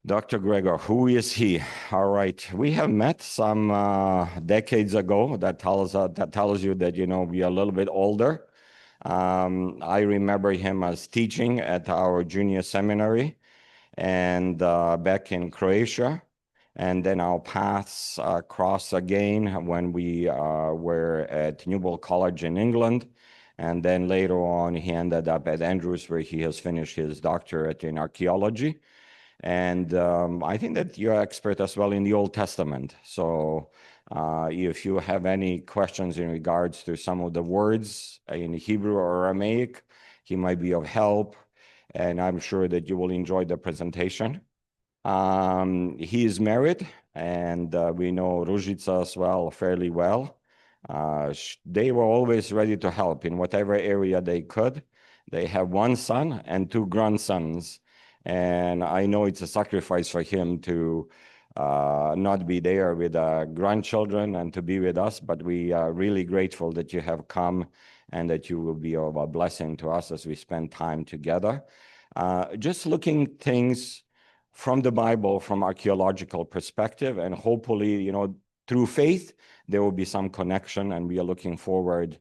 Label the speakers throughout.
Speaker 1: Dr. Gregor, who is he? All right, we have met some decades ago. That tells you that we are a little bit older. I remember him as teaching at our junior seminary, and back in Croatia, and then our paths crossed again when we were at Newbold College in England, and then later on he ended up at Andrews, where he has finished his doctorate in archaeology. And I think that you're expert as well in the Old Testament. So if you have any questions in regards to some of the words in Hebrew or Aramaic, he might be of help. And I'm sure that you will enjoy the presentation. He is married, and we know Ružica as well fairly well. They were always ready to help in whatever area they could. They have one son and two grandsons. And I know it's a sacrifice for him to not be there with grandchildren and to be with us, but we are really grateful that you have come and that you will be of a blessing to us as we spend time together. Just looking things from the Bible, from archaeological perspective, and hopefully, through faith, there will be some connection, and we are looking forward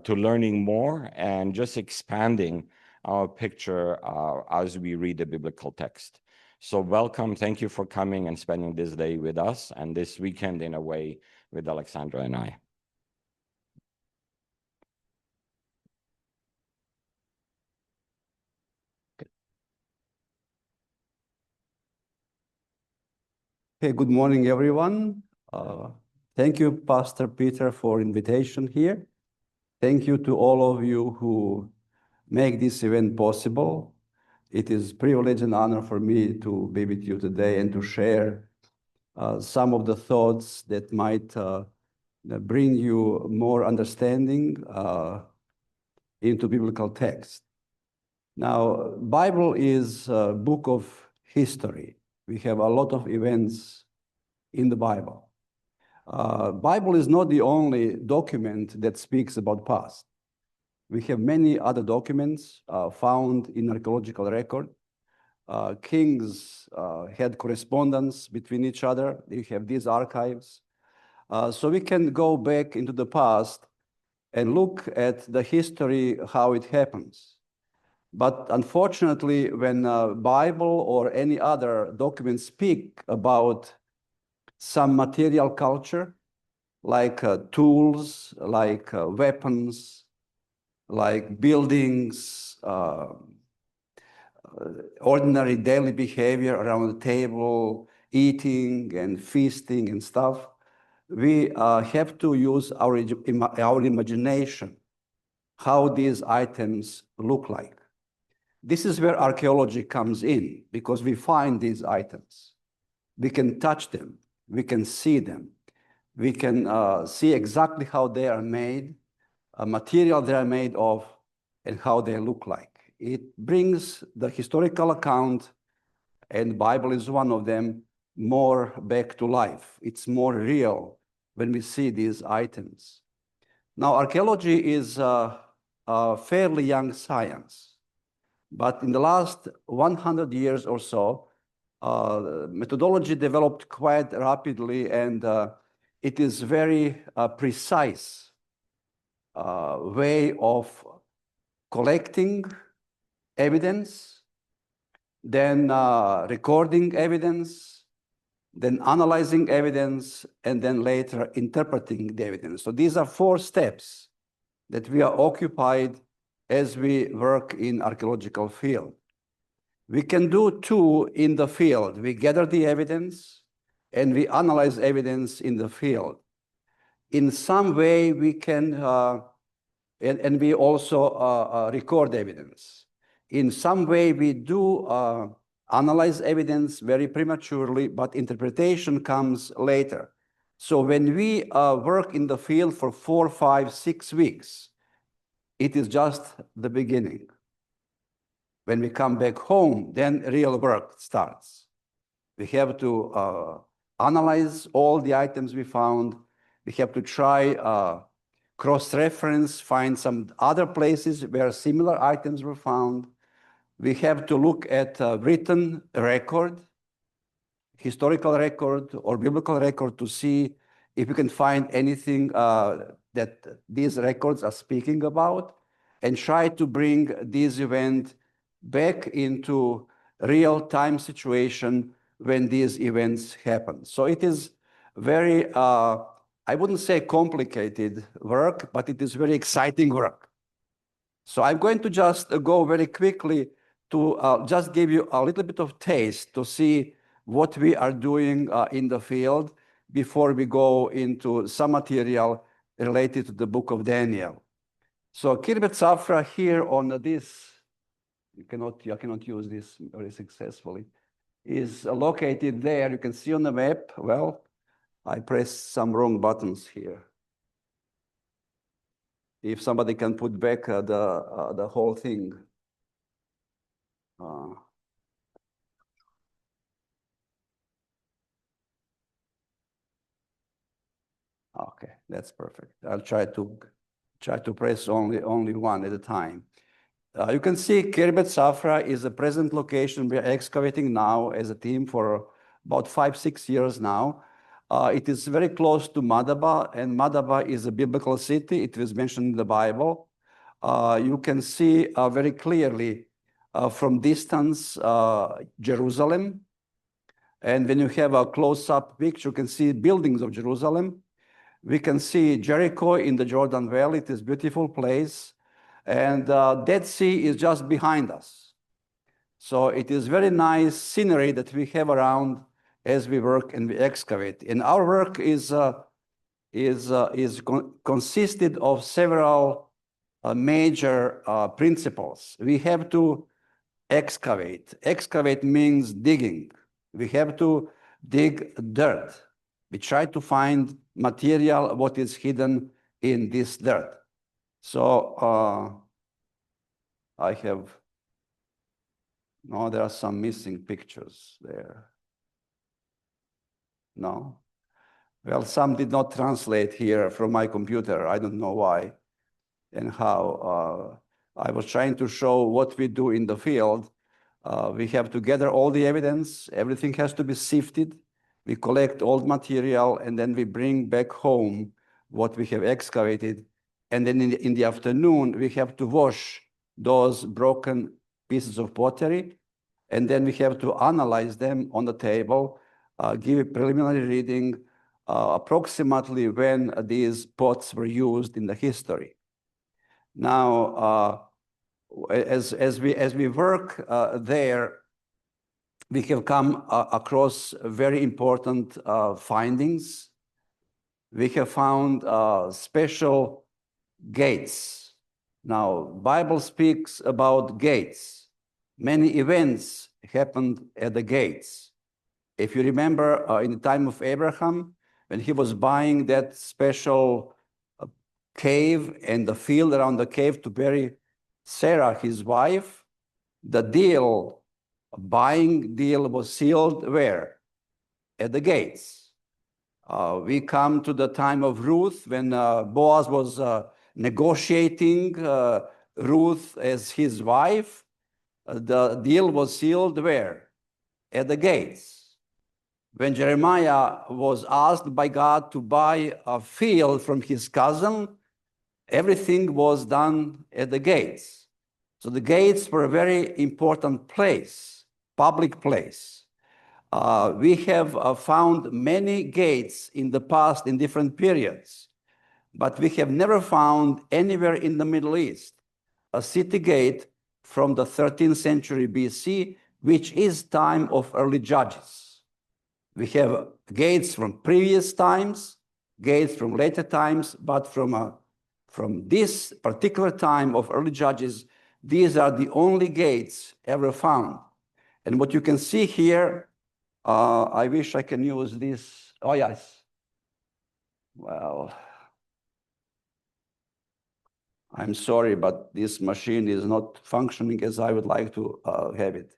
Speaker 1: to learning more and just expanding our picture as we read the biblical text. So welcome, thank you for coming and spending this day with us, and this weekend in a way with Alexandra and I.
Speaker 2: Okay, good morning, everyone. Thank you, Pastor Peter, for invitation here. Thank you to all of you who make this event possible. It is a privilege and honor for me to be with you today and to share some of the thoughts that might bring you more understanding into biblical text. Now, Bible is a book of history. We have a lot of events in the Bible. Bible is not the only document that speaks about past. We have many other documents found in archaeological record. Kings had correspondence between each other. They have these archives. So we can go back into the past and look at the history, how it happens. But unfortunately, when Bible or any other documents speak about some material culture, like tools, like weapons, like buildings, ordinary daily behavior around the table, eating and feasting and stuff, we have to use our imagination, how these items look like. This is where archaeology comes in, because we find these items. We can touch them. We can see them. We can see exactly how they are made, material they are made of, and how they look like. It brings the historical account, and the Bible is one of them, more back to life. It's more real when we see these items. Now, archaeology is a fairly young science. But in the last 100 years or so, methodology developed quite rapidly, and it is very precise way of collecting evidence, then recording evidence, then analyzing evidence, and then later interpreting the evidence. So these are 4 steps that we are occupied as we work in archaeological field. We can do 2 in the field. We gather the evidence and we analyze evidence in the field. In some way we can, and we also record evidence. In some way we do analyze evidence very prematurely, but interpretation comes later. So when we work in the field for 4, 5, 6 weeks, it is just the beginning. When we come back home, then real work starts. We have to analyze all the items we found. We have to try cross-reference, find some other places where similar items were found. We have to look at written record historical record or biblical record to see if we can find anything that these records are speaking about, and try to bring this event back into real-time situation when these events happen. So it is very, I wouldn't say complicated work, but it is very exciting work. So I'm going to just go very quickly to just give you a little bit of taste to see what we are doing in the field before we go into some material related to the book of Daniel. So Kirbet Safra here on this, I cannot use this very successfully, is located there. You can see on the map. Well, I pressed some wrong buttons here. If somebody can put back the whole thing. Okay, that's perfect. I'll try to press only one at a time. You can see Kirbet Safra is the present location we are excavating now as a team for about 5-6 years now. It is very close to Madaba, and Madaba is a biblical city. It was mentioned in the Bible. You can see very clearly from distance Jerusalem. And when you have a close-up picture, you can see buildings of Jerusalem. We can see Jericho in the Jordan Valley. It is a beautiful place. And Dead Sea is just behind us. So it is very nice scenery that we have around as we work and we excavate. And our work is consisted of several major principles. We have to excavate. Excavate means digging. We have to dig dirt. We try to find material, what is hidden in this dirt. So there are some missing pictures there. No? Well, some did not translate here from my computer. I don't know why and how. I was trying to show what we do in the field. We have to gather all the evidence. Everything has to be sifted. We collect old material, and then we bring back home what we have excavated. And then in the afternoon, we have to wash those broken pieces of pottery. And then we have to analyze them on the table, give a preliminary reading approximately when these pots were used in the history. Now, as we work there, we have come across very important findings. We have found special gates. Now, Bible speaks about gates. Many events happened at the gates. If you remember, in the time of Abraham, when he was buying that special cave and the field around the cave to bury Sarah, his wife, the buying deal was sealed where? At the gates. We come to the time of Ruth when Boaz was negotiating Ruth as his wife. The deal was sealed where? At the gates. When Jeremiah was asked by God to buy a field from his cousin, everything was done at the gates. So the gates were a very important place, public place. We have found many gates in the past in different periods, but we have never found anywhere in the Middle East a city gate from the 13th century BC, which is time of early judges. We have gates from previous times, gates from later times, but from this particular time of early judges, these are the only gates ever found. And what you can see here, I wish I can use this. Oh, yes. Well, I'm sorry, but this machine is not functioning as I would like to have it.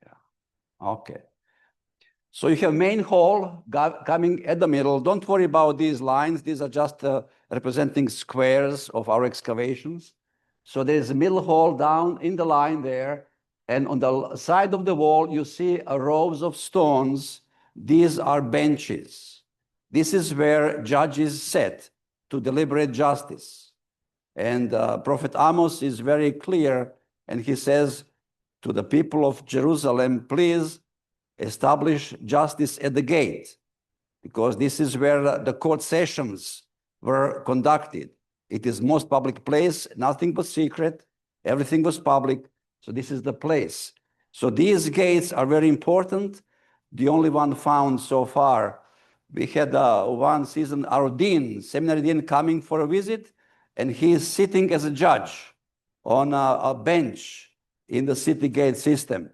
Speaker 2: Yeah. Okay. So you have main hall coming at the middle. Don't worry about these lines. These are just representing squares of our excavations. So there's a middle hall down in the line there. And on the side of the wall, you see rows of stones. These are benches. This is where judges sat to deliberate justice. And Prophet Amos is very clear, and he says to the people of Jerusalem, please establish justice at the gate, because this is where the court sessions were conducted. It is most public place, nothing but secret, everything was public, so this is the place. So these gates are very important. The only one found so far, we had one season, our dean, seminary dean, coming for a visit, and he is sitting as a judge on a bench in the city gate system.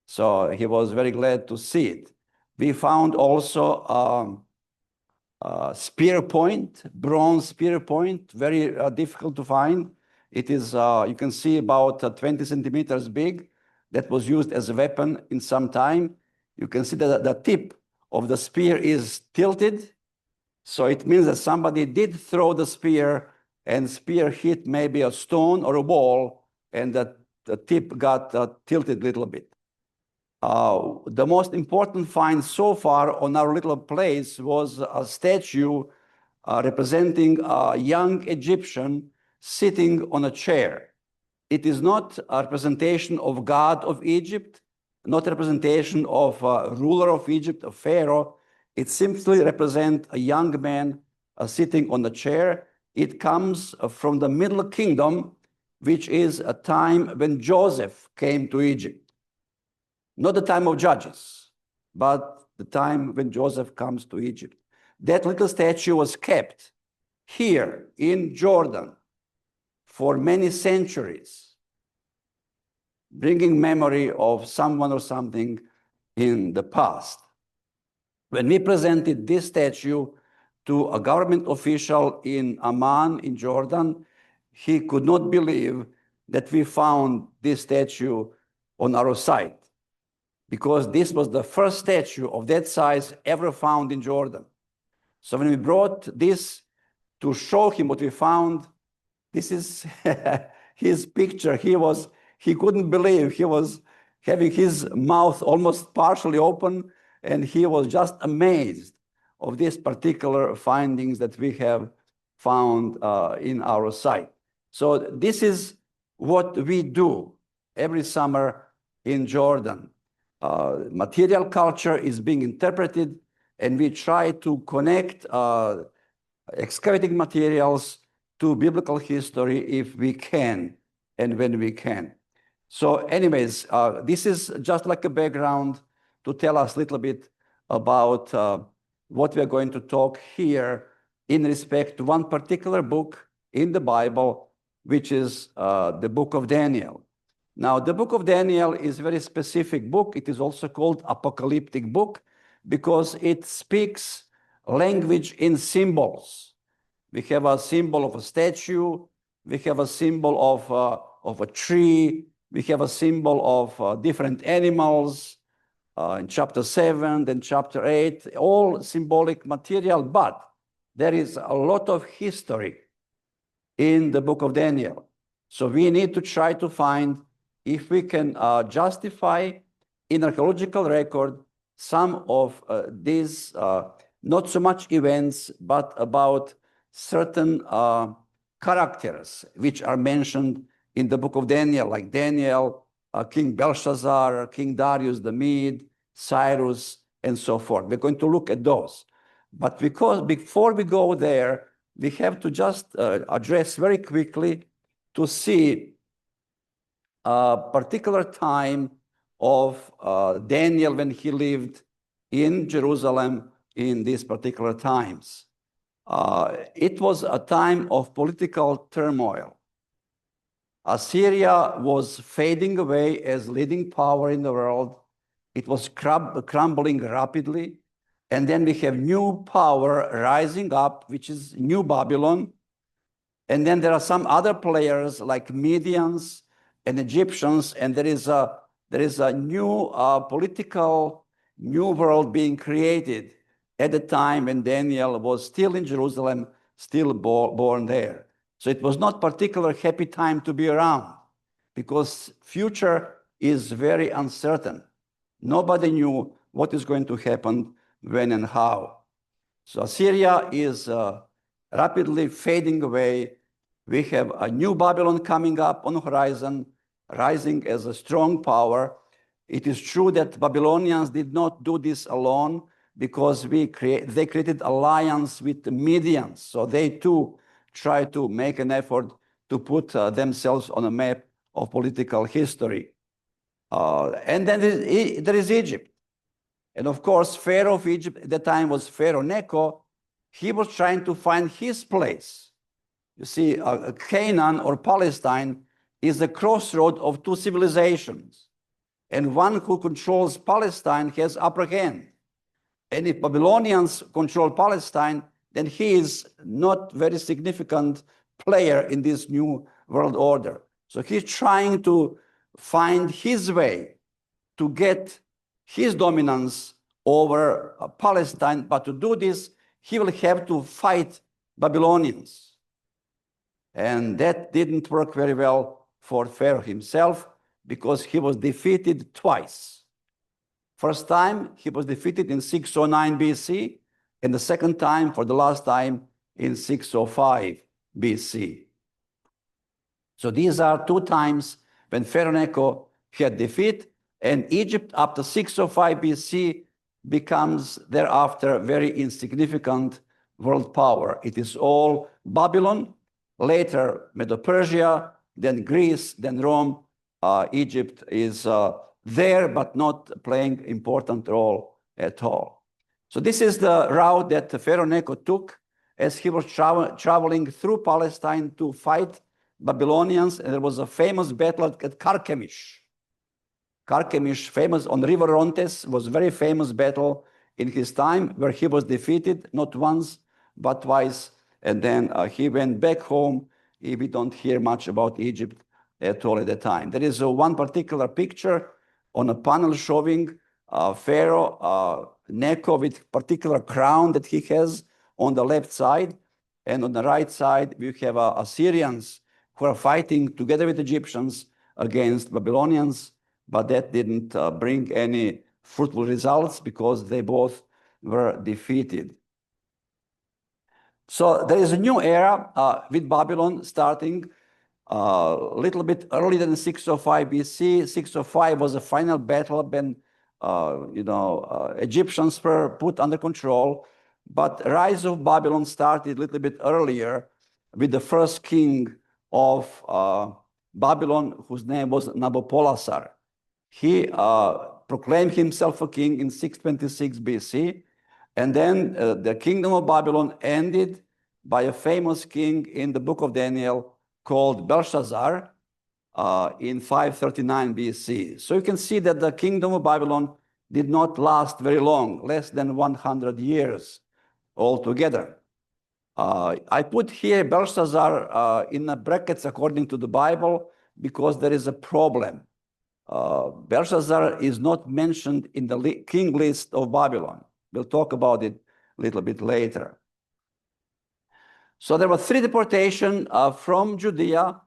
Speaker 2: So he was very glad to see it. We found also spear point, bronze spear point, very difficult to find. It is, you can see, about 20 centimeters big. That was used as a weapon in some time. You can see that the tip of the spear is tilted. So it means that somebody did throw the spear, and spear hit maybe a stone or a wall, and the tip got tilted a little bit. The most important find so far on our little place was a statue representing a young Egyptian sitting on a chair. It is not a representation of God of Egypt, not a representation of a ruler of Egypt, a pharaoh. It simply represents a young man sitting on a chair. It comes from the Middle Kingdom, which is a time when Joseph came to Egypt. Not the time of Judges, but the time when Joseph comes to Egypt. That little statue was kept here in Jordan for many centuries, bringing memory of someone or something in the past. When we presented this statue to a government official in Amman, in Jordan, he could not believe that we found this statue on our site, because this was the first statue of that size ever found in Jordan. So when we brought this to show him what we found, this is his picture. He couldn't believe. He was having his mouth almost partially open, and he was just amazed of these particular findings that we have found in our site. So this is what we do every summer in Jordan. Material culture is being interpreted, and we try to connect excavating materials to biblical history if we can and when we can. So anyways, this is just like a background to tell us a little bit about what we're going to talk here in respect to one particular book in the Bible, which is the book of Daniel. Now, the book of Daniel is a very specific book. It is also called apocalyptic book because it speaks language in symbols. We have a symbol of a statue. We have a symbol of a tree. We have a symbol of different animals in chapter 7, then chapter 8, all symbolic material, but there is a lot of history in the book of Daniel. So we need to try to find if we can justify in archaeological record some of these not so much events, but about certain characters which are mentioned in the book of Daniel, like Daniel, King Belshazzar, King Darius the Mede, Cyrus, and so forth. We're going to look at those. But because before we go there, we have to just address very quickly to see a particular time of Daniel when he lived in Jerusalem in these particular times. It was a time of political turmoil. Assyria was fading away as leading power in the world. It was crumbling rapidly. And then we have new power rising up, which is New Babylon. And then there are some other players like Medians and Egyptians, and there is a new political new world being created at the time when Daniel was still in Jerusalem, still born there. So it was not particularly happy time to be around because future is very uncertain. Nobody knew what is going to happen, when and how. So Assyria is rapidly fading away. We have a new Babylon coming up on the horizon, rising as a strong power. It is true that Babylonians did not do this alone because they created alliance with the Medians. So they too tried to make an effort to put themselves on a map of political history. And then there is Egypt. And of course, Pharaoh of Egypt at the time was Pharaoh Necho. He was trying to find his place. You see, Canaan or Palestine is the crossroad of two civilizations. And one who controls Palestine has upper hand. And if Babylonians control Palestine, then he is not very significant player in this new world order. So he's trying to find his way to get his dominance over Palestine, but to do this, he will have to fight Babylonians. And that didn't work very well for Pharaoh himself because he was defeated twice. First time, he was defeated in 609 BC, and the second time, for the last time, in 605 BC. So these are two times when Pharaoh Necho had defeat, and Egypt, after 605 BC, becomes thereafter a very insignificant world power. It is all Babylon, later Medo-Persia, then Greece, then Rome. Egypt is there, but not playing important role at all. So this is the route that Pharaoh Necho took as he was traveling through Palestine to fight Babylonians. And there was a famous battle at Carchemish. Carchemish, famous on River Rontes, was a very famous battle in his time where he was defeated not once but twice, and then he went back home. We don't hear much about Egypt at all at the time. There is one particular picture on a panel showing Pharaoh Necho with particular crown that he has on the left side, and on the right side we have Assyrians who are fighting together with Egyptians against Babylonians. But that didn't bring any fruitful results because they both were defeated. So there is a new era with Babylon starting a little bit earlier than 605 BC. 605 was the final battle when Egyptians were put under control. But rise of Babylon started a little bit earlier with the first king of Babylon, whose name was Nabopolassar. He proclaimed himself a king in 626 BC, and then the kingdom of Babylon ended by a famous king in the book of Daniel called Belshazzar in 539 BC. So you can see that the kingdom of Babylon did not last very long, less than 100 years altogether. I put here Belshazzar in the brackets according to the Bible because there is a problem. Belshazzar is not mentioned in the king list of Babylon. We'll talk about it a little bit later. So there were three deportations from Judea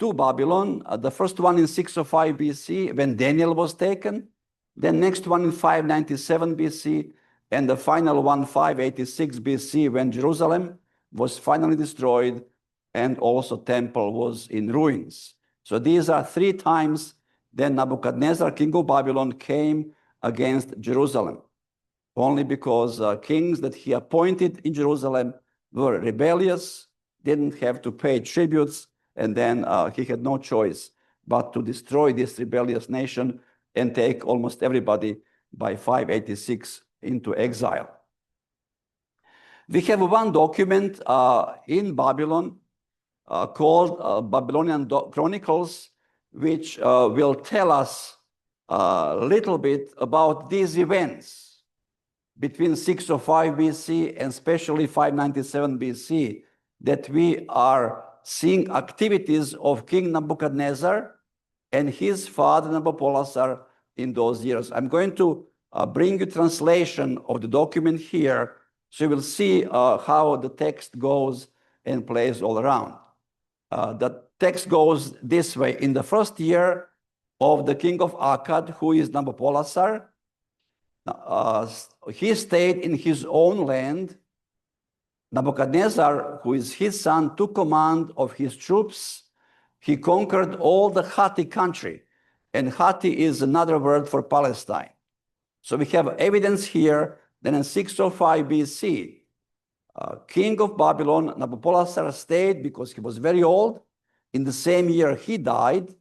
Speaker 2: to Babylon. The first one in 605 BC when Daniel was taken. The next one in 597 BC. And the final one, 586 BC, when Jerusalem was finally destroyed and also temple was in ruins. So these are three times then Nebuchadnezzar, king of Babylon, came against Jerusalem, only because kings that he appointed in Jerusalem were rebellious, didn't have to pay tributes, and then he had no choice but to destroy this rebellious nation and take almost everybody by 586 into exile. We have one document in Babylon called Babylonian Chronicles, which will tell us a little bit about these events between 605 BC and especially 597 BC, that we are seeing activities of King Nebuchadnezzar and his father Nabopolassar in those years. I'm going to bring you translation of the document here, so you will see how the text goes and plays all around. The text goes this way. In the first year of the king of Akkad, who is Nabopolassar, he stayed in his own land. Nebuchadnezzar, who is his son, took command of his troops. He conquered all the Hatti country. And Hatti is another word for Palestine. So we have evidence here that in 605 BC, king of Babylon, Nabopolassar, stayed because he was very old. In the same year, he died.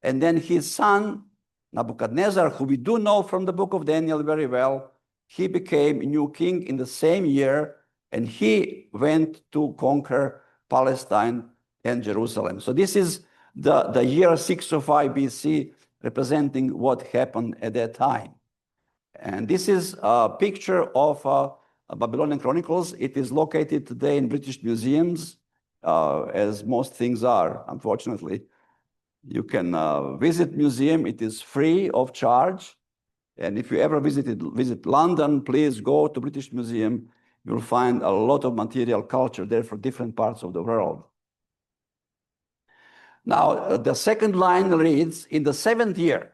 Speaker 2: And then his son, Nebuchadnezzar, who we do know from the book of Daniel very well, he became new king in the same year, and he went to conquer Palestine and Jerusalem. So this is the year 605 BC, representing what happened at that time. And this is a picture of Babylonian Chronicles. It is located today in British museums, as most things are, unfortunately. You can visit museum. It is free of charge. And if you ever visit London, please go to British Museum. You'll find a lot of material culture there for different parts of the world. Now, the second line reads, in the 7th year,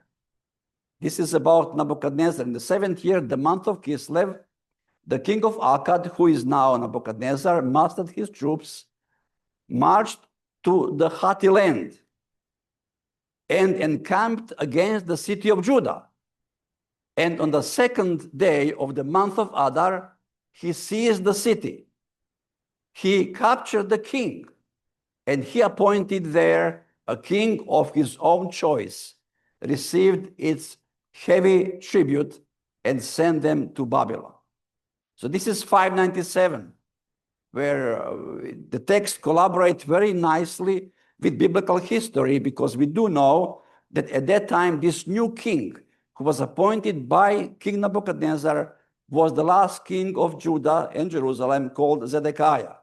Speaker 2: this is about Nebuchadnezzar. In the 7th year, the month of Kislev, the king of Akkad, who is now Nebuchadnezzar, mustered his troops, marched to the Hatti land, and encamped against the city of Judah. And on the 2nd day of the month of Adar, he seized the city. He captured the king, and he appointed there a king of his own choice, received its heavy tribute, and sent them to Babylon. So this is 597, where the text collaborates very nicely with biblical history, because we do know that at that time, this new king who was appointed by King Nebuchadnezzar was the last king of Judah and Jerusalem, called Zedekiah.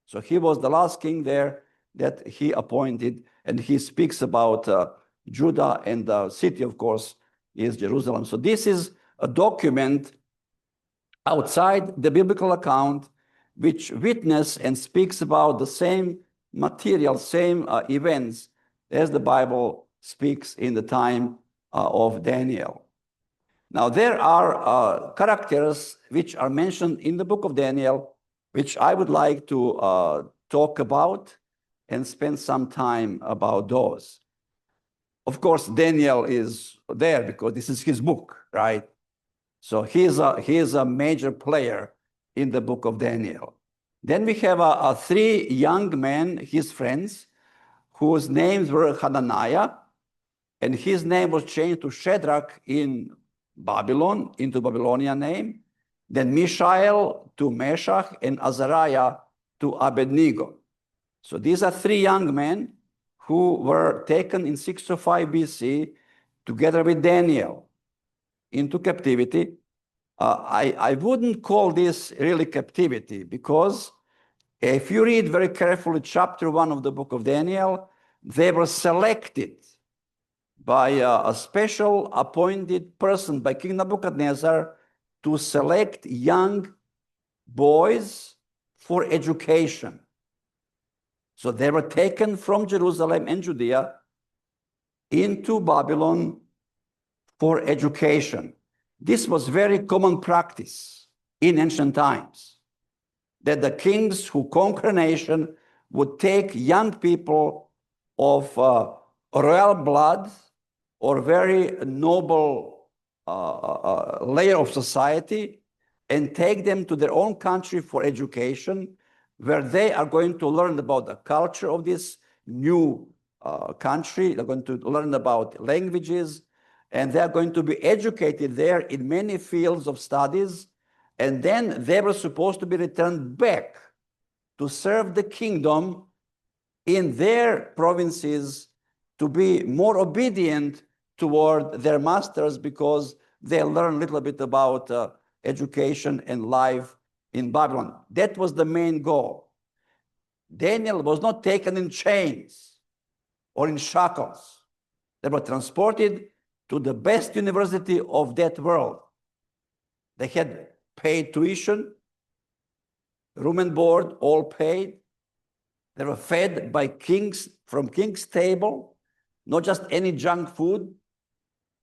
Speaker 2: So he was the last king there that he appointed, and he speaks about Judah, and the city, of course, is Jerusalem. So this is a document outside the biblical account which witness and speaks about the same material, same events as the Bible speaks in the time of Daniel. Now, there are characters which are mentioned in the book of Daniel, which I would like to talk about and spend some time about those. Of course, Daniel is there because this is his book, right? So he is a major player in the book of Daniel. Then we have 3 young men, his friends, whose names were Hananiah, and his name was changed to Shadrach in Babylon, into Babylonian name, then Mishael to Meshach, and Azariah to Abednego. So these are 3 young men who were taken in 605 BC together with Daniel into captivity. I wouldn't call this really captivity, because if you read very carefully chapter 1 of the book of Daniel, they were selected by a special appointed person by King Nebuchadnezzar to select young boys for education. So they were taken from Jerusalem and Judea into Babylon for education. This was very common practice in ancient times, that the kings who conquer a nation would take young people of royal blood or very noble layer of society and take them to their own country for education, where they are going to learn about the culture of this new country. They're going to learn about languages, and they're going to be educated there in many fields of studies. And then they were supposed to be returned back to serve the kingdom in their provinces, to be more obedient toward their masters, because they learn a little bit about education and life in Babylon. That was the main goal. Daniel was not taken in chains or in shackles. They were transported to the best university of that world. They had paid tuition, room and board, all paid. They were fed by kings, from king's table, not just any junk food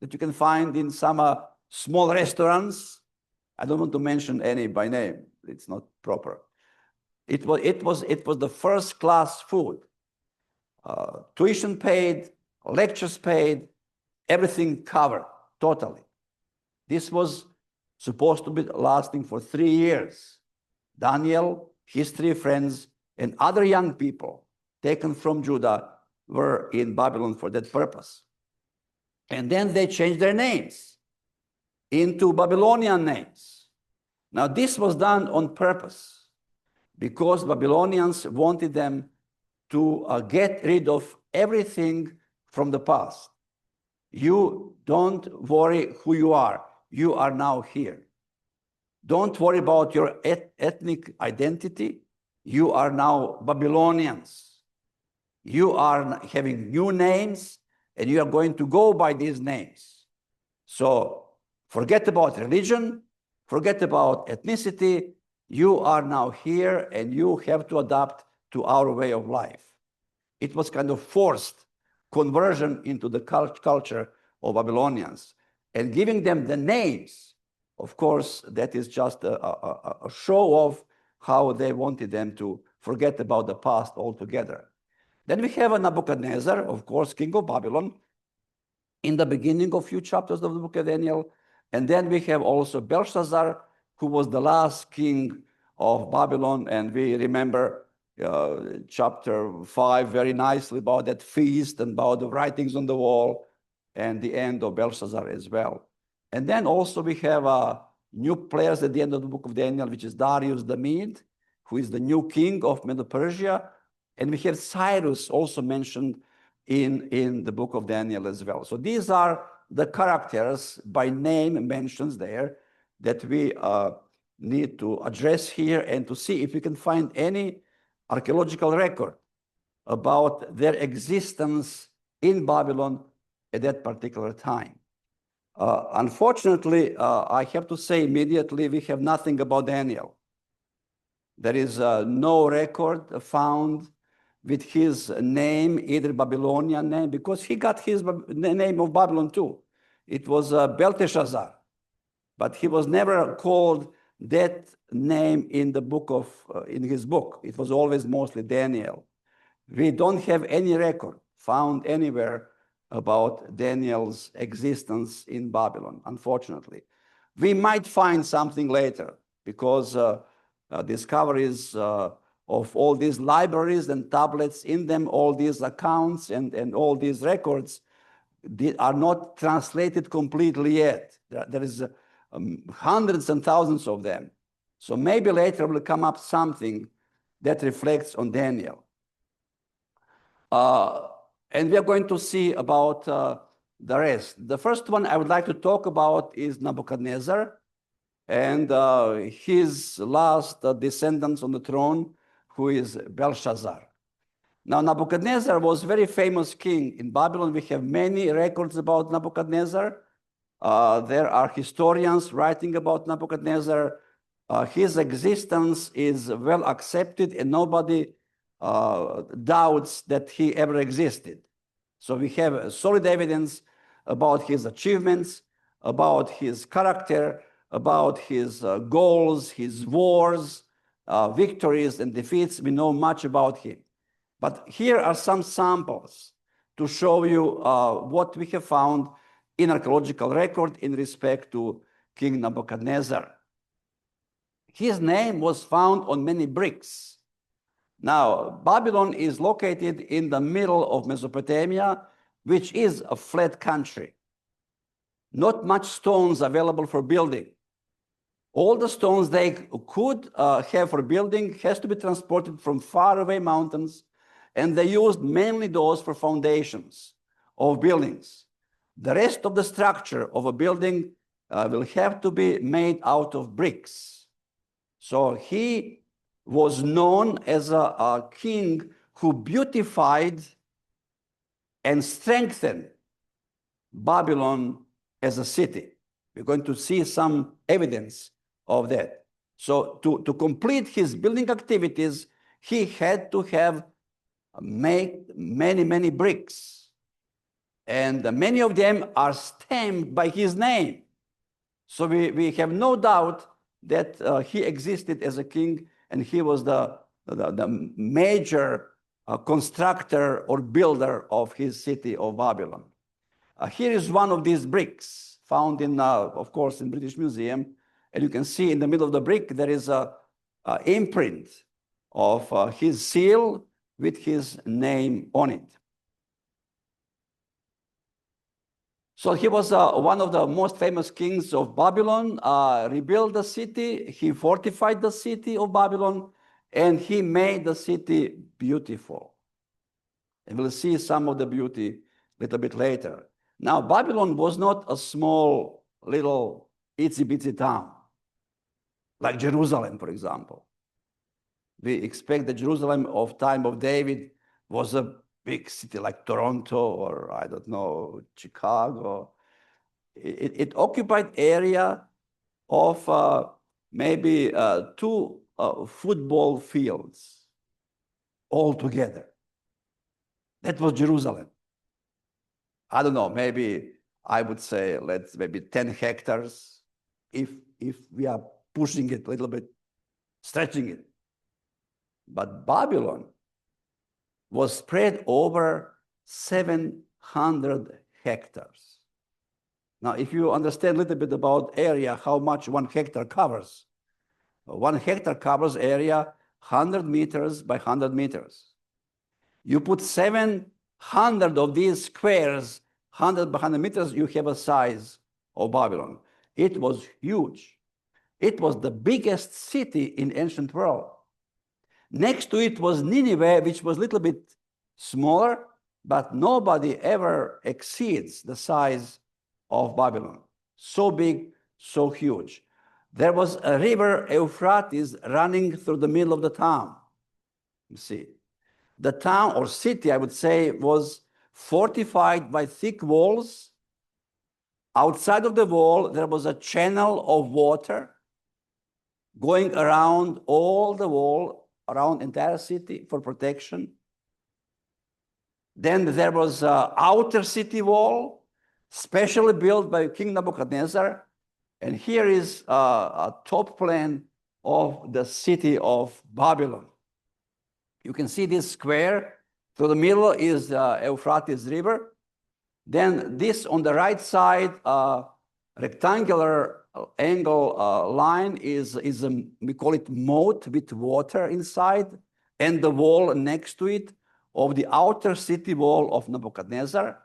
Speaker 2: that you can find in some small restaurants. I don't want to mention any by name. It's not proper. It was the first class food. Tuition paid, lectures paid, everything covered totally. This was supposed to be lasting for 3 years. Daniel, his 3 friends, and other young people taken from Judah were in Babylon for that purpose. And then they changed their names into Babylonian names. Now, this was done on purpose because Babylonians wanted them to get rid of everything from the past. You don't worry who you are. You are now here. Don't worry about your ethnic identity. You are now Babylonians. You are having new names, and you are going to go by these names. So forget about religion, forget about ethnicity. You are now here, and you have to adapt to our way of life. It was kind of forced conversion into the culture of Babylonians, and giving them the names. Of course, that is just a show of how they wanted them to forget about the past altogether. Then we have a Nebuchadnezzar, of course, king of Babylon, in the beginning of few chapters of the book of Daniel. And then we have also Belshazzar, who was the last king of Babylon. And we remember chapter 5 very nicely about that feast and about the writings on the wall and the end of Belshazzar as well. And then also we have new players at the end of the book of Daniel, which is Darius the Mede, who is the new king of Medo-Persia. And we have Cyrus also mentioned in the book of Daniel as well. So these are the characters by name mentions there that we need to address here and to see if we can find any archaeological record about their existence in Babylon at that particular time. Unfortunately, I have to say immediately, we have nothing about Daniel. There is no record found with his name, either Babylonian name, because he got his name of Babylon too. It was Belteshazzar, but he was never called that name in the book of, in his book. It was always mostly Daniel. We don't have any record found anywhere about Daniel's existence in Babylon, unfortunately. We might find something later because discoveries of all these libraries and tablets, in them all these accounts and all these records are not translated completely yet. There is hundreds and thousands of them. So maybe later will come up something that reflects on Daniel. And we are going to see about the rest. The first one I would like to talk about is Nebuchadnezzar and his last descendants on the throne, who is Belshazzar. Now, Nebuchadnezzar was a very famous king. In Babylon, we have many records about Nebuchadnezzar. There are historians writing about Nebuchadnezzar. His existence is well accepted, and nobody doubts that he ever existed. So we have solid evidence about his achievements, about his character, about his goals, his wars, victories and defeats. We know much about him. But here are some samples to show you what we have found in archaeological record in respect to King Nebuchadnezzar. His name was found on many bricks. Now, Babylon is located in the middle of Mesopotamia, which is a flat country. Not much stones available for building. All the stones they could have for building has to be transported from faraway mountains, and they used mainly those for foundations of buildings. The rest of the structure of a building will have to be made out of bricks. So he was known as a king who beautified and strengthened Babylon as a city. We're going to see some evidence of that. So to complete his building activities, he had to have make many, many bricks. And many of them are stamped by his name. So we have no doubt that he existed as a king, and he was the major constructor or builder of his city of Babylon. Here is one of these bricks found in, of course, in British Museum. And you can see in the middle of the brick, there is a imprint of his seal with his name on it. So he was one of the most famous kings of Babylon, rebuilt the city, he fortified the city of Babylon, and he made the city beautiful. And we'll see some of the beauty a little bit later. Now, Babylon was not a small, little, itsy-bitsy town, like Jerusalem, for example. We expect that Jerusalem of time of David was a big city like Toronto or, I don't know, Chicago. It occupied area of maybe 2 football fields all together. That was Jerusalem. I don't know, maybe I would say maybe 10 hectares if we are pushing it a little bit, stretching it. But Babylon was spread over 700 hectares. Now, if you understand a little bit about area, how much 1 hectare covers, 1 hectare covers area 100 meters by 100 meters. You put 700 of these squares, 100 by 100 meters, you have a size of Babylon. It was huge. It was the biggest city in ancient world. Next to it was Nineveh, which was a little bit smaller, but nobody ever exceeds the size of Babylon. So big, so huge. There was a river, Euphrates, running through the middle of the town. You see, the town or city, I would say, was fortified by thick walls. Outside of the wall, there was a channel of water going around all the wall, around entire city for protection. Then there was an outer city wall, specially built by King Nebuchadnezzar. And here is a top plan of the city of Babylon. You can see this square. Through the middle is the Euphrates River. Then this on the right side, rectangular angle line is we call it moat with water inside, and the wall next to it of the outer city wall of Nebuchadnezzar.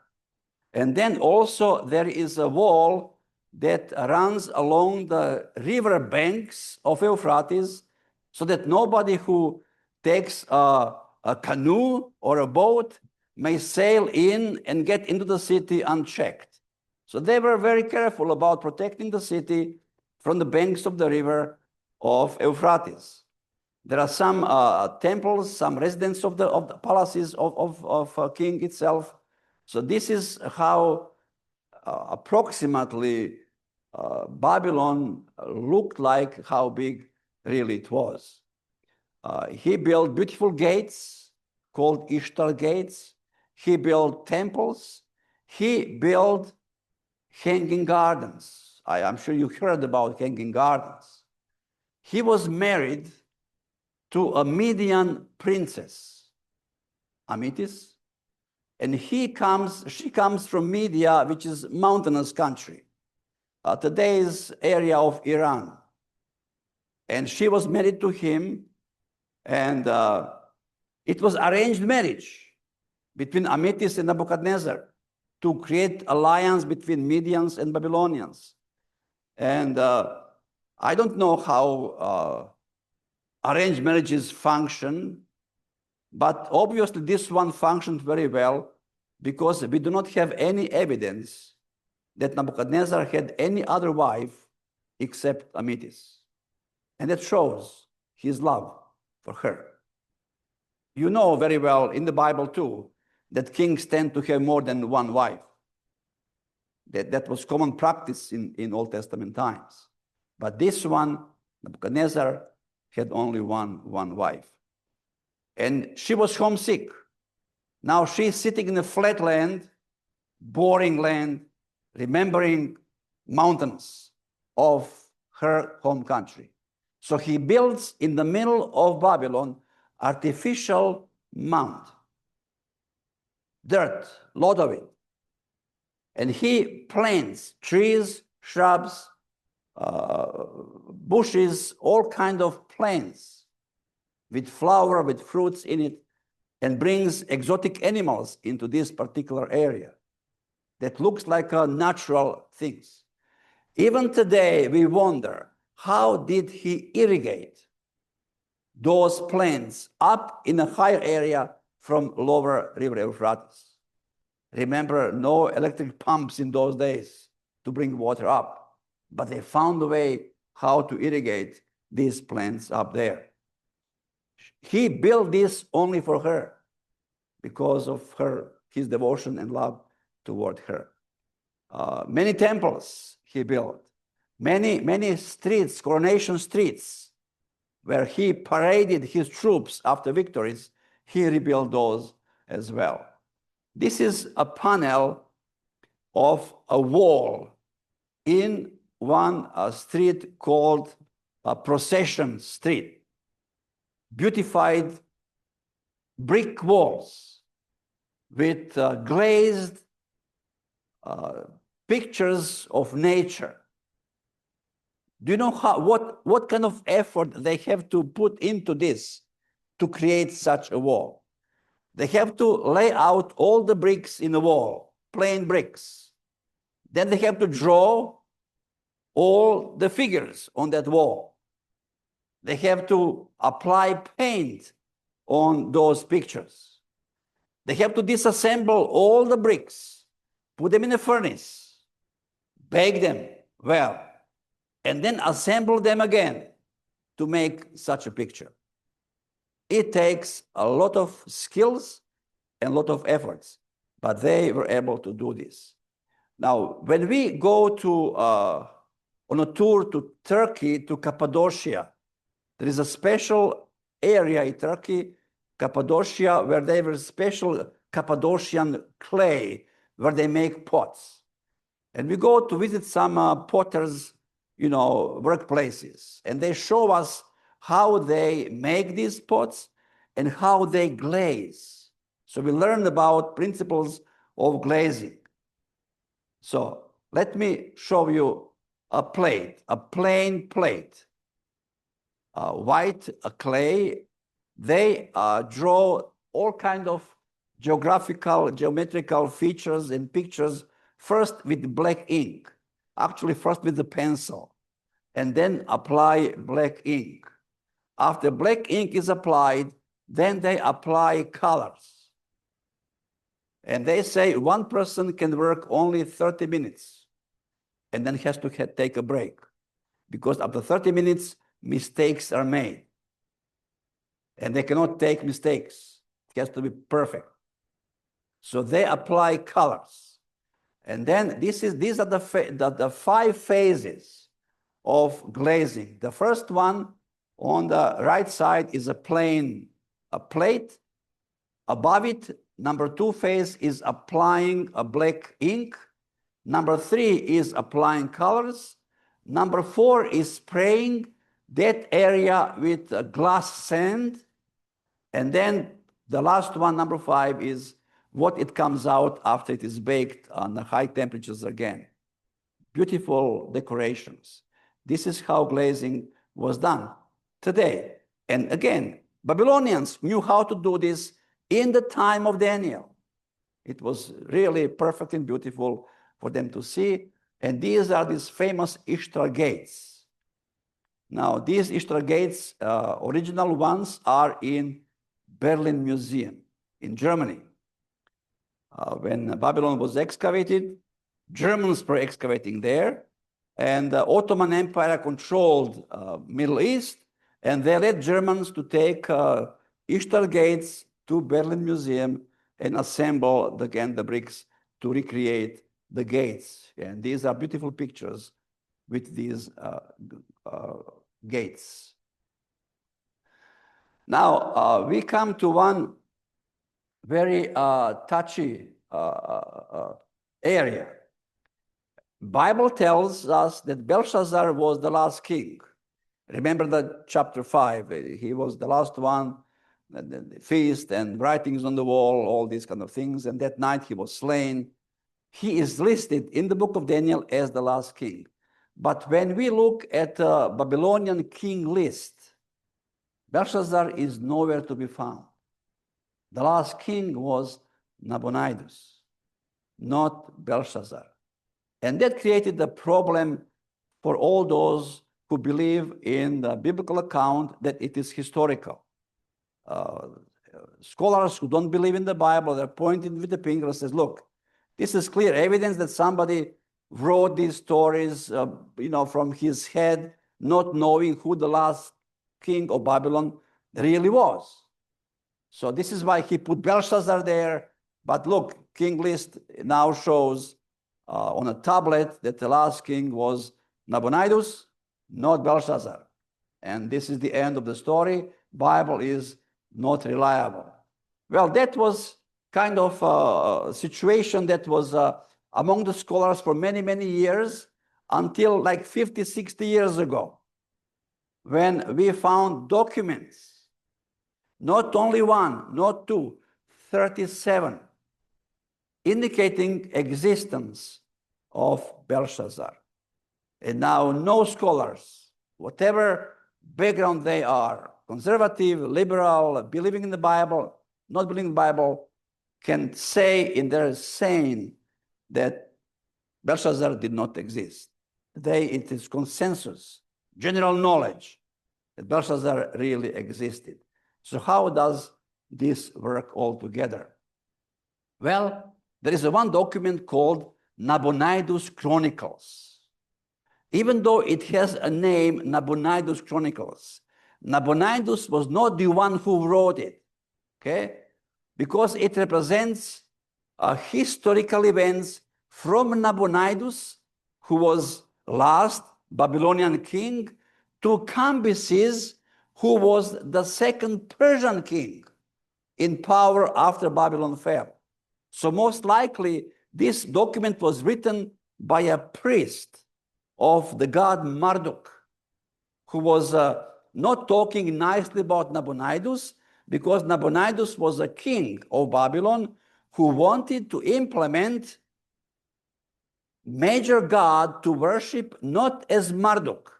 Speaker 2: And then also there is a wall that runs along the river banks of Euphrates, so that nobody who takes a canoe or a boat may sail in and get into the city unchecked. So they were very careful about protecting the city from the banks of the river of Euphrates. There are some temples, some residents of the palaces of king itself. So this is how approximately Babylon looked like, how big really it was. He built beautiful gates called Ishtar gates. He built temples. He built hanging gardens. I'm sure you heard about hanging gardens. He was married to a Median princess, Amitis, and she comes from Media, which is mountainous country, today's area of Iran. And she was married to him, and it was arranged marriage between Amitis and Nebuchadnezzar to create alliance between Medians and Babylonians. And I don't know how arranged marriages function, but obviously this one functioned very well, because we do not have any evidence that Nebuchadnezzar had any other wife except Amitis. And that shows his love for her. You know very well in the Bible too, that kings tend to have more than one wife. That was common practice in Old Testament times. But this one, Nebuchadnezzar, had only one wife. And she was homesick. Now she's sitting in a flat land, boring land, remembering mountains of her home country. So he builds in the middle of Babylon artificial mount, dirt, lot of it. And he plants trees, shrubs, bushes, all kind of plants with flower, with fruits in it, and brings exotic animals into this particular area that looks like natural things. Even today, we wonder, how did he irrigate those plants up in a higher area from lower river Euphrates? Remember, no electric pumps in those days to bring water up, but they found a way how to irrigate these plants up there. He built this only for her because of his devotion and love toward her. Many temples he built, many streets, coronation streets, where he paraded his troops after victories. He rebuilt those as well. This is a panel of a wall in one street called Procession Street. Beautified brick walls with glazed pictures of nature. Do you know what kind of effort they have to put into this to create such a wall? They have to lay out all the bricks in the wall, plain bricks. Then they have to draw all the figures on that wall. They have to apply paint on those pictures. They have to disassemble all the bricks, put them in a furnace, bake them well, and then assemble them again to make such a picture. It takes a lot of skills and a lot of efforts, but they were able to do this. Now, when we go to on a tour to Turkey, to Cappadocia, there is a special area in Turkey, Cappadocia, where they have a special Cappadocian clay where they make pots. And we go to visit some potters, workplaces, and they show us how they make these pots and how they glaze. So we learn about principles of glazing. So let me show you a plate, a plain plate, white clay. They draw all kinds of geometrical features and pictures, first with black ink, actually first with the pencil, and then apply black ink. After black ink is applied, then they apply colors. And they say one person can work only 30 minutes and then has to take a break, because after 30 minutes, mistakes are made. And they cannot take mistakes. It has to be perfect. So they apply colors. And then these are the 5 phases of glazing. The first one on the right side is a plate. Above it, number 2 phase is applying a black ink. Number 3 is applying colors. Number 4 is spraying that area with glass sand. And then the last one, number 5, is what it comes out after it is baked on the high temperatures again. Beautiful decorations. This is how glazing was done today. And again, Babylonians knew how to do this in the time of Daniel. It was really perfect and beautiful for them to see. And these are these famous Ishtar gates. Now, these Ishtar gates, original ones, are in Berlin Museum in Germany. When Babylon was excavated, Germans were excavating there, and the Ottoman Empire controlled Middle East, and they led Germans to take Ishtar gates to Berlin Museum and assemble again the bricks to recreate the gates. And these are beautiful pictures with these gates. Now, we come to one very touchy area. Bible tells us that Belshazzar was the last king. Remember that chapter 5, he was the last one, the feast and writings on the wall, all these kind of things. And that night he was slain. He is listed in the book of Daniel as the last king. But when we look at the Babylonian king list, Belshazzar is nowhere to be found. The last king was Nabonidus, not Belshazzar. And that created a problem for all those who believe in the biblical account that it is historical. Scholars who don't believe in the Bible, they're pointing with the finger and says, look, this is clear evidence that somebody wrote these stories, from his head, not knowing who the last king of Babylon really was. So this is why he put Belshazzar there. But look, king list now shows on a tablet that the last king was Nabonidus, not Belshazzar. And this is the end of the story. Bible is not reliable. Well, that was kind of a situation that was among the scholars for many, many years, until like 50, 60 years ago, when we found documents, not only one, not two, 37, indicating existence of Belshazzar. And now no scholars, whatever background they are, conservative, liberal, believing in the Bible, not believing in the Bible, can say in their saying that Belshazzar did not exist. Today it is consensus, general knowledge, that Belshazzar really existed. So how does this work all together? Well, there is one document called Nabonidus Chronicles. Even though it has a name, Nabonidus Chronicles, Nabonidus was not the one who wrote it, okay? Because it represents historical events from Nabonidus, who was last Babylonian king, to Cambyses, who was the second Persian king in power after Babylon fell. So most likely, this document was written by a priest of the god Marduk, who was not talking nicely about Nabonidus, because Nabonidus was a king of Babylon who wanted to implement major god to worship not as Marduk,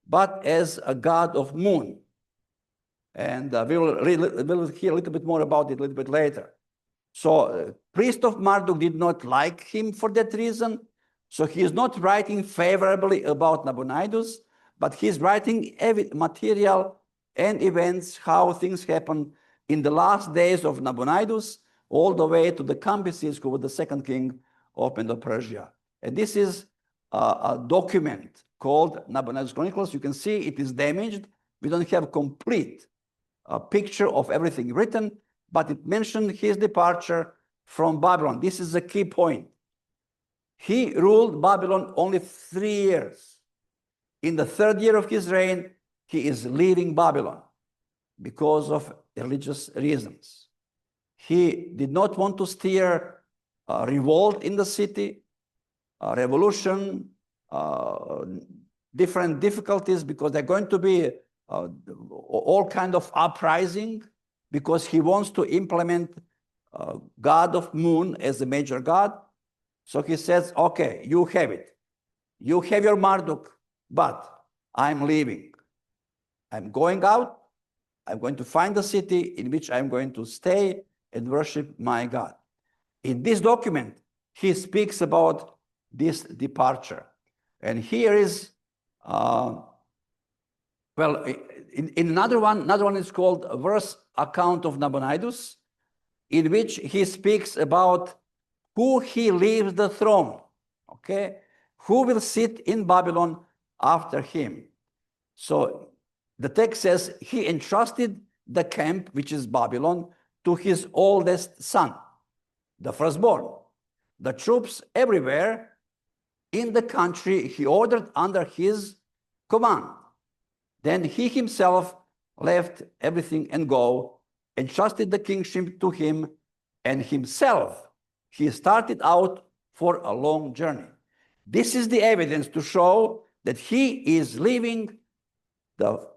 Speaker 2: but as a god of moon. And we'll hear a little bit more about it a little bit later. So priest of Marduk did not like him for that reason. So he is not writing favorably about Nabonidus, but he's writing material and events, how things happen in the last days of Nabonidus, all the way to the Cambyses, who was the second king of Medo-Persia. And this is a document called Nabonidus Chronicles. You can see it is damaged. We don't have complete picture of everything written, but it mentioned his departure from Babylon. This is a key point. He ruled Babylon only 3 years. In the 3rd year of his reign, he is leaving Babylon because of religious reasons. He did not want to steer a revolt in the city, a revolution, different difficulties, because they're going to be all kind of uprising, because he wants to implement God of Moon as a major god. So he says, okay, you have it. You have your Marduk, but I'm leaving. I'm going out. I'm going to find a city in which I'm going to stay and worship my God. In this document, he speaks about this departure. And here is, in another one is called a verse account of Nabonidus, in which he speaks about who he leaves the throne, okay? Who will sit in Babylon after him. So the text says he entrusted the camp, which is Babylon, to his oldest son, the firstborn. The troops everywhere in the country he ordered under his command. Then he himself left everything and entrusted the kingship to him, and himself, he started out for a long journey. This is the evidence to show that he is leaving the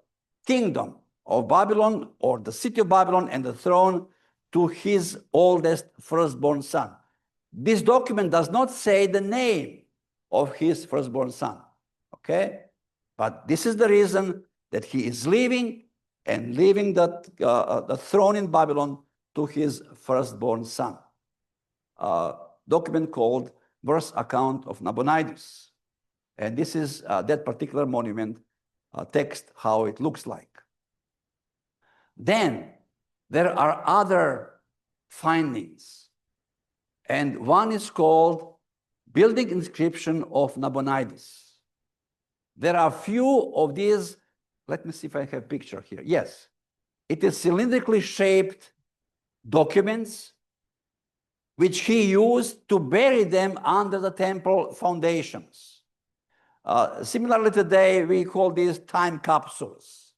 Speaker 2: kingdom of Babylon, or the city of Babylon, and the throne to his oldest firstborn son. This document does not say the name of his firstborn son, okay? But this is the reason that he is leaving, and leaving the throne in Babylon to his firstborn son. Document called Verse Account of Nabonidus. And this is that particular monument text, how it looks like. Then there are other findings. And one is called Building Inscription of Nabonidus. There are few of these. Let me see if I have a picture here. Yes. It is cylindrically shaped documents which he used to bury them under the temple foundations. Similarly today, we call these time capsules.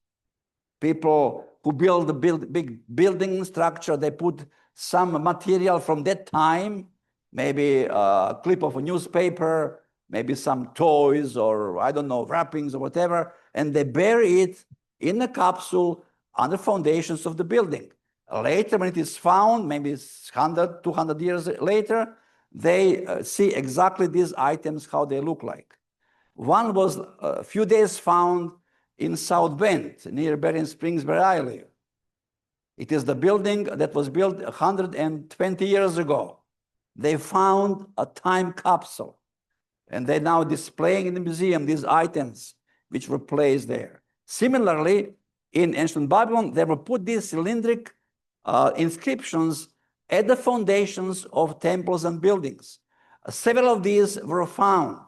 Speaker 2: People who build a big building structure, they put some material from that time, maybe a clip of a newspaper, maybe some toys, or I don't know, wrappings or whatever, and they bury it in a capsule on the foundations of the building. Later, when it is found, maybe 100, 200 years later, they see exactly these items, how they look like. One was a few days found in South Bend, near Berrien Springs, where I live. It is the building that was built 120 years ago. They found a time capsule, and they're now displaying in the museum these items which were placed there. Similarly, in ancient Babylon, they would put these cylindric inscriptions at the foundations of temples and buildings. Several of these were found,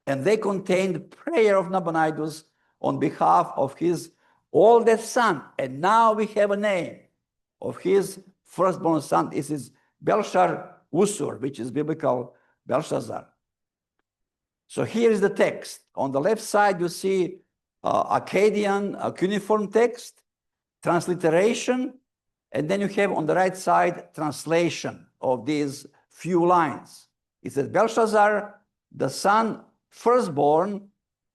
Speaker 2: and they contained prayer of Nabonidus on behalf of his oldest son. And now we have a name of his firstborn son. This is Belshazzar, which is biblical Belshazzar. So here is the text. On the left side, you see Akkadian cuneiform text, transliteration, and then you have on the right side translation of these few lines. It says, Belshazzar, the son firstborn,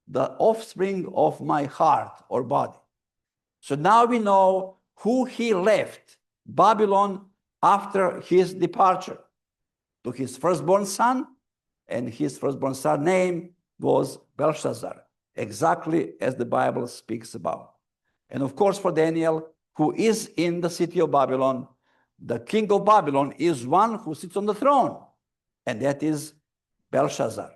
Speaker 2: the offspring of my heart or body. So now we know who he left Babylon after his departure. To his firstborn son, and his firstborn son's name was Belshazzar, exactly as the Bible speaks about. And of course, for Daniel, who is in the city of Babylon, the king of Babylon is one who sits on the throne, and that is Belshazzar.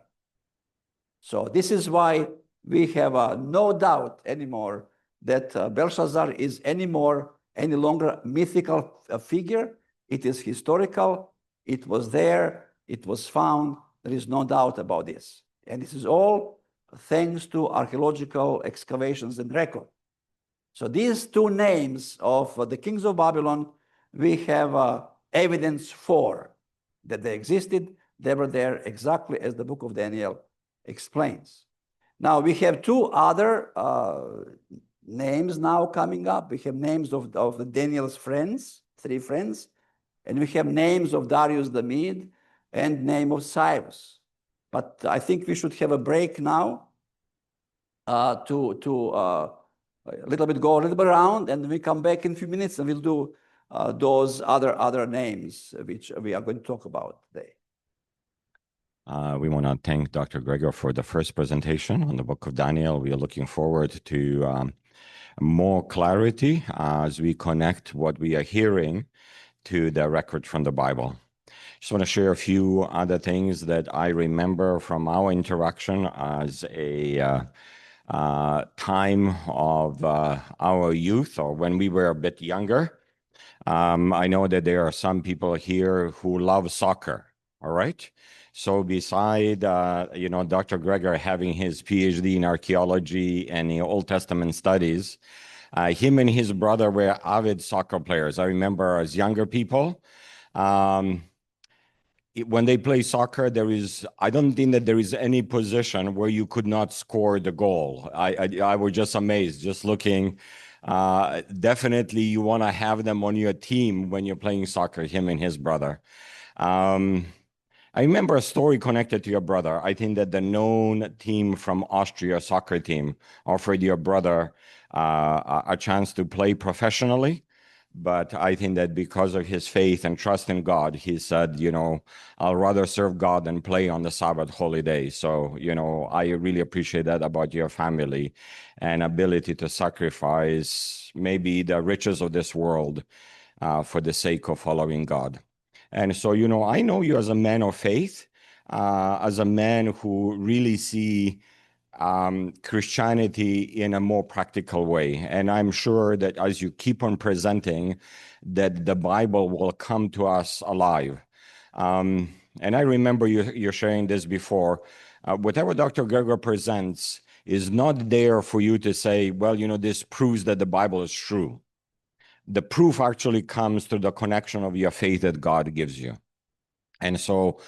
Speaker 2: So this is why we have no doubt anymore that Belshazzar is any longer mythical figure. It is historical. It was there. It was found. There is no doubt about this. And this is all thanks to archaeological excavations and record. So these two names of the kings of Babylon, we have evidence for that they existed. They were there exactly as the book of Daniel explains. Now we have two other names now coming up. We have names of Daniel's friends, 3 friends, and we have names of Darius the Mede and name of Cyrus. But I think we should have a break now to a little bit around, and we come back in a few minutes and we'll do those other names which we are going to talk about today.
Speaker 1: We want to thank Dr. Gregor for the first presentation on the book of Daniel. We are looking forward to more clarity as we connect what we are hearing to the record from the Bible. Just want to share a few other things that I remember from our interaction as a time of our youth, or when we were a bit younger. I know that there are some people here who love soccer, all right? So beside, Dr. Gregor having his PhD in archaeology and in Old Testament studies, him and his brother were avid soccer players. I remember as younger people, when they play soccer, I don't think that there is any position where you could not score the goal. I was just amazed, just looking definitely you want to have them on your team when you're playing soccer, him and his brother. I remember a story connected to your brother. I think that the known team from Austria, soccer team, offered your brother a chance to play professionally. But I think that because of his faith and trust in God, he said, I'll rather serve God than play on the Sabbath holiday. So, I really appreciate that about your family and ability to sacrifice maybe the riches of this world for the sake of following God. And so, I know you as a man of faith, as a man who really see Christianity in a more practical way. And I'm sure that as you keep on presenting, that the Bible will come to us alive. And I remember you're sharing this before. Whatever Dr. Gregor presents is not there for you to say, well, this proves that the Bible is true. The proof actually comes through the connection of your faith that God gives you. And so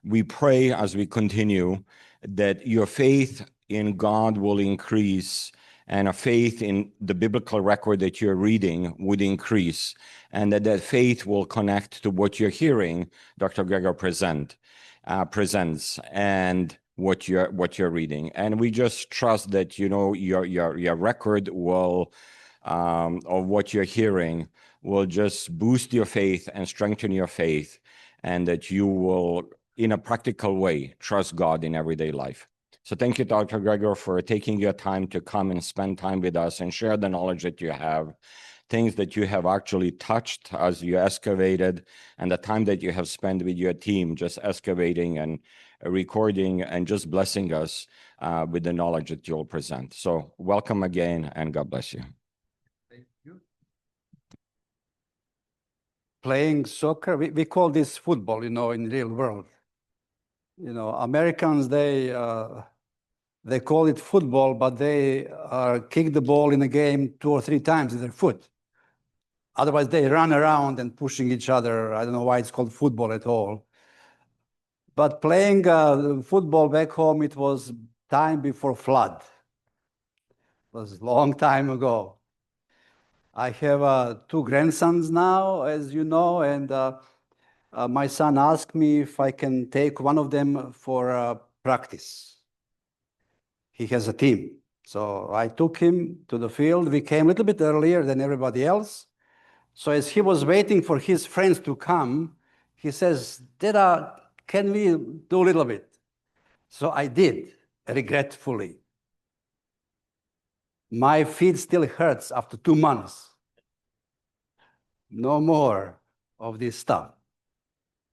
Speaker 1: we pray as we continue that your faith in God will increase and a faith in the biblical record that you're reading would increase, and that faith will connect to what you're hearing Dr. Gregor presents and what you're reading. And we just trust that your record will of what you're hearing will just boost your faith and strengthen your faith, and that you will, in a practical way, trust God in everyday life. So thank you, Dr. Gregor, for taking your time to come and spend time with us and share the knowledge that you have, things that you have actually touched as you excavated, and the time that you have spent with your team just excavating and recording and just blessing us with the knowledge that you'll present. So welcome again, and God bless you.
Speaker 2: Thank you. Playing soccer, we call this football, in the real world. Americans, they call it football, but they kick the ball in a game 2 or 3 times with their foot. Otherwise, they run around and pushing each other. I don't know why it's called football at all. But playing football back home, it was time before flood. It was a long time ago. I have 2 grandsons now, as you know, and my son asked me if I can take one of them for practice. He has a team. So I took him to the field. We came a little bit earlier than everybody else. So as he was waiting for his friends to come, he says, "Dada, can we do a little bit?" So I did, regretfully. My feet still hurts after 2 months. No more of this stuff.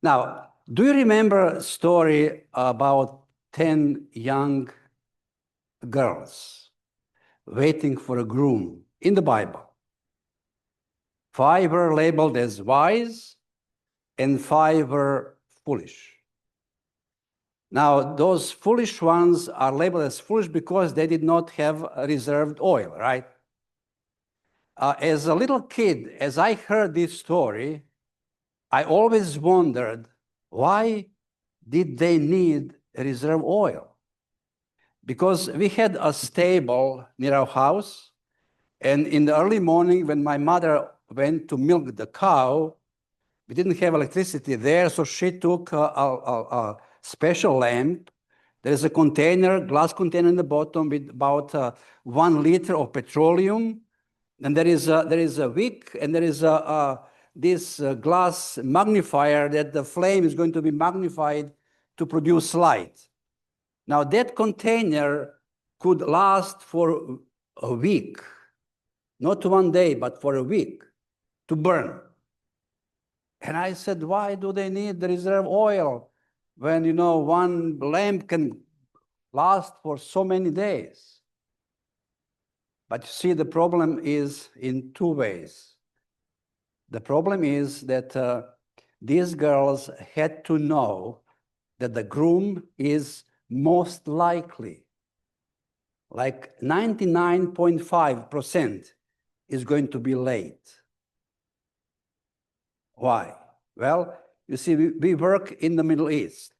Speaker 2: Now, do you remember a story about 10 young girls waiting for a groom in the Bible? 5 were labeled as wise and 5 were foolish. Now, those foolish ones are labeled as foolish because they did not have reserved oil, right? As a little kid, as I heard this story, I always wondered, why did they need reserve oil? Because we had a stable near our house, and in the early morning when my mother went to milk the cow, we didn't have electricity there, so she took a special lamp. There is a container, glass container in the bottom with about 1 liter of petroleum, and there is a wick, and there is this glass magnifier that the flame is going to be magnified to produce light. Now that container could last for a week, not 1 day, but for a week to burn. And I said, why do they need the reserve oil when, 1 lamp can last for so many days? But you see, the problem is in 2 ways. The problem is that these girls had to know that the groom is most likely, like 99.5%, is going to be late. Why? Well, you see, we work in the Middle East.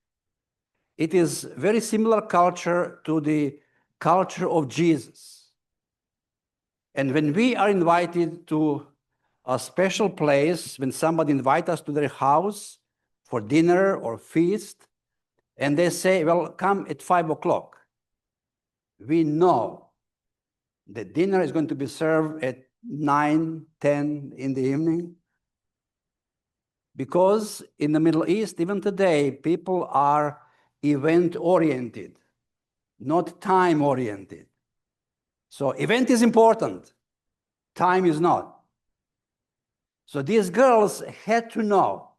Speaker 2: It is very similar culture to the culture of Jesus. And when we are invited to a special place, when somebody invites us to their house for dinner or feast, and they say, well, come at 5 o'clock, we know that dinner is going to be served at 9, 10 in the evening. Because in the Middle East, even today, people are event-oriented, not time-oriented. So event is important, time is not. So these girls had to know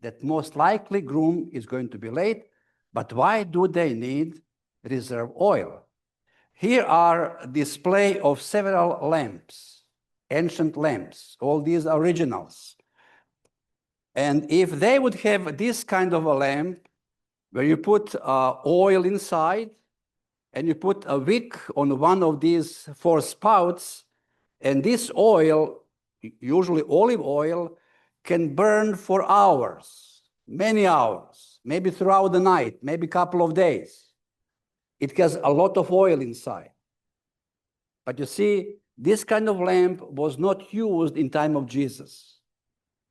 Speaker 2: that most likely groom is going to be late, but why do they need reserve oil? Here are a display of several lamps, ancient lamps, all these originals. And if they would have this kind of a lamp, where you put oil inside, and you put a wick on one of these 4 spouts, and this oil, usually olive oil, can burn for hours, many hours, maybe throughout the night, maybe a couple of days. It has a lot of oil inside. But you see, this kind of lamp was not used in time of Jesus.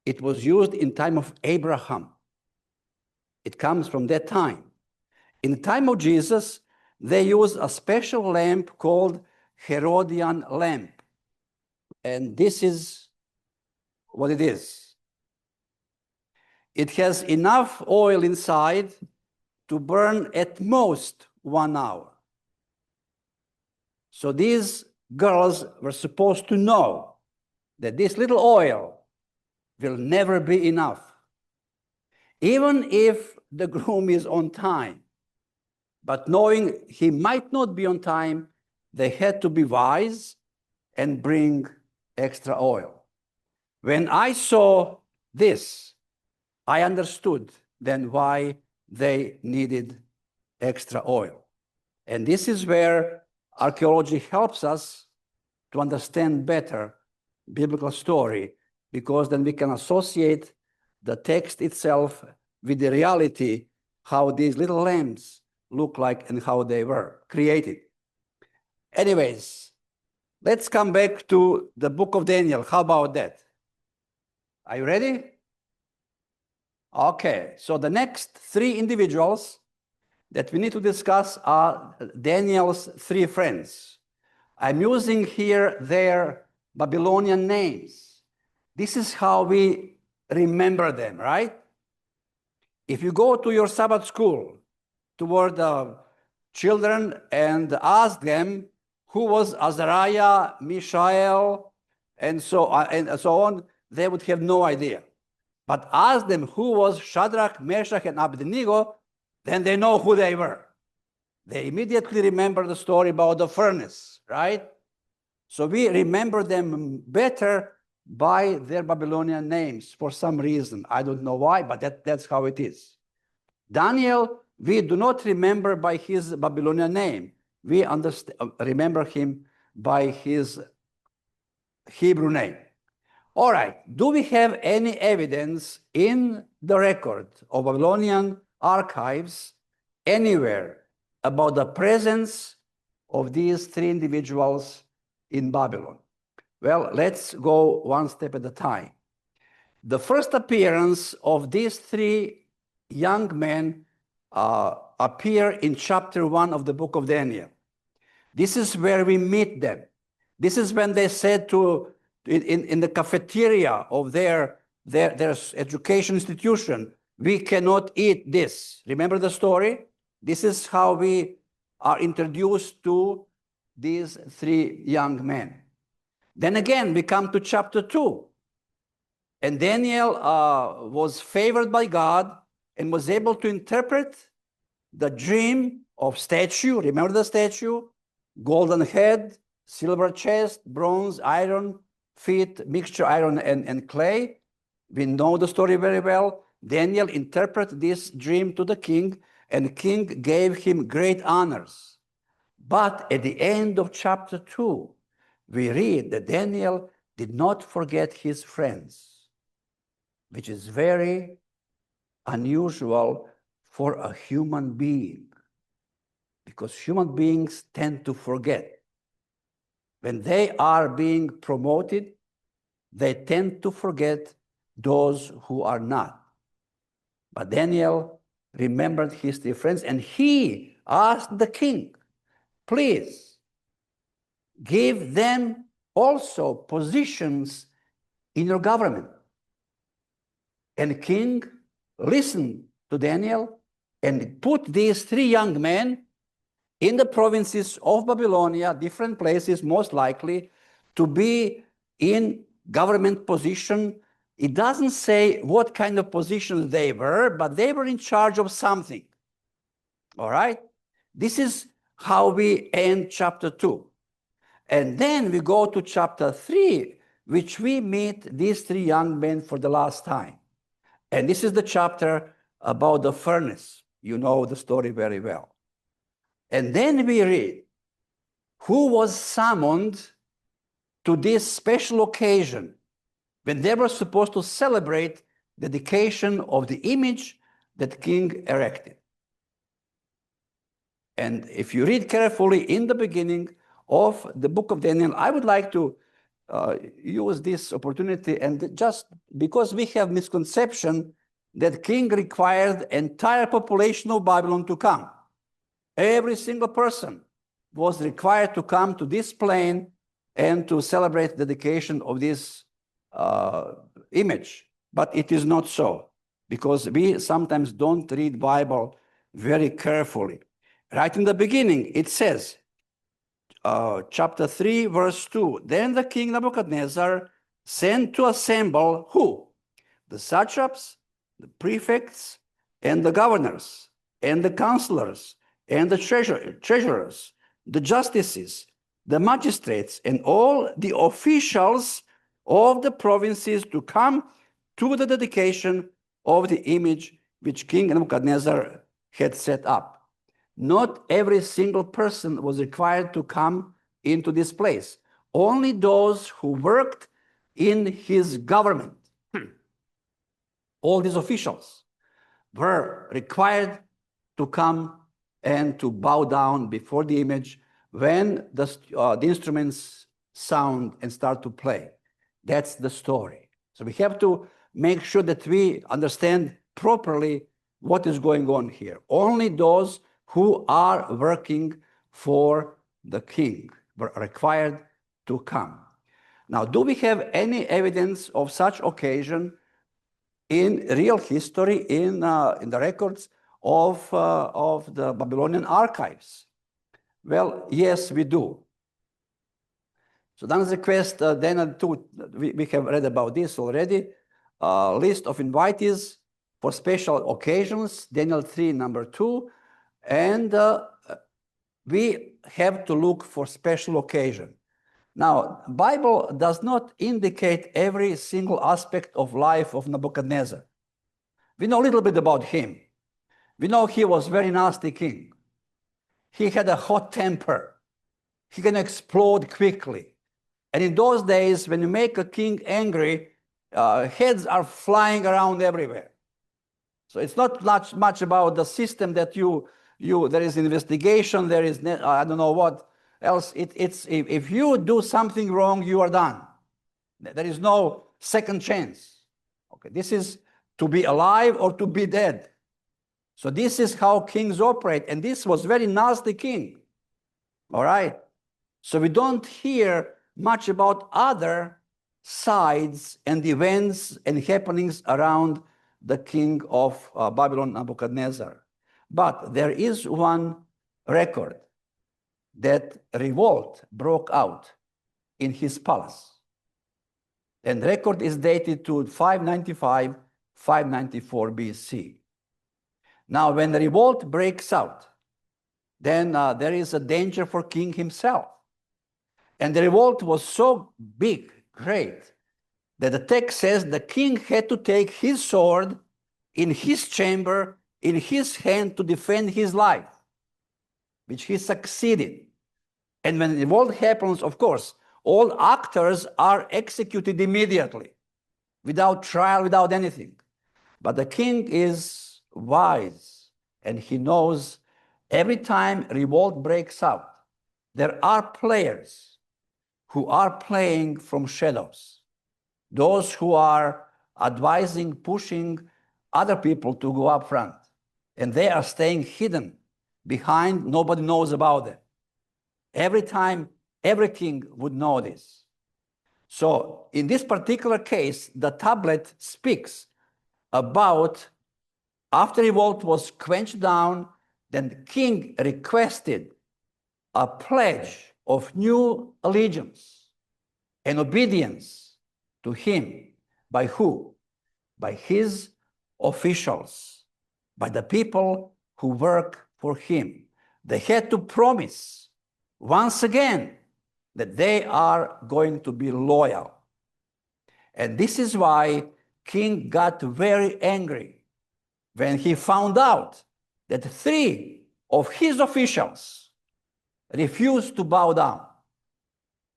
Speaker 2: It was used in time of Abraham. It comes from that time. In the time of Jesus, they used a special lamp called Herodian lamp. And this is what it is. It has enough oil inside to burn at most 1 hour. So these girls were supposed to know that this little oil will never be enough. Even if the groom is on time, but knowing he might not be on time, they had to be wise and bring extra oil. When I saw this, I understood then why they needed extra oil. And this is where archaeology helps us to understand better biblical story, because then we can associate the text itself with the reality, how these little lamps look like and how they were created. Anyways, let's come back to the book of Daniel. How about that? Are you ready? Okay, so the next 3 individuals that we need to discuss are Daniel's 3 friends. I'm using here their Babylonian names. This is how we remember them, right? If you go to your Sabbath school toward the children and ask them who was Azariah, Mishael, and so on, they would have no idea. But ask them who was Shadrach, Meshach, and Abednego, then they know who they were. They immediately remember the story about the furnace, right? So we remember them better by their Babylonian names for some reason. I don't know why, but that's how it is. Daniel, we do not remember by his Babylonian name. We remember him by his Hebrew name. All right, do we have any evidence in the record of Babylonian archives anywhere about the presence of these 3 individuals in Babylon? Well, let's go one step at a time. The first appearance of these 3 young men appear in chapter 1 of the book of Daniel. This is where we meet them. This is when they said in the cafeteria of their education institution, we cannot eat this. Remember the story? This is how we are introduced to these 3 young men. Then again, we come to chapter 2. And Daniel was favored by God and was able to interpret the dream of statue. Remember the statue? Golden head, silver chest, bronze, iron feet, mixture iron and clay. We know the story very well. Daniel interpreted this dream to the king, and the king gave him great honors. But at the end of chapter 2, we read that Daniel did not forget his friends, which is very unusual for a human being, because human beings tend to forget. when they are being promoted, they tend to forget those who are not. But Daniel remembered his dear friends, and he asked the king, please give them also positions in your government. And the king listened to Daniel and put these three young men in the provinces of Babylonia, different places, most likely, to be in government position. It doesn't say what kind of positions they were, but they were in charge of something. All right? This is how we end chapter 2. And then we go to chapter 3, which we meet these three young men for the last time. And this is the chapter about the furnace. You know the story very well. And then we read who was summoned to this special occasion when they were supposed to celebrate the dedication of the image that king erected. And if you read carefully in the beginning of the book of Daniel, I would like to use this opportunity, and just because we have misconception that king required entire population of Babylon to come. Every single person was required to come to this plain and to celebrate the dedication of this image. But it is not so, because we sometimes don't read Bible very carefully. Right in the beginning, it says, chapter 3, verse 2, then the king Nebuchadnezzar sent to assemble who? The satraps, the prefects, and the governors, and the counselors, and the treasurers, the justices, the magistrates, and all the officials of the provinces to come to the dedication of the image which King Nebuchadnezzar had set up. Not every single person was required to come into this place. Only those who worked in his government, all these officials, were required to come and to bow down before the image when the instruments sound and start to play. That's the story. So we have to make sure that we understand properly what is going on here. Only those who are working for the king were required to come. Now, do we have any evidence of such occasion in real history, in the records of the Babylonian archives? Well, yes, we do. So Dan's request, Daniel 2, we have read about this already. List of invitees for special occasions, Daniel 3, number 2. And we have to look for special occasion. Now, Bible does not indicate every single aspect of life of Nebuchadnezzar. We know a little bit about him. We know he was a very nasty king. He had a hot temper. He can explode quickly. And in those days, when you make a king angry, heads are flying around everywhere. So it's not much about the system that there is investigation, there is, I don't know what else. If you do something wrong, you are done. There is no second chance. Okay, this is to be alive or to be dead. So this is how kings operate. And this was very nasty king. All right. So we don't hear much about other sides and events and happenings around the king of Babylon, Nebuchadnezzar. But there is one record that revolt broke out in his palace. And the record is dated to 595, 594 BC. Now, when the revolt breaks out, then there is a danger for king himself. And the revolt was so big, great, that the text says the king had to take his sword in his chamber, in his hand, to defend his life, which he succeeded. And when the revolt happens, of course, all actors are executed immediately, without trial, without anything. But the king is wise, and he knows every time revolt breaks out, there are players who are playing from shadows, those who are advising, pushing other people to go up front, and they are staying hidden behind. Nobody knows about them. Every time, every king would know this. So in this particular case, the tablet speaks about after revolt was quenched down, then the king requested a pledge of new allegiance and obedience to him. By who? By his officials, by the people who work for him. They had to promise once again that they are going to be loyal. And this is why king got very angry when he found out that 3 of his officials refused to bow down.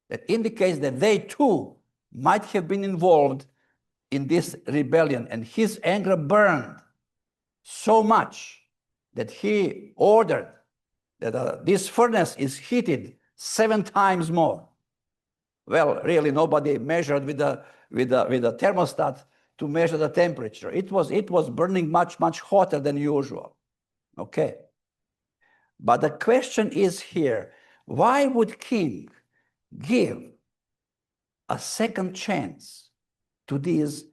Speaker 2: That indicates that they too might have been involved in this rebellion, and his anger burned so much that he ordered that this furnace is heated 7 times more. Well, really, nobody measured with a thermostat to measure the temperature. It was burning much, much hotter than usual. Okay. But the question is here, why would king give a second chance to these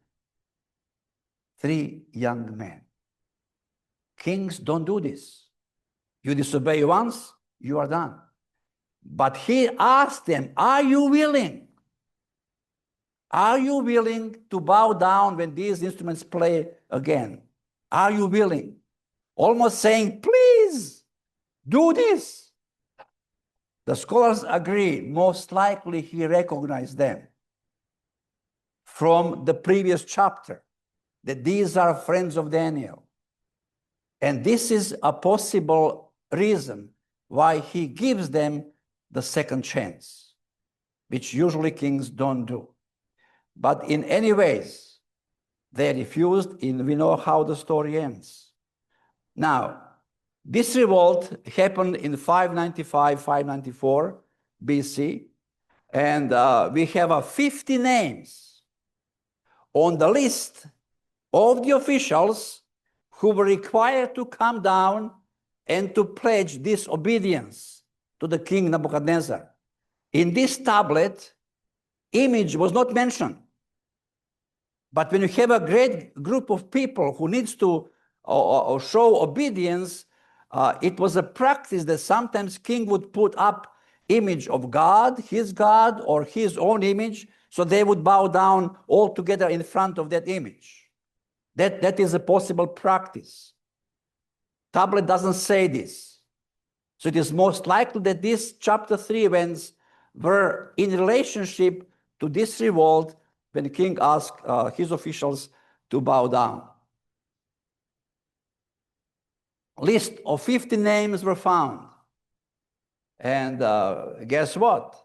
Speaker 2: 3 young men? Kings don't do this. You disobey once, you are done. But he asked them, are you willing? Are you willing to bow down when these instruments play again? Are you willing? Almost saying, please, do this. The scholars agree, most likely he recognized them from the previous chapter, that these are friends of Daniel. And this is a possible reason why he gives them the second chance, which usually kings don't do. But in any ways, they refused, and we know how the story ends. Now, this revolt happened in 595, 594 BC, and we have 50 names on the list of the officials who were required to come down and to pledge disobedience to the king Nebuchadnezzar. In this tablet, image was not mentioned. But when you have a great group of people who needs to show obedience, it was a practice that sometimes king would put up image of God, his God, or his own image, so they would bow down all together in front of that image. That is a possible practice. Tablet doesn't say this. So it is most likely that these chapter 3 events were in relationship to this revolt when the king asked his officials to bow down. A list of 50 names were found. And guess what?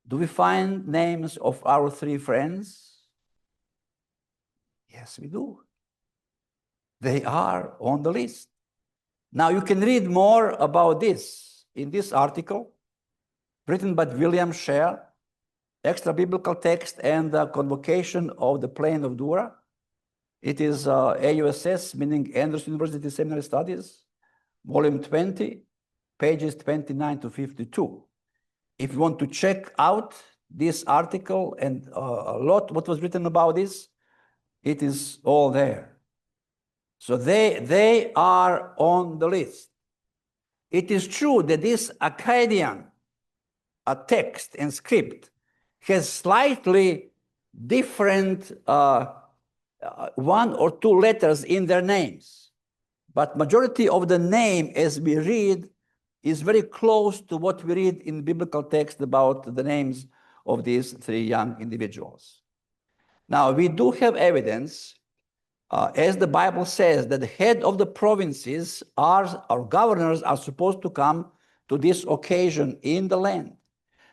Speaker 2: Do we find names of our 3 friends? Yes, we do. They are on the list. Now, you can read more about this in this article written by William Share, Extra Biblical Text and the Convocation of the Plain of Dura. It is AUSS, meaning Andrews University Seminary Studies, volume 20, pages 29 to 52. If you want to check out this article and a lot what was written about this, it is all there. So they are on the list. It is true that this Akkadian text and script has slightly different 1 or 2 letters in their names. But majority of the name as we read is very close to what we read in biblical text about the names of these 3 young individuals. Now, we do have evidence, as the Bible says, that the head of the provinces or governors are supposed to come to this occasion in the land.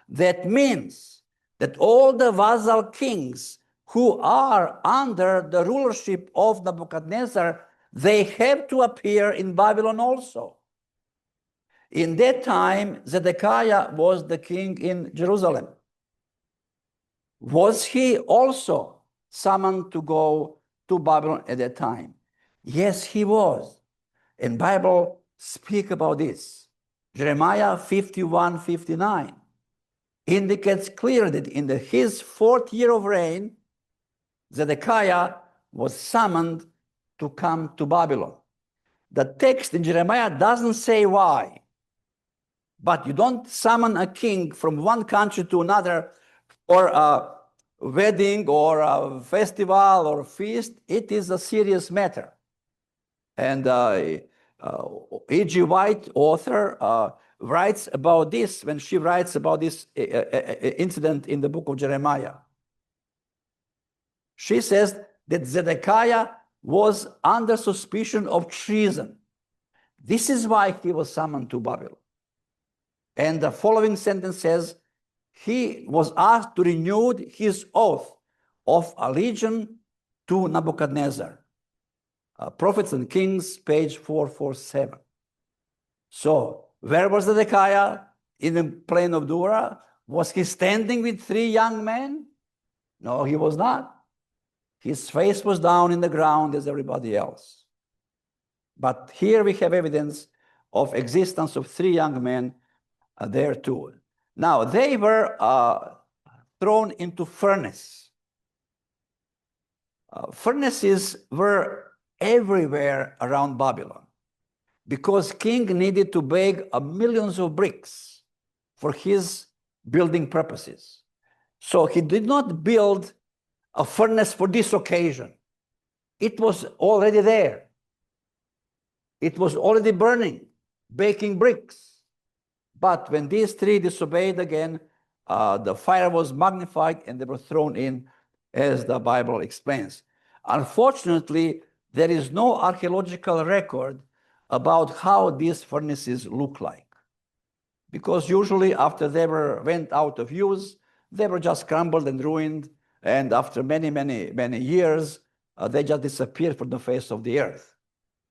Speaker 2: That means that all the vassal kings who are under the rulership of Nebuchadnezzar, they have to appear in Babylon also. In that time, Zedekiah was the king in Jerusalem. Was he also summoned to go to Babylon at that time? Yes, he was. And Bible speak about this. Jeremiah 51:59 indicates clearly that in his 4th year of reign, Zedekiah was summoned to come to Babylon. The text in Jeremiah doesn't say why, but you don't summon a king from one country to another for a wedding or a festival or a feast. It is a serious matter. And E.G. White, author, writes about this when she writes about this incident in the book of Jeremiah. She says that Zedekiah was under suspicion of treason. This is why he was summoned to Babylon. And the following sentence says, he was asked to renew his oath of allegiance to Nebuchadnezzar. Prophets and Kings, page 447. So, where was Zedekiah? In the plain of Dura? Was he standing with 3 young men? No, he was not. His face was down in the ground as everybody else. But here we have evidence of existence of 3 young men there too. Now, they were thrown into furnace. Furnaces were everywhere around Babylon because king needed to bake millions of bricks for his building purposes. So he did not build a furnace for this occasion. It was already there. It was already burning, baking bricks. But when these 3 disobeyed again, the fire was magnified and they were thrown in, as the Bible explains. Unfortunately, there is no archaeological record about how these furnaces look like. Because usually after they went out of use, they were just crumbled and ruined. And after many, many, many years, they just disappeared from the face of the earth.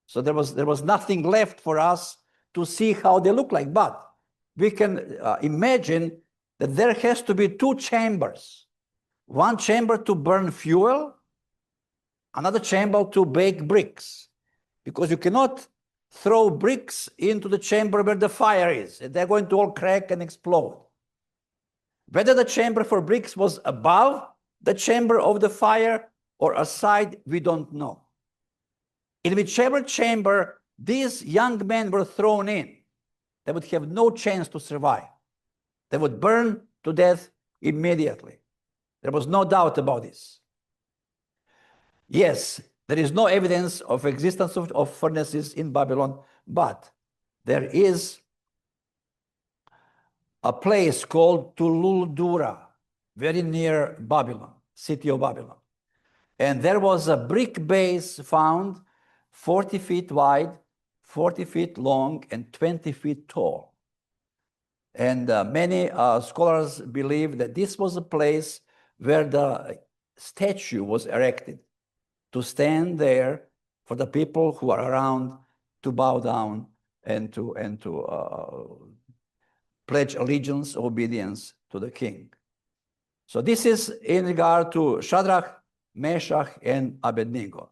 Speaker 2: So there was nothing left for us to see how they look like. But we can imagine that there has to be 2 chambers. One chamber to burn fuel, another chamber to bake bricks. Because you cannot throw bricks into the chamber where the fire is. They're going to all crack and explode. Whether the chamber for bricks was above the chamber of the fire or aside, we don't know. In whichever chamber these young men were thrown in, they would have no chance to survive. They would burn to death immediately. There was no doubt about this. Yes, there is no evidence of existence of furnaces in Babylon, but there is a place called Tululdura, very near Babylon, city of Babylon. And there was a brick base found 40 feet wide, 40 feet long, and 20 feet tall. And many scholars believe that this was a place where the statue was erected to stand there for the people who are around to bow down and to pledge allegiance, obedience to the king. So this is in regard to Shadrach, Meshach, and Abednego.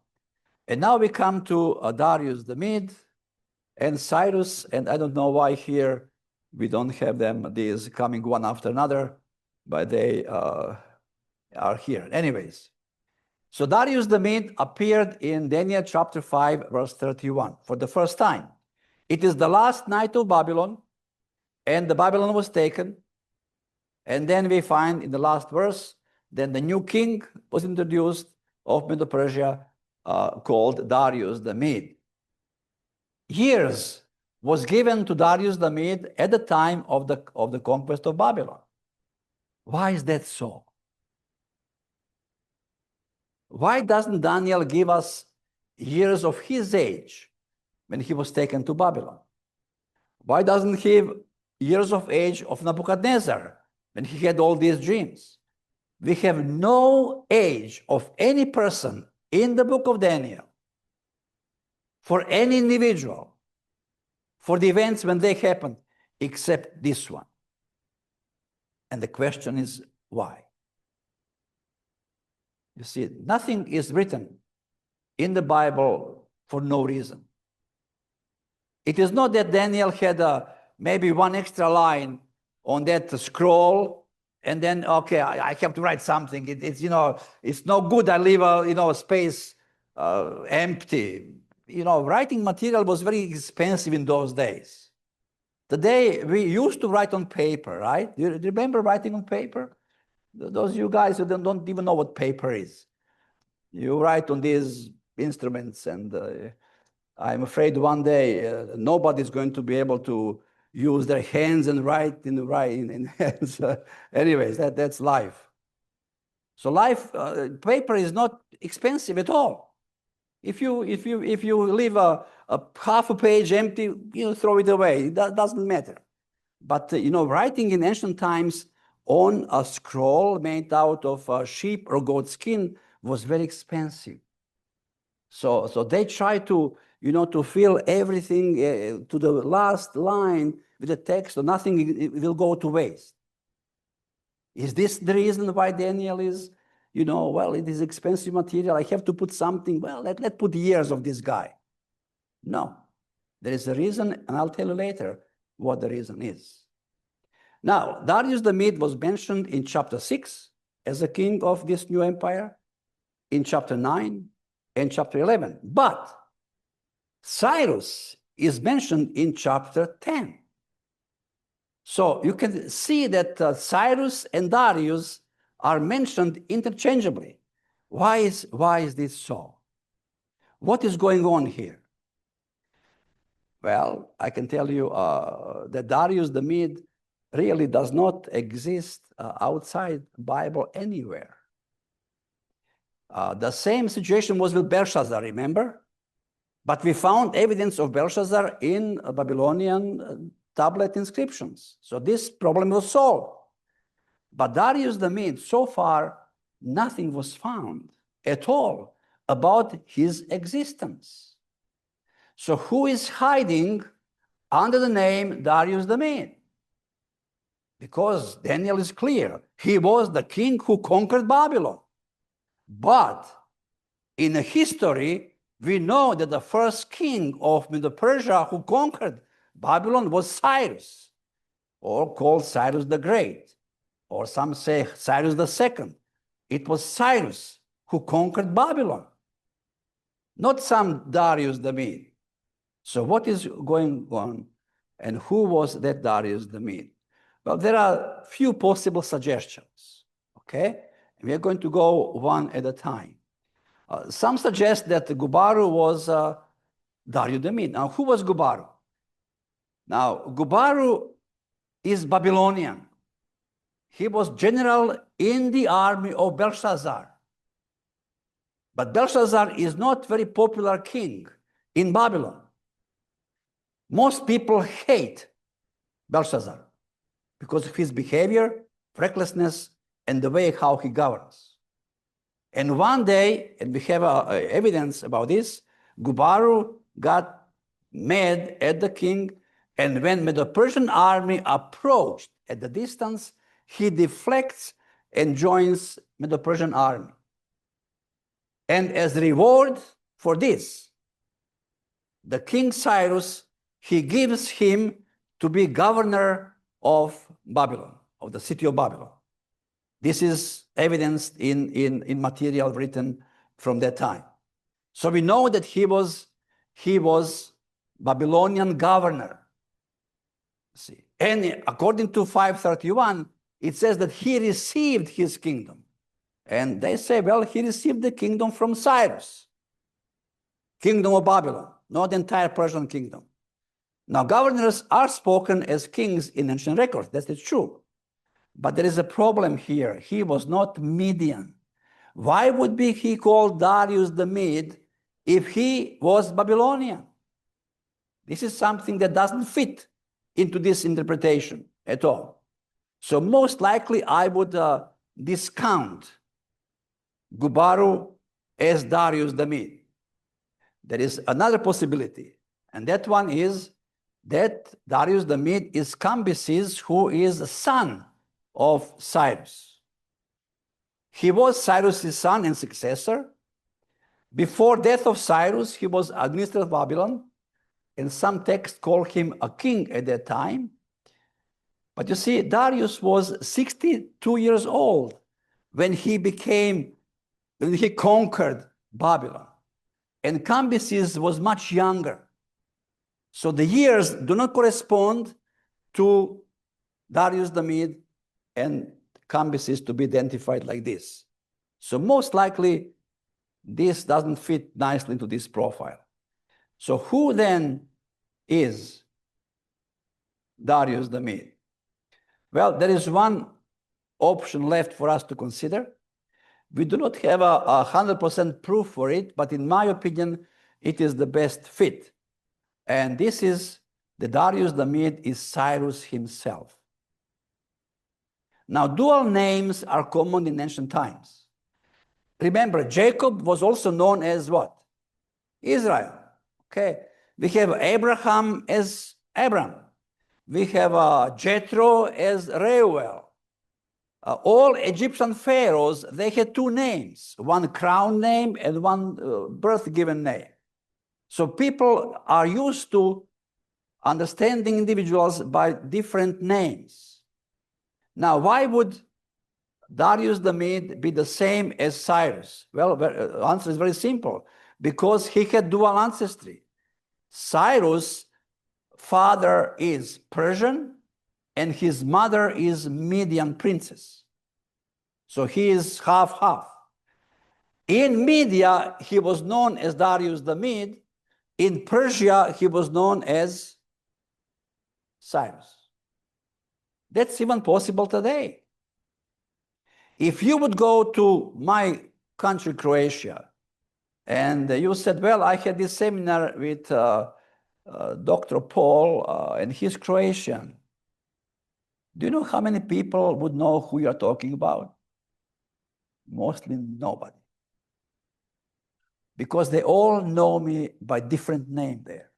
Speaker 2: And now we come to Darius the Mede and Cyrus, and I don't know why here we don't have them, these coming one after another, but they are here. Anyways, so Darius the Mede appeared in Daniel chapter 5, verse 31 for the first time. It is the last night of Babylon, and the Babylon was taken. And then we find in the last verse, then the new king was introduced of Medo-Persia called Darius the Mede. Years was given to Darius the Mede at the time of the conquest of Babylon. Why is that so? Why doesn't Daniel give us years of his age when he was taken to Babylon? Why doesn't he give years of age of Nebuchadnezzar when he had all these dreams? We have no age of any person in the book of Daniel for any individual for the events when they happened except this one. And the question is why? You see, nothing is written in the Bible for no reason. It is not that Daniel had maybe one extra line on that scroll, and then, okay, I have to write something. It's, you know, it's no good I leave a, you know, space empty. You know, writing material was very expensive in those days. Today, we used to write on paper, right? Do you remember writing on paper? Those of you guys who don't even know what paper is. You write on these instruments, and I'm afraid one day nobody's going to be able to use their hands and write in hands. Anyways, that's life. So paper is not expensive at all. If you leave a half a page empty, you know, throw it away. That doesn't matter. But you know, writing in ancient times on a scroll made out of sheep or goat skin was very expensive. So they try to, you know, to fill everything to the last line with the text, so nothing will go to waste. Is this the reason why Daniel is, you know, well, it is expensive material, I have to put something, well, let's put years of this guy. No, there is a reason, and I'll tell you later what the reason is. Now, Darius the Mede was mentioned in chapter 6 as a king of this new empire, in chapter 9 and chapter 11. But Cyrus is mentioned in chapter 10. So you can see that Cyrus and Darius are mentioned interchangeably. Why is this so? What is going on here? Well, I can tell you that Darius the Mede really does not exist outside Bible anywhere. The same situation was with Belshazzar, remember? But we found evidence of Belshazzar in Babylonian tablet inscriptions. So this problem was solved. But Darius the Mede, so far, nothing was found at all about his existence. So who is hiding under the name Darius the Mede? Because Daniel is clear, he was the king who conquered Babylon. But in history, we know that the first king of Medo-Persia who conquered Babylon was Cyrus, or called Cyrus the Great, or some say Cyrus the Second. It was Cyrus who conquered Babylon, not some Darius the Mede. So what is going on, and who was that Darius the Mede? Well, there are few possible suggestions, okay? We are going to go one at a time. Some suggest that Gubaru was Darius the Mede. Now, who was Gubaru? Now, Gubaru is Babylonian. He was general in the army of Belshazzar. But Belshazzar is not very popular king in Babylon. Most people hate Belshazzar because of his behavior, recklessness, and the way how he governs. And one day, and we have evidence about this, Gubaru got mad at the king, and when the Persian army approached at the distance, he deflects and joins the Persian army. And as reward for this, the king Cyrus, he gives him to be governor of Babylon, of the city of Babylon. This is evidenced in material written from that time. So we know that he was Babylonian governor. See, and according to 531, it says that he received his kingdom. And they say, well, he received the kingdom from Cyrus, kingdom of Babylon, not the entire Persian kingdom. Now, governors are spoken as kings in ancient records. That is true. But there is a problem here. He was not Median. Why would he called Darius the Mede if he was Babylonian? This is something that doesn't fit into this interpretation at all. So most likely I would discount Gubaru as Darius the Mede. There is another possibility, and that one is that Darius the Mede is Cambyses, who is the son of Cyrus. He was Cyrus's son and successor. Before death of Cyrus, he was administrator of Babylon, and some texts call him a king at that time. But you see, Darius was 62 years old when he conquered Babylon. And Cambyses was much younger. So the years do not correspond to Darius the Mede and Cambyses to be identified like this. So most likely, this doesn't fit nicely into this profile. So who then is Darius the Mede? Well, there is one option left for us to consider. We do not have a 100% proof for it, but in my opinion, it is the best fit. And this is the Darius the Mede is Cyrus himself. Now, dual names are common in ancient times. Remember, Jacob was also known as what? Israel. Okay. We have Abraham as Abram. We have Jethro as Reuel. All Egyptian pharaohs, they had two names, one crown name and one birth-given name. So people are used to understanding individuals by different names. Now, why would Darius the Mede be the same as Cyrus? Well, the answer is very simple. Because he had dual ancestry. Cyrus' father is Persian and his mother is Median princess. So he is half-half. In Media, he was known as Darius the Mede. In Persia, he was known as Cyrus. That's even possible today. If you would go to my country, Croatia, and you said, well, I had this seminar with Dr. Paul, and he's Croatian. Do you know how many people would know who you're talking about? Mostly nobody. Because they all know me by different name there.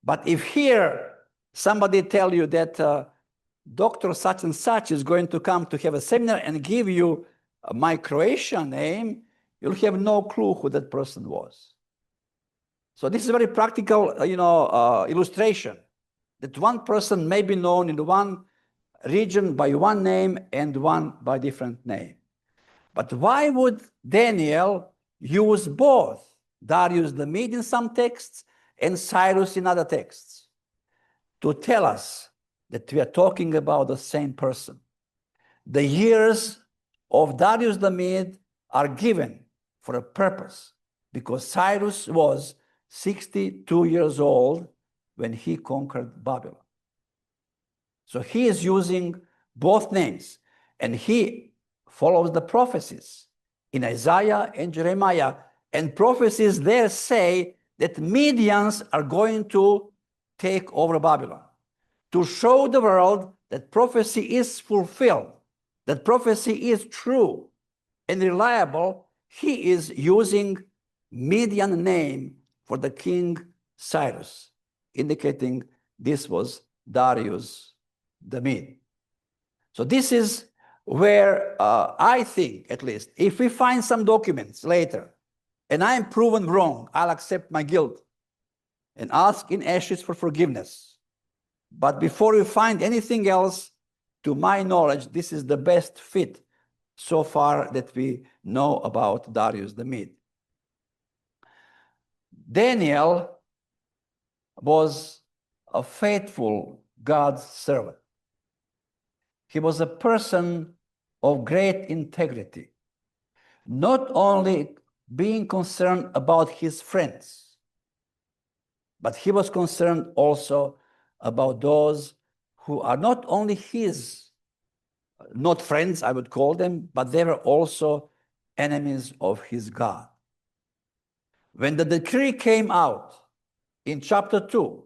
Speaker 2: But if here somebody tell you that Dr. such and such is going to come to have a seminar and give you my Croatian name, you'll have no clue who that person was. So this is a very practical, illustration that one person may be known in one region by one name and one by different name. But why would Daniel use both Darius the Mede in some texts and Cyrus in other texts? To tell us that we are talking about the same person. The years of Darius the Mede are given for a purpose, because Cyrus was 62 years old when he conquered Babylon. So he is using both names, and he follows the prophecies in Isaiah and Jeremiah, and prophecies there say that Medians are going to take over Babylon, to show the world that prophecy is fulfilled, that prophecy is true and reliable. He is using Median name for the king Cyrus, indicating this was Darius the Mede. So this is where I think, at least, if we find some documents later and I am proven wrong, I'll accept my guilt and ask in ashes for forgiveness. But before we find anything else, to my knowledge, this is the best fit so far that we know about Darius the Mede. Daniel was a faithful God's servant. He was a person of great integrity, not only being concerned about his friends, but he was concerned also about those who are not only his, not friends, I would call them, but they were also enemies of his God. When the decree came out in chapter 2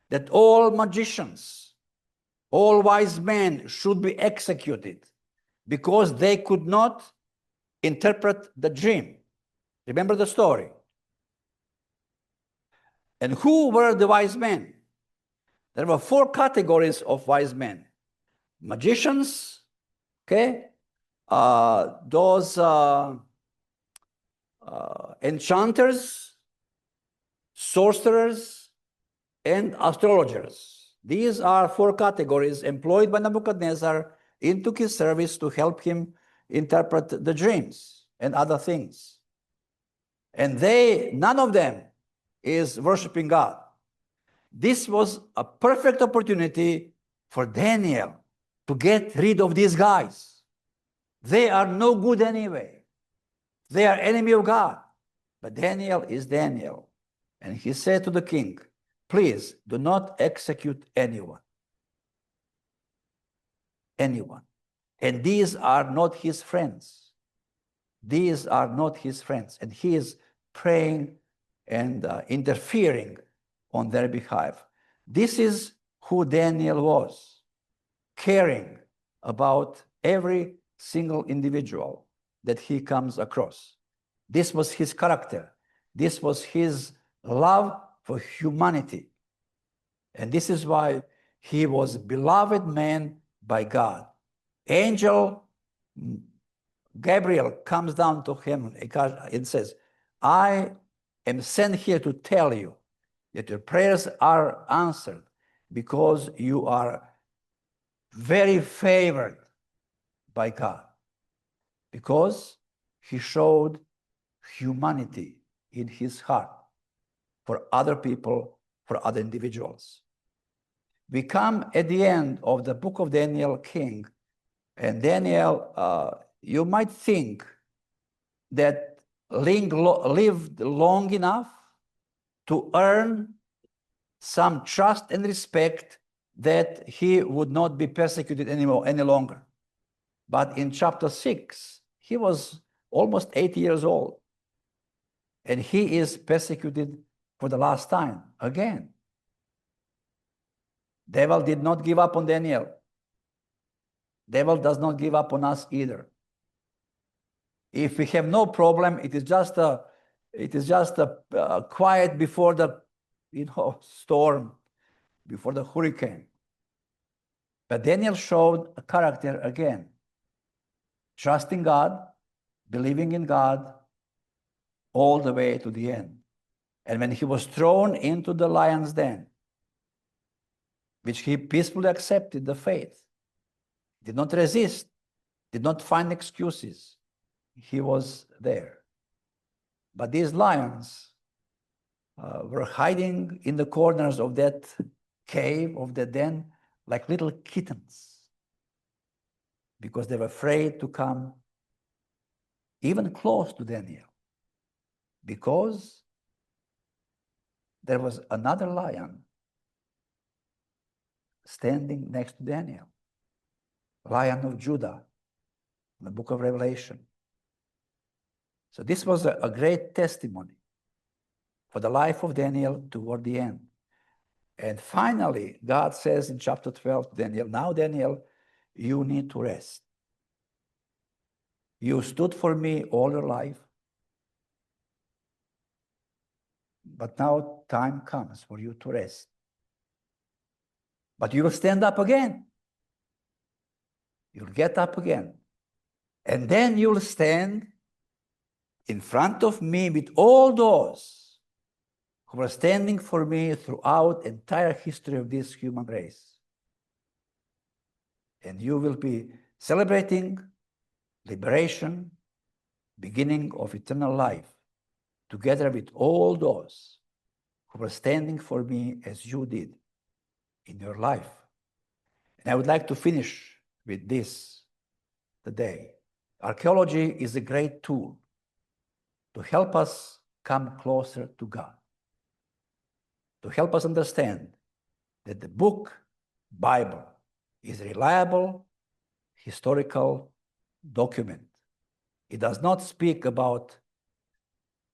Speaker 2: that all magicians, all wise men should be executed because they could not interpret the dream. Remember the story? And who were the wise men? There were 4 categories of wise men. Magicians, okay, those enchanters, sorcerers, and astrologers. These are 4 categories employed by Nebuchadnezzar into his service to help him interpret the dreams and other things. And none of them is worshiping God. This was a perfect opportunity for Daniel to get rid of these guys. They are no good anyway. They are enemy of God. But Daniel is Daniel. And he said to the king, please do not execute anyone. Anyone. And these are not his friends. These are not his friends. And he is praying and interfering on their behalf. This is who Daniel was, caring about every single individual that he comes across. This was his character. This was his love for humanity. And this is why he was a beloved man by God. Angel Gabriel comes down to him and says, I am sent here to tell you that your prayers are answered because you are very favored by God, because he showed humanity in his heart for other people, for other individuals. We come at the end of the book of Daniel King, and Daniel, you might think that lived long enough to earn some trust and respect that he would not be persecuted any longer. But in chapter 6, he was almost 80 years old, and he is persecuted for the last time again. Devil did not give up on Daniel. Devil does not give up on us either. If we have no problem, it is just a quiet before the storm, before the hurricane. But Daniel showed a character again, trusting God, believing in God all the way to the end. And when he was thrown into the lion's den, which he peacefully accepted the fate, did not resist, did not find excuses, he was there. But these lions were hiding in the corners of that cave, of the den, like little kittens, because they were afraid to come even close to Daniel, because there was another lion standing next to Daniel, Lion of Judah, in the book of Revelation. So this was a great testimony for the life of Daniel toward the end. And finally, God says in chapter 12 to Daniel, now Daniel, you need to rest. You stood for me all your life, but now time comes for you to rest. But you will stand up again. You'll get up again. And then you'll stand in front of me with all those who were standing for me throughout the entire history of this human race. And you will be celebrating liberation, beginning of eternal life, together with all those who were standing for me as you did in your life. And I would like to finish with this today. Archaeology is a great tool to help us come closer to God, to help us understand that the book, Bible, is a reliable historical document. It does not speak about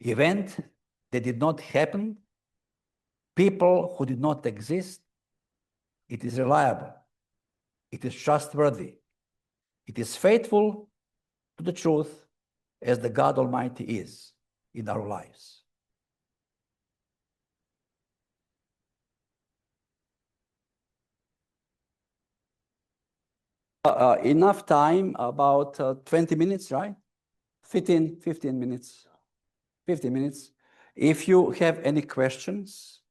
Speaker 2: events that did not happen, people who did not exist. It is reliable. It is trustworthy. It is faithful to the truth as the God Almighty is in our lives. enough time, about 20 minutes, right? 15 minutes. 15 minutes. If you have any questions,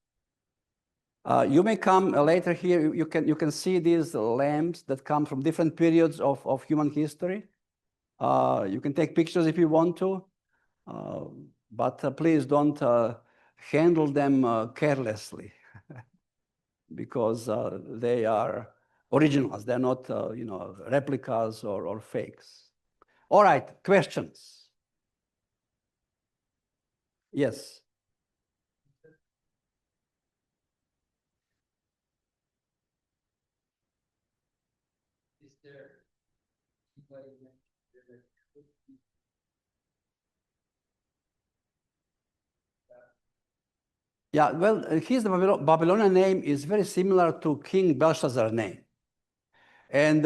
Speaker 2: you may come later here. You can see these lamps that come from different periods of human history. You can take pictures if you want to, but please don't handle them carelessly because they are originals. They're not, replicas or fakes. All right, questions? Yes.
Speaker 3: Is there anybody that could be
Speaker 2: Yeah, well, his Babylonian name is very similar to King Belshazzar's name. And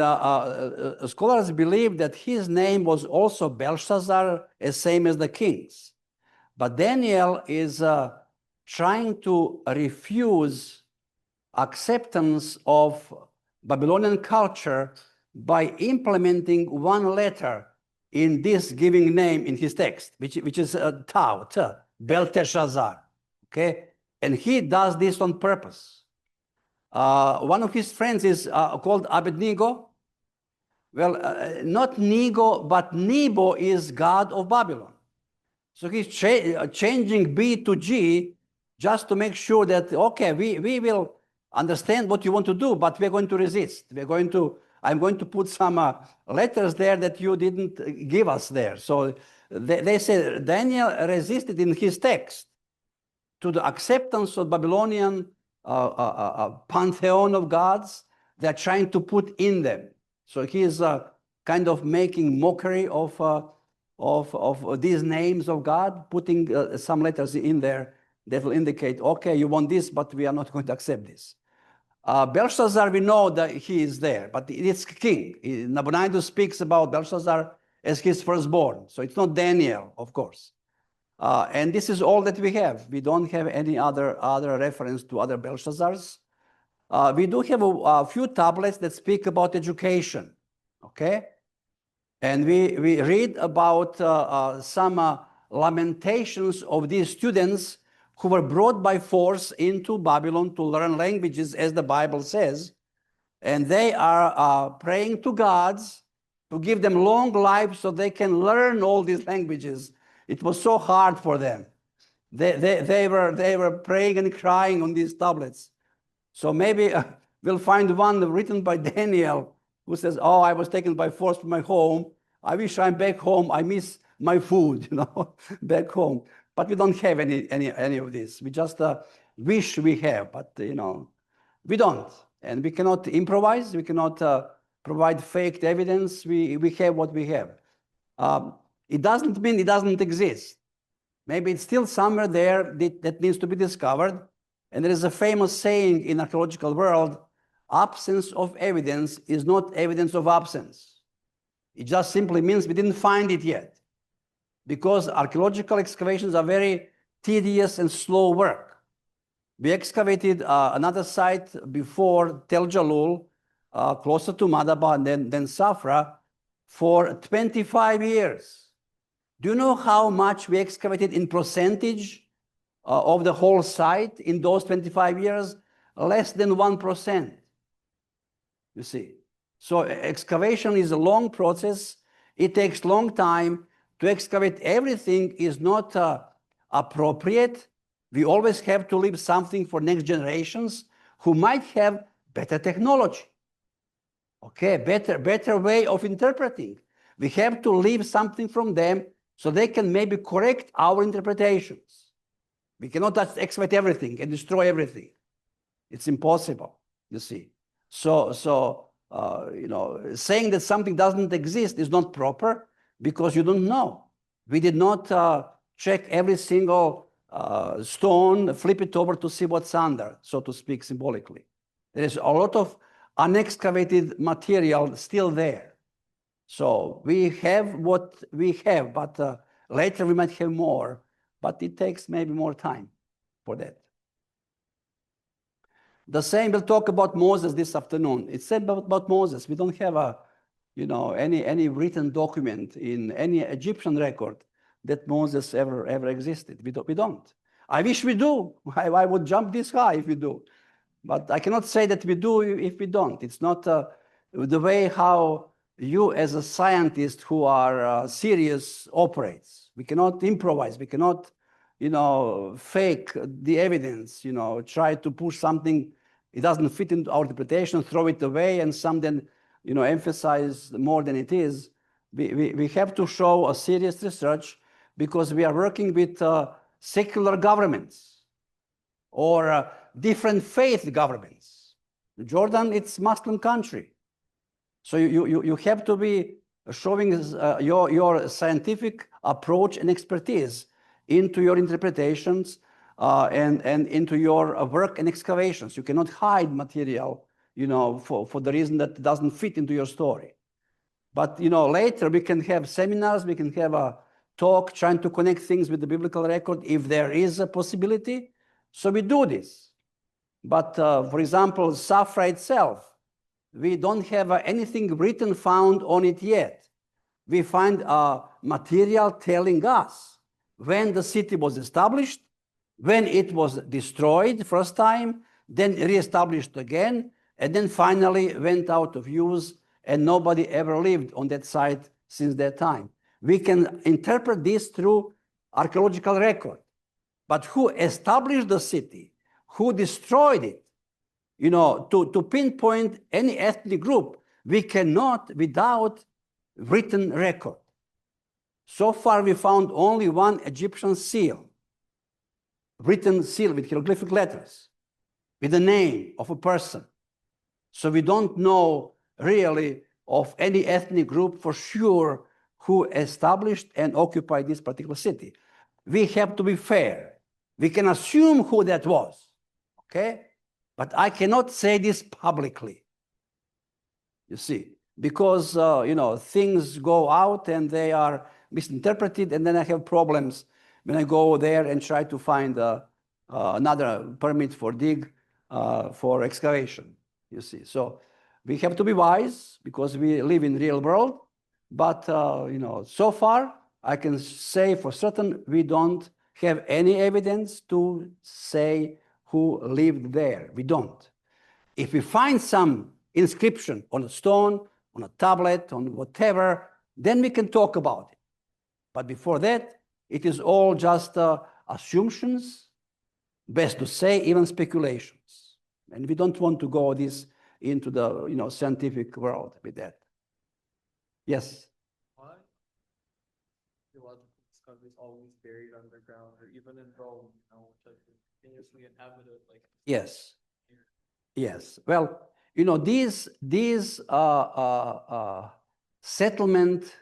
Speaker 2: scholars believe that his name was also Belshazzar, as same as the king's. But Daniel is trying to refuse acceptance of Babylonian culture by implementing one letter in this giving name in his text, which is Tau, Belteshazzar. Okay, and he does this on purpose. One of his friends is called Abednego. Well, not Nego, but Nebo is God of Babylon. So he's changing B to G just to make sure that, okay, we will understand what you want to do, but we're going to resist. I'm going to put some letters there that you didn't give us there. So they say Daniel resisted in his text to the acceptance of Babylonian pantheon of gods they're trying to put in them. So he is kind of making mockery of these names of God, putting some letters in there that will indicate, okay, you want this, but we are not going to accept this. Belshazzar, we know that he is there, but it's king. Nabonidus speaks about Belshazzar as his firstborn. So it's not Daniel, of course. And this is all that we have. We don't have any other reference to other Belshazzars. We do have a few tablets that speak about education, okay? And we read about some lamentations of these students who were brought by force into Babylon to learn languages, as the Bible says. And they are praying to gods to give them long life so they can learn all these languages. It was so hard for them. They were praying and crying on these tablets. So maybe we'll find one written by Daniel who says, oh, I was taken by force from my home. I wish I'm back home. I miss my food, back home. But we don't have any of this. We just wish we have, but we don't. And we cannot improvise. We cannot provide faked evidence. We have what we have. It doesn't mean it doesn't exist. Maybe it's still somewhere there that needs to be discovered. And there is a famous saying in the archaeological world, absence of evidence is not evidence of absence. It just simply means we didn't find it yet. Because archaeological excavations are very tedious and slow work. We excavated another site before Tel Jalul, closer to Madaba and then Safra, for 25 years. Do you know how much we excavated in percentage of the whole site in those 25 years? Less than 1%. You see. So excavation is a long process. It takes a long time. To excavate everything is not appropriate. We always have to leave something for next generations who might have better technology. Okay, better way of interpreting. We have to leave something from them so they can maybe correct our interpretations. We cannot just excavate everything and destroy everything. It's impossible, you see. So saying that something doesn't exist is not proper because you don't know. We did not check every single stone, flip it over to see what's under, so to speak, symbolically. There is a lot of unexcavated material still there. So we have what we have, but later we might have more, but it takes maybe more time for that. The same, we'll talk about Moses this afternoon. It's said about Moses. We don't have any written document in any Egyptian record that Moses ever existed. We don't. I wish we do. I would jump this high if we do. But I cannot say that we do if we don't. It's not the way how you as a scientist who are serious operates. We cannot improvise. We cannot, fake the evidence, try to push something. It doesn't fit into our interpretation, throw it away, and some then, emphasize more than it is. We have to show a serious research because we are working with secular governments or different faith governments. Jordan, it's Muslim country. So you have to be showing your scientific approach and expertise into your interpretations and into your work and excavations. You cannot hide material, for the reason that it doesn't fit into your story. But, later we can have seminars, we can have a talk trying to connect things with the biblical record if there is a possibility. So we do this. But, for example, Safra itself, we don't have anything written found on it yet. We find material telling us when the city was established, when it was destroyed first time, then reestablished again, and then finally went out of use, and nobody ever lived on that site since that time. We can interpret this through archaeological record. But who established the city, who destroyed it, to pinpoint any ethnic group, we cannot without written record. So far, we found only one Egyptian seal, written seal with hieroglyphic letters, with the name of a person. So we don't know really of any ethnic group for sure who established and occupied this particular city. We have to be fair. We can assume who that was, okay? But I cannot say this publicly, you see, because, things go out and they are misinterpreted, and then I have problems when I go there and try to find another permit for dig, for excavation, you see. So we have to be wise because we live in the real world. But, so far, I can say for certain we don't have any evidence to say who lived there. We don't. If we find some inscription on a stone, on a tablet, on whatever, then we can talk about it. But before that, it is all just assumptions, best to say, even speculations. And we don't want to go into the scientific world with that. Yes?
Speaker 4: Why theological discoveries always buried underground, or even in Rome, which have been continuously inhabited, like
Speaker 2: Yes. Yes. Well, these settlement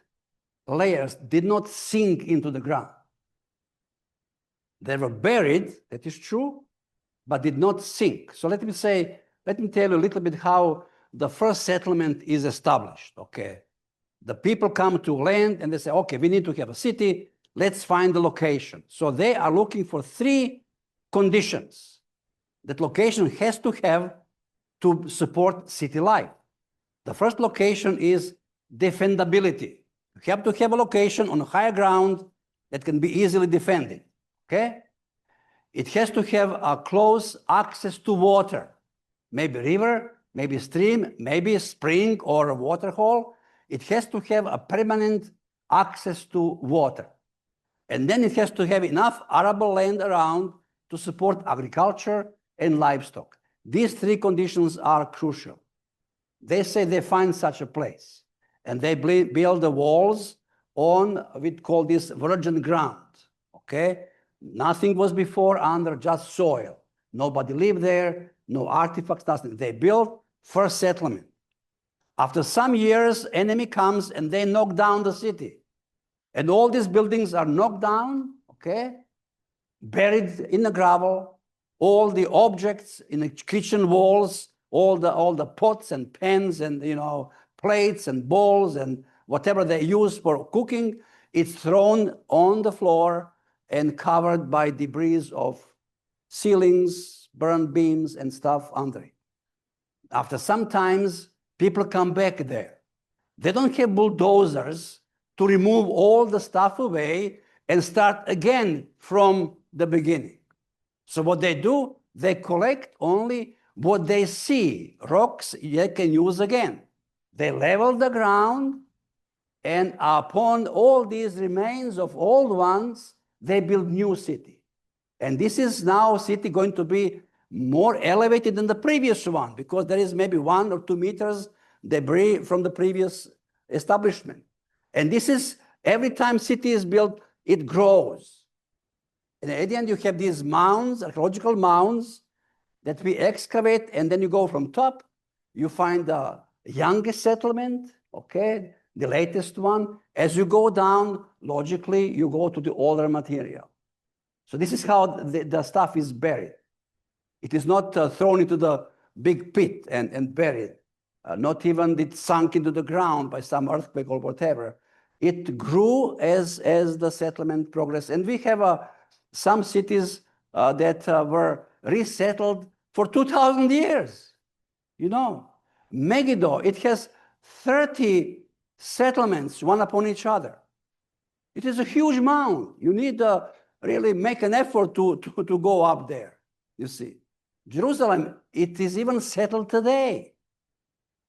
Speaker 2: layers did not sink into the ground. They were buried, that is true, but did not sink. So let me tell you a little bit how the first settlement is established, okay? The people come to land and they say, okay, we need to have a city, let's find the location. So they are looking for 3 conditions that location has to have to support city life. The first location is defendability. You have to have a location on higher ground that can be easily defended, okay? It has to have a close access to water, maybe river, maybe stream, maybe a spring or a water hole. It has to have a permanent access to water. And then it has to have enough arable land around to support agriculture and livestock. These 3 conditions are crucial. They say they find such a place, and they build the walls on, we call this virgin ground, okay? Nothing was before under, just soil. Nobody lived there, no artifacts, nothing. They built first settlement. After some years, enemy comes and they knock down the city. And all these buildings are knocked down, okay? Buried in the gravel, all the objects in the kitchen walls, all the pots and pans and, plates and bowls and whatever they use for cooking, it's thrown on the floor and covered by debris of ceilings, burned beams and stuff under it. After some times, people come back there They don't have bulldozers to remove all the stuff away and start again from the beginning. So what they do, they collect only what they see, rocks they can use again. They level the ground, and upon all these remains of old ones, they build new city. And this is now city going to be more elevated than the previous one, because there is maybe 1 or 2 meters debris from the previous establishment. And this is, every time city is built, it grows. And at the end, you have these mounds, archaeological mounds, that we excavate, and then you go from top, you find the youngest settlement, okay, the latest one. As you go down, logically, you go to the older material. So this is how the stuff is buried. It is not thrown into the big pit and buried. Not even it sunk into the ground by some earthquake or whatever. It grew as the settlement progressed. And we have some cities that were resettled for 2,000 years. You know, Megiddo, it has 30 settlements, one upon each other. It is a huge mound. You need to really make an effort to go up there, you see. Jerusalem, it is even settled today.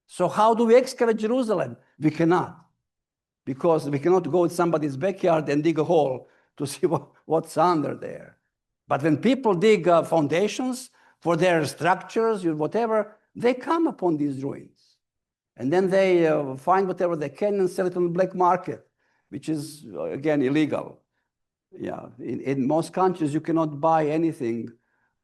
Speaker 2: So how do we excavate Jerusalem? We cannot, because we cannot go in somebody's backyard and dig a hole to see what's under there. But when people dig foundations for their structures, whatever, they come upon these ruins. And then they find whatever they can and sell it on the black market, which is, again, illegal. Yeah, in most countries, you cannot buy anything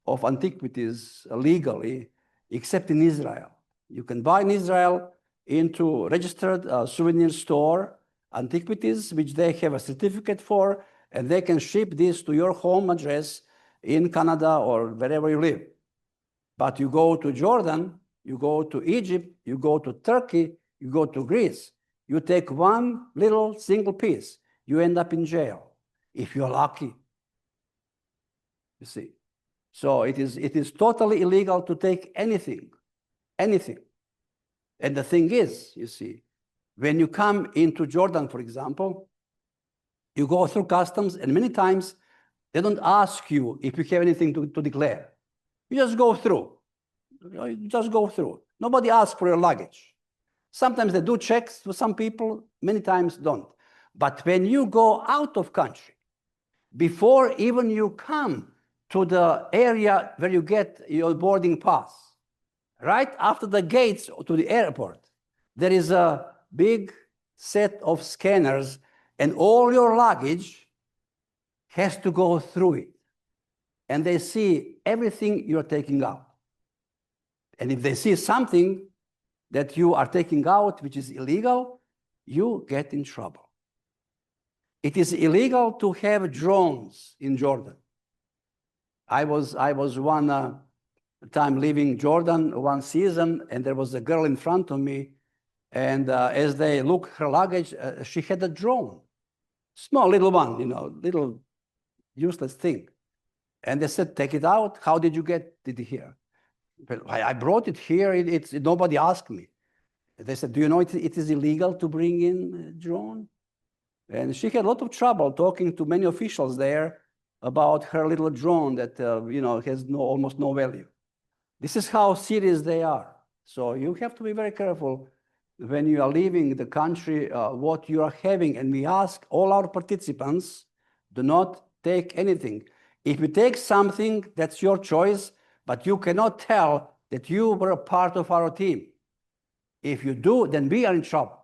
Speaker 2: of antiquities legally, except in Israel. You can buy in Israel into registered souvenir store antiquities, which they have a certificate for, and they can ship this to your home address in Canada or wherever you live. But you go to Jordan, you go to Egypt, you go to Turkey, you go to Greece, you take one little single piece, you end up in jail, if you're lucky. You see. So it is totally illegal to take anything. And the thing is, you see, when you come into Jordan, for example, you go through customs, and many times they don't ask you if you have anything to declare. You just go through. You just go through. Nobody asks for your luggage. Sometimes they do checks for some people, many times don't. But when you go out of country, before even you come to the area where you get your boarding pass, right after the gates to the airport, there is a big set of scanners, and all your luggage has to go through it. And they see everything you're taking out. And if they see something that you are taking out which is illegal, you get in trouble. It is illegal to have drones in Jordan. I was one time leaving Jordan one season, and there was a girl in front of me, and as they looked her luggage, she had a drone, small little one, you know, little useless thing. And they said, "Take it out. How did you get it here?" But I brought it here. Nobody asked me. They said, "Do you know it is illegal to bring in a drone?" And she had a lot of trouble talking to many officials there about her little drone that has almost no value. This is how serious they are. So you have to be very careful when you are leaving the country what you are having. And we ask all our participants, do not take anything. If you take something, that's your choice, but you cannot tell that you were a part of our team. If you do, then we are in trouble.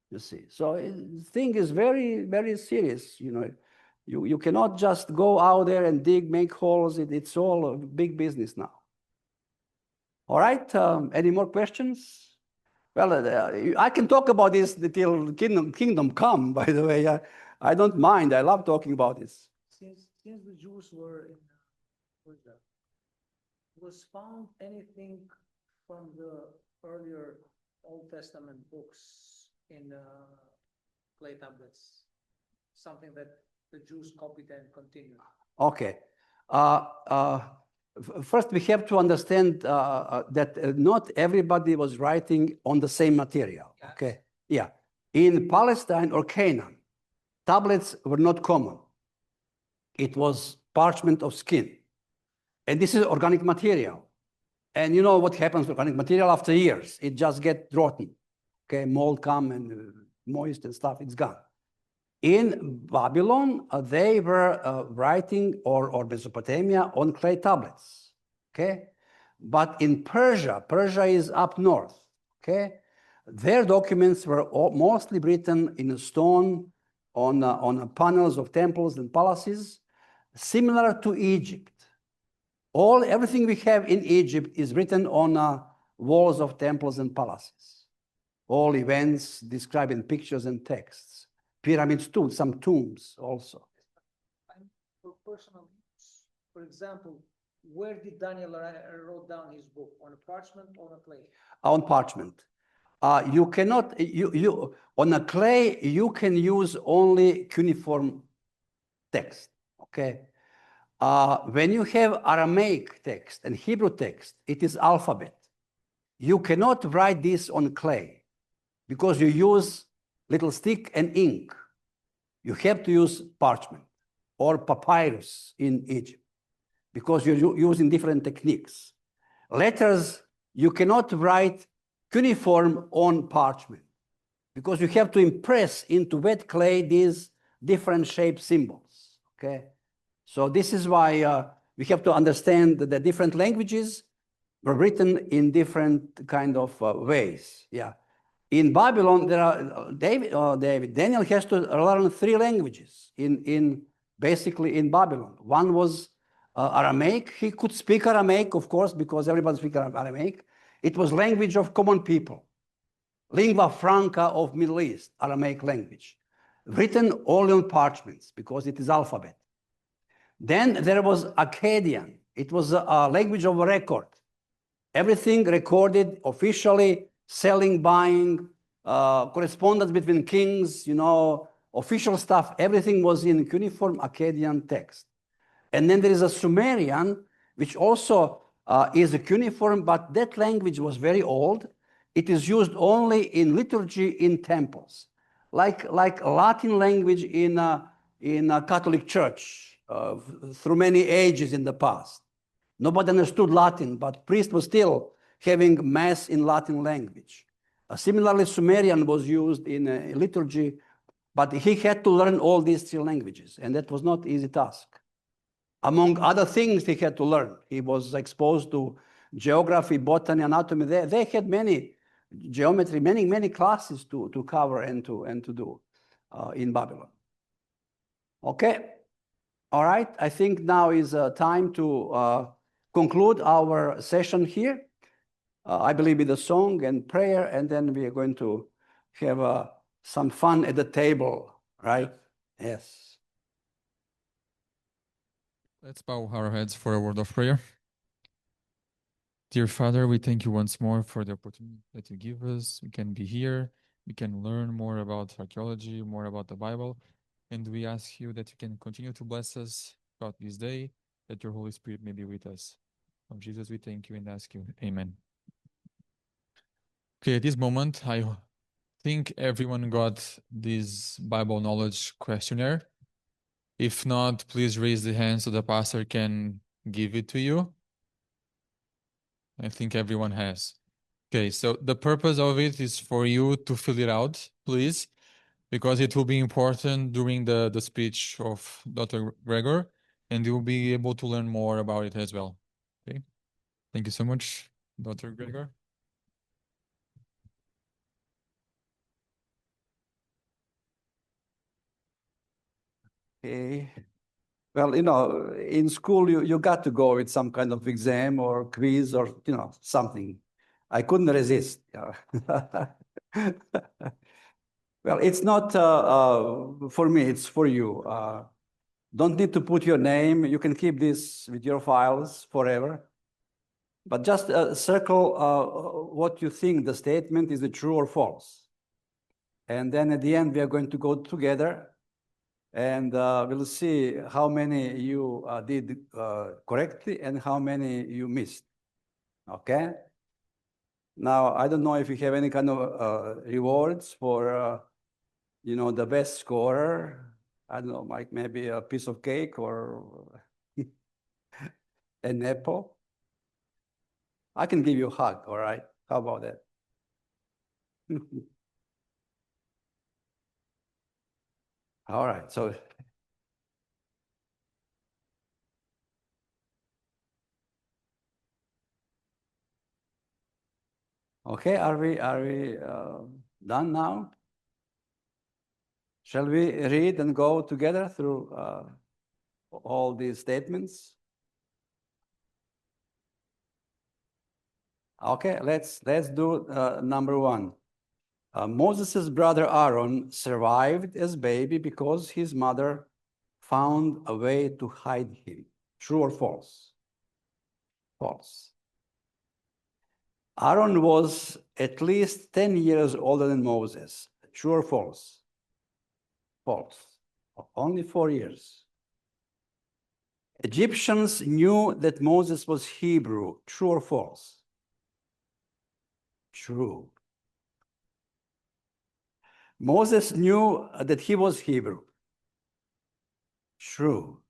Speaker 2: You see, so the thing is very, very serious. You cannot just go out there and dig, make holes. It's all a big business now. All right, any more questions? Well, I can talk about this until kingdom come, by the way. I don't mind. I love talking about this.
Speaker 3: Since the Jews were in, was found anything from the earlier Old Testament books in clay tablets, something that the Jews copied and continued?
Speaker 2: Okay. First, we have to understand that not everybody was writing on the same material.
Speaker 3: Yes.
Speaker 2: Okay. Yeah. In Palestine or Canaan, tablets were not common. It was parchment of skin. And this is organic material. And you know what happens to organic material after years? It just gets rotten. Okay, mold come and moist and stuff, it's gone. In Babylon, they were writing, or Mesopotamia, on clay tablets. Okay, but in Persia, Persia is up north. Okay, their documents were mostly written in stone on panels of temples and palaces, similar to Egypt. Everything we have in Egypt is written on walls of temples and palaces. All events described in pictures and texts. Pyramids too, some tombs also.
Speaker 3: And for personal use, for example, where did Daniel wrote down his book? On a parchment or on a clay?
Speaker 2: On parchment. You cannot, on a clay, you can use only cuneiform text, okay? When you have Aramaic text and Hebrew text, it is alphabet. You cannot write this on clay because you use little stick and ink. You have to use parchment or papyrus in Egypt because you're using different techniques. Letters, you cannot write cuneiform on parchment because you have to impress into wet clay these different shaped symbols, okay? So this is why we have to understand that the different languages were written in different kind of ways. Yeah. In Babylon, there are Daniel has to learn 3 languages basically in Babylon. One was Aramaic. He could speak Aramaic, of course, because everybody speaks Aramaic. It was language of common people, lingua franca of Middle East, Aramaic language, written only on parchments because it is alphabet. Then there was Akkadian. It was a language of record. Everything recorded officially, selling, buying, correspondence between kings, official stuff. Everything was in cuneiform Akkadian text. And then there is a Sumerian, which also is a cuneiform, but that language was very old. It is used only in liturgy in temples, like Latin language in a Catholic Church through many ages in the past. Nobody understood Latin, but priest was still having mass in Latin language. Similarly, Sumerian was used in liturgy, but he had to learn all these 3 languages, and that was not an easy task. Among other things he had to learn, he was exposed to geography, botany, anatomy. They had many geometry, many classes to cover and to do in Babylon. Okay, all right. I think now is time to conclude our session here. I believe with a song and prayer, and then we are going to have some fun at the table, right? Yes.
Speaker 5: Let's bow our heads for a word of prayer. Dear Father, we thank you once more for the opportunity that you give us. We can be here. We can learn more about archaeology, more about the Bible. And we ask you that you can continue to bless us throughout this day, that your Holy Spirit may be with us. Of Jesus, we thank you and ask you. Amen. Okay, at this moment, I think everyone got this Bible knowledge questionnaire. If not, please raise the hand so the pastor can give it to you. I think everyone has. Okay, so the purpose of it is for you to fill it out, please, because it will be important during the speech of Dr. Gregor, and you'll be able to learn more about it as well. Okay, thank you so much, Dr. Gregor.
Speaker 2: Okay. Well, in school, you got to go with some kind of exam or quiz or, something. I couldn't resist. Well, it's not for me, it's for you. Don't need to put your name. You can keep this with your files forever. But just circle what you think the statement is true or false. And then at the end, we are going to go together And we'll see how many you did correctly and how many you missed. Okay? Now, I don't know if you have any kind of rewards for, the best scorer. I don't know, like maybe a piece of cake or an apple. I can give you a hug, all right? How about that? All right, so okay, are we done now? Shall we read and go together through all these statements? Okay, let's do number one. Moses' brother Aaron survived as baby because his mother found a way to hide him. True or false? False. Aaron was at least 10 years older than Moses. True or false? False. Only 4 years. Egyptians knew that Moses was Hebrew. True or false? True. Moses knew that he was Hebrew. True.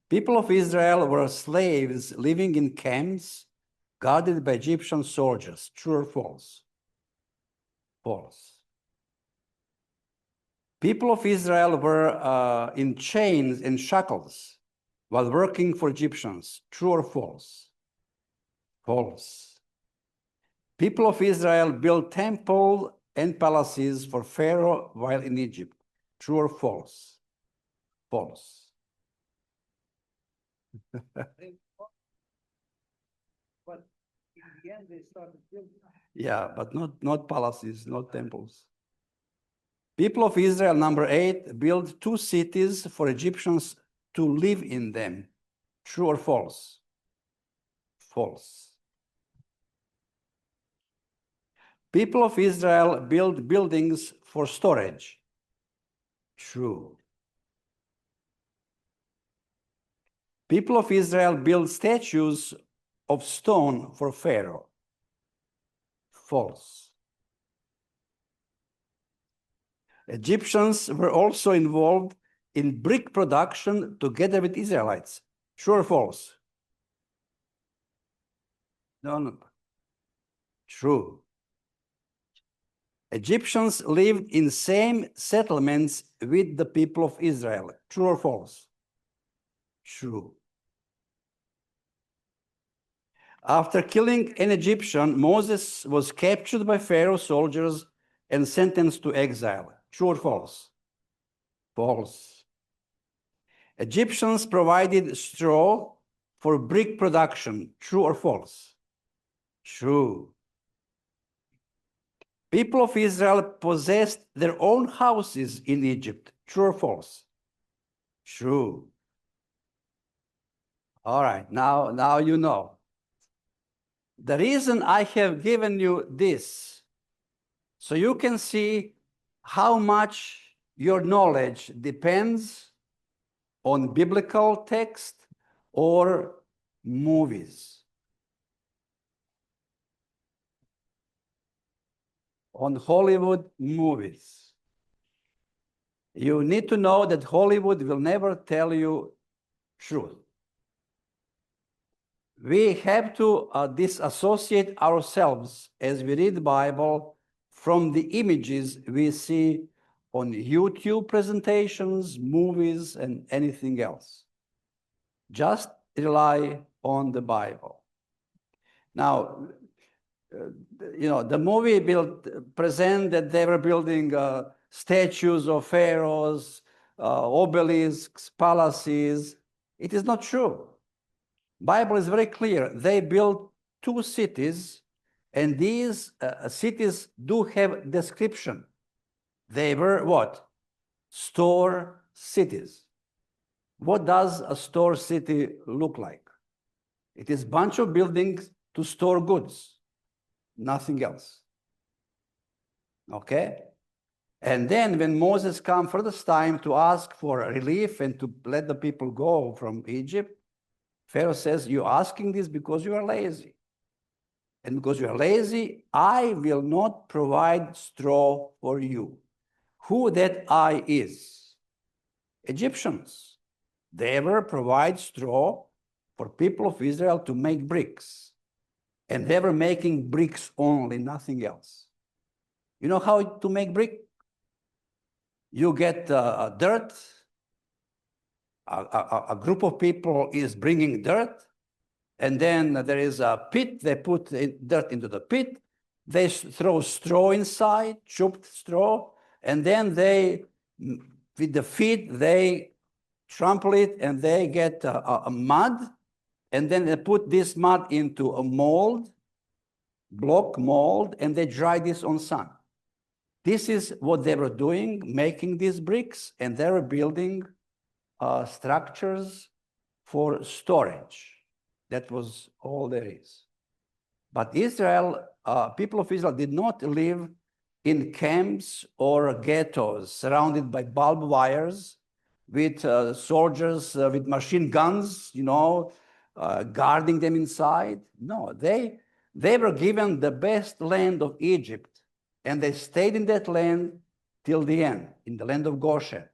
Speaker 2: People of Israel were slaves living in camps guarded by Egyptian soldiers. True or false? False. People of Israel were in chains and shackles while working for Egyptians. True or false? False. People of Israel built temples and palaces for Pharaoh while in Egypt. True or false? False.
Speaker 3: But in the end, they started building.
Speaker 2: Yeah, but not palaces, not temples. People of Israel, number 8, built 2 cities for Egyptians to live in them. True or false? False. People of Israel built buildings for storage. True. People of Israel built statues of stone for Pharaoh. False. Egyptians were also involved in brick production together with Israelites. True or false? No. True. Egyptians lived in same settlements with the people of Israel. True or false? True. After killing an Egyptian, Moses was captured by Pharaoh soldiers and sentenced to exile. True or false? False. Egyptians provided straw for brick production. True or false? True. People of Israel possessed their own houses in Egypt. True or false? True. All right, now you know. The reason I have given you this, so you can see how much your knowledge depends on biblical text or movies. On Hollywood movies. You need to know that Hollywood will never tell you truth. We have to disassociate ourselves as we read the Bible from the images we see on YouTube presentations, movies, and anything else. Just rely on the Bible. Now, the movie present that they were building statues of pharaohs, obelisks, palaces. It is not true. Bible is very clear. They built 2 cities, and these cities do have description. They were what? Store cities. What does a store city look like? It is a bunch of buildings to store goods, nothing else. Okay? And then when Moses came for this time to ask for relief and to let the people go from Egypt, Pharaoh says, you're asking this because you are lazy. And because you are lazy, I will not provide straw for you. Who that I is? Egyptians. They ever provide straw for people of Israel to make bricks. And they were making bricks only, nothing else. You know how to make brick? You get dirt. A group of people is bringing dirt, and then there is a pit. They put dirt into the pit. They throw straw inside, chopped straw, and then they, with the feet, they trample it, and they get a mud, and then they put this mud into a mold, block mold, and they dry this on sun. This is what they were doing, making these bricks, and they were building structures for storage. That was all there is. But Israel, people of Israel did not live in camps or ghettos surrounded by barbed wires with soldiers with machine guns, guarding them inside. No, they were given the best land of Egypt, and they stayed in that land till the end, in the land of Goshen.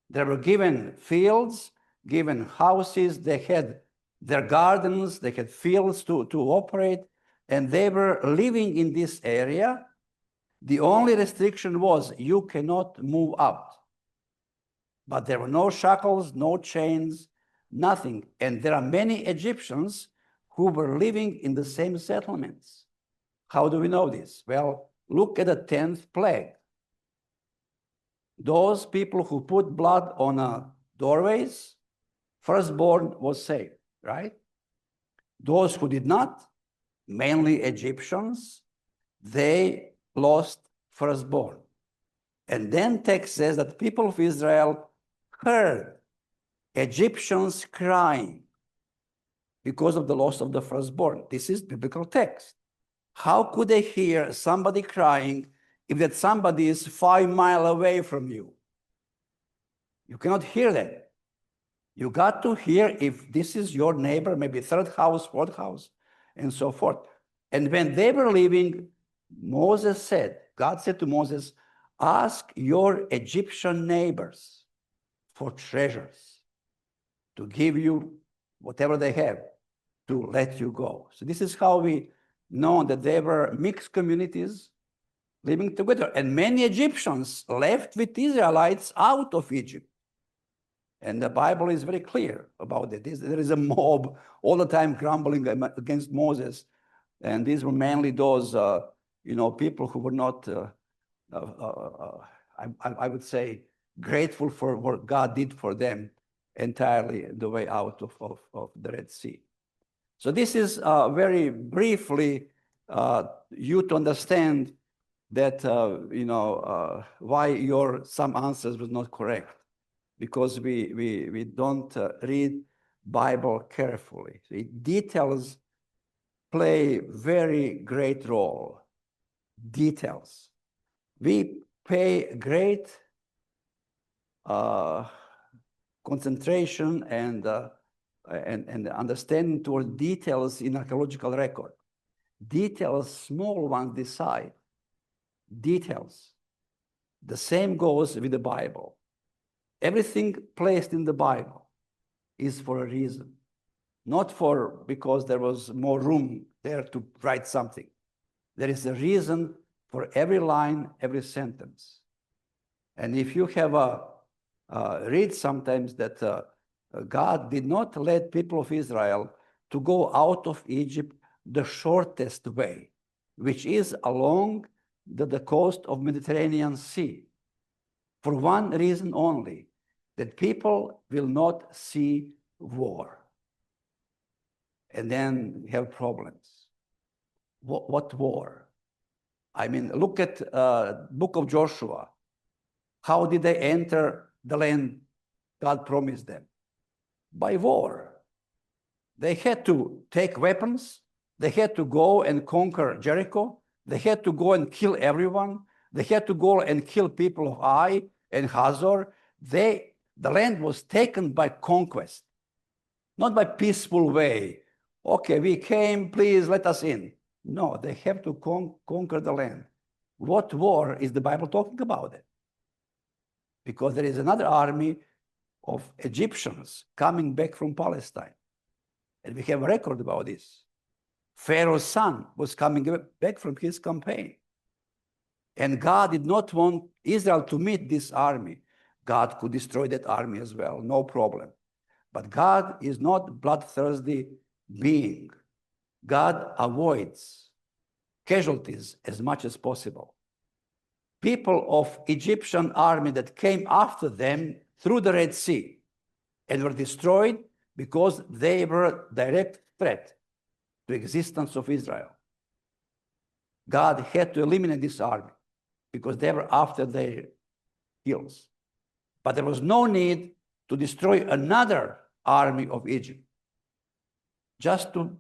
Speaker 2: They were given fields, given houses, they had their gardens, they had fields to operate, and they were living in this area. The only restriction was you cannot move out. But there were no shackles, no chains, nothing. And there are many Egyptians who were living in the same settlements. How do we know this? Well, look at the 10th plague. Those people who put blood on doorways, firstborn was saved, right? Those who did not, mainly Egyptians, they lost firstborn. And then text says that people of Israel heard Egyptians crying because of the loss of the firstborn. This is biblical text. How could they hear somebody crying if that somebody is 5 miles away from you? You cannot hear that. You got to hear if this is your neighbor, maybe third house, fourth house, and so forth. And when they were leaving, Moses said, God said to Moses, ask your Egyptian neighbors for treasures to give you whatever they have to let you go. So this is how we know that they were mixed communities living together. And many Egyptians left with Israelites out of Egypt. And the Bible is very clear about it. There is a mob all the time grumbling against Moses. And these were mainly those, people who were not, I would say, grateful for what God did for them entirely the way out of the Red Sea. So this is very briefly you to understand that, why your some answers was not correct. Because we don't read Bible carefully. The details play very great role. Details. We pay great concentration and understanding toward details in archaeological record. Details, small ones decide. Details. The same goes with the Bible. Everything placed in the Bible is for a reason, not because there was more room there to write something. There is a reason for every line, every sentence. And if you have read sometimes that God did not let people of Israel to go out of Egypt the shortest way, which is along the coast of Mediterranean Sea, for one reason only, that people will not see war and then have problems. What war? I mean, look at book of Joshua. How did they enter the land God promised them? By war. They had to take weapons. They had to go and conquer Jericho. They had to go and kill everyone. They had to go and kill people of Ai and Hazor. The land was taken by conquest, not by peaceful way. Okay, we came, please let us in. No, they have to conquer the land. What war is the Bible talking about it? Because there is another army of Egyptians coming back from Palestine. And we have a record about this. Pharaoh's son was coming back from his campaign. And God did not want Israel to meet this army. God could destroy that army as well, no problem. But God is not bloodthirsty being. God avoids casualties as much as possible. People of Egyptian army that came after them through the Red Sea and were destroyed because they were a direct threat to existence of Israel. God had to eliminate this army because they were after their heels. But there was no need to destroy another army of Egypt, just to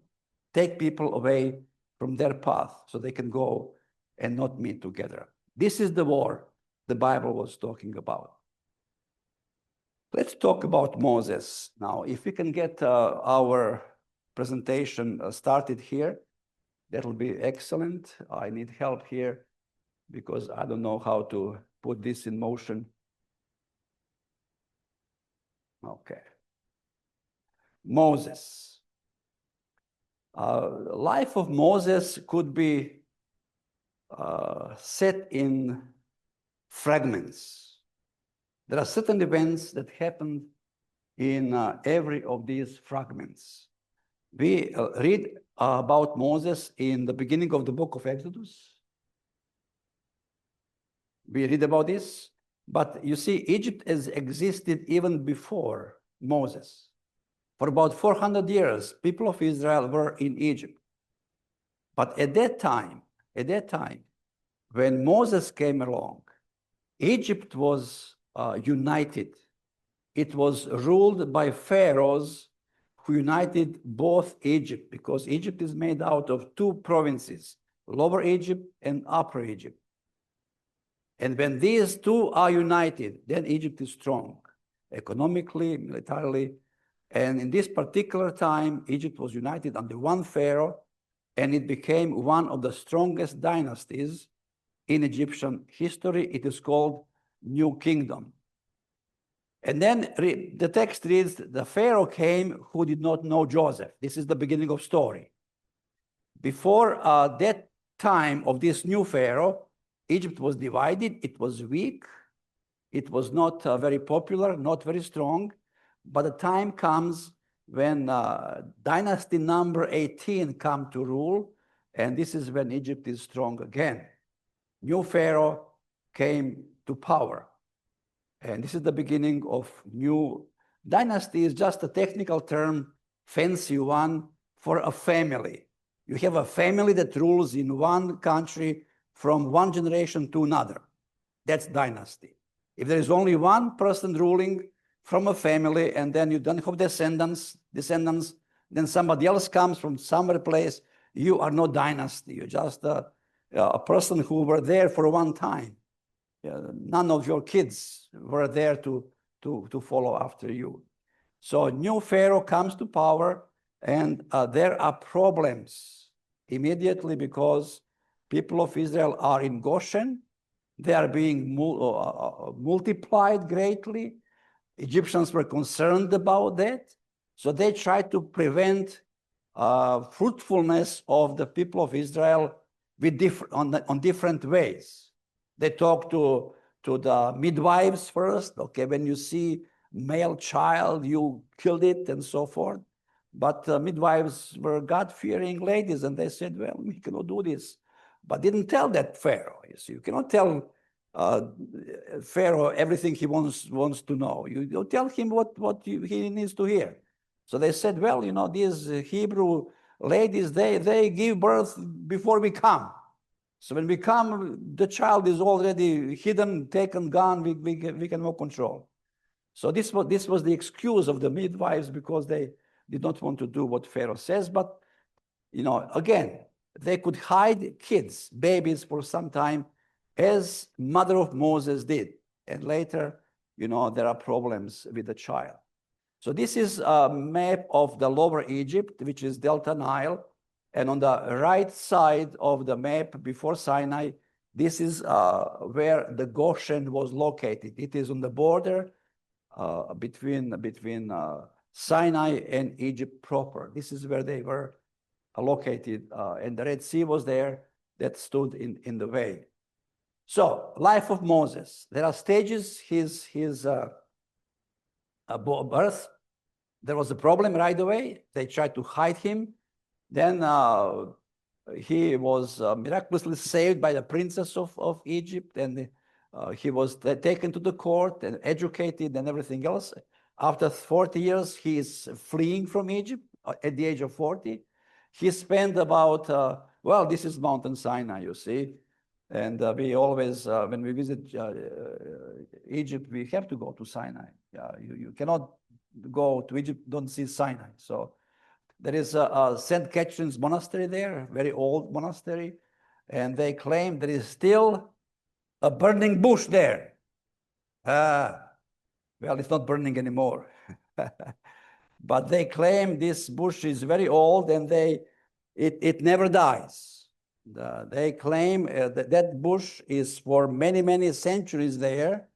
Speaker 2: take people away from their path so they can go and not meet together. This is the war the Bible was talking about. Let's talk about Moses now. If we can get our presentation started here, that will be excellent. I need help here because I don't know how to put this in motion. Okay. Moses. Life of Moses could be set in fragments. There are certain events that happened in every of these fragments. We read about Moses in the beginning of the book of Exodus. We read about this, but you see, Egypt has existed even before Moses. For about 400 years, people of Israel were in Egypt. But at that time, when Moses came along, Egypt was united. It was ruled by pharaohs who united both Egypt, because Egypt is made out of two provinces, Lower Egypt and Upper Egypt. And when these two are united, then Egypt is strong, economically, militarily. And in this particular time, Egypt was united under one pharaoh, and it became one of the strongest dynasties in Egyptian history. It is called New Kingdom. And then the text reads, the Pharaoh came who did not know Joseph. This is the beginning of story. Before that time of this new Pharaoh, Egypt was divided. It was weak. It was not very popular, not very strong. But the time comes when dynasty number 18 come to rule, and this is when Egypt is strong again. New Pharaoh came to power. And this is the beginning of new dynasty. Is just a technical term, fancy one for a family. You have a family that rules in one country from one generation to another. That's dynasty. If there is only one person ruling from a family and then you don't have descendants, then somebody else comes from somewhere place, you are no dynasty. You're just a person who were there for one time. None of your kids were there to follow after you. So new Pharaoh comes to power, and there are problems immediately because people of Israel are in Goshen. They are being multiplied greatly. Egyptians were concerned about that. So they tried to prevent fruitfulness of the people of Israel with on different ways. They talked to the midwives first. Okay, when you see male child, you killed it and so forth. But midwives were God-fearing ladies, and they said, well, we cannot do this. But didn't tell that Pharaoh. You see, you cannot tell Pharaoh everything he wants to know. You tell him what he needs to hear. So they said, well, you know, these Hebrew ladies, they give birth before we come. So when we come, the child is already hidden, taken, gone. We can have control. So this was the excuse of the midwives, because they did not want to do what Pharaoh says. But you know, again, they could hide kids, babies, for some time, as mother of Moses did. And later, there are problems with the child. So this is a map of the Lower Egypt, which is Delta Nile. And on the right side of the map before Sinai, this is where the Goshen was located. It is on the border between Sinai and Egypt proper. This is where they were located, and the Red Sea was there that stood in the way. So, life of Moses. There are stages. His birth. There was a problem right away. They tried to hide him. Then he was miraculously saved by the princess of Egypt, and he was taken to the court and educated and everything else. After 40 years, he is fleeing from Egypt at the age of 40. He spent about, well, this is Mountain Sinai, you see. And we always, when we visit Egypt, we have to go to Sinai. You cannot go to Egypt, don't see Sinai. So there is a St. Catherine's monastery there, very old monastery. And they claim there is still a burning bush there. Well, it's not burning anymore. But they claim this bush is very old and it never dies. They claim that bush is for many, many centuries there.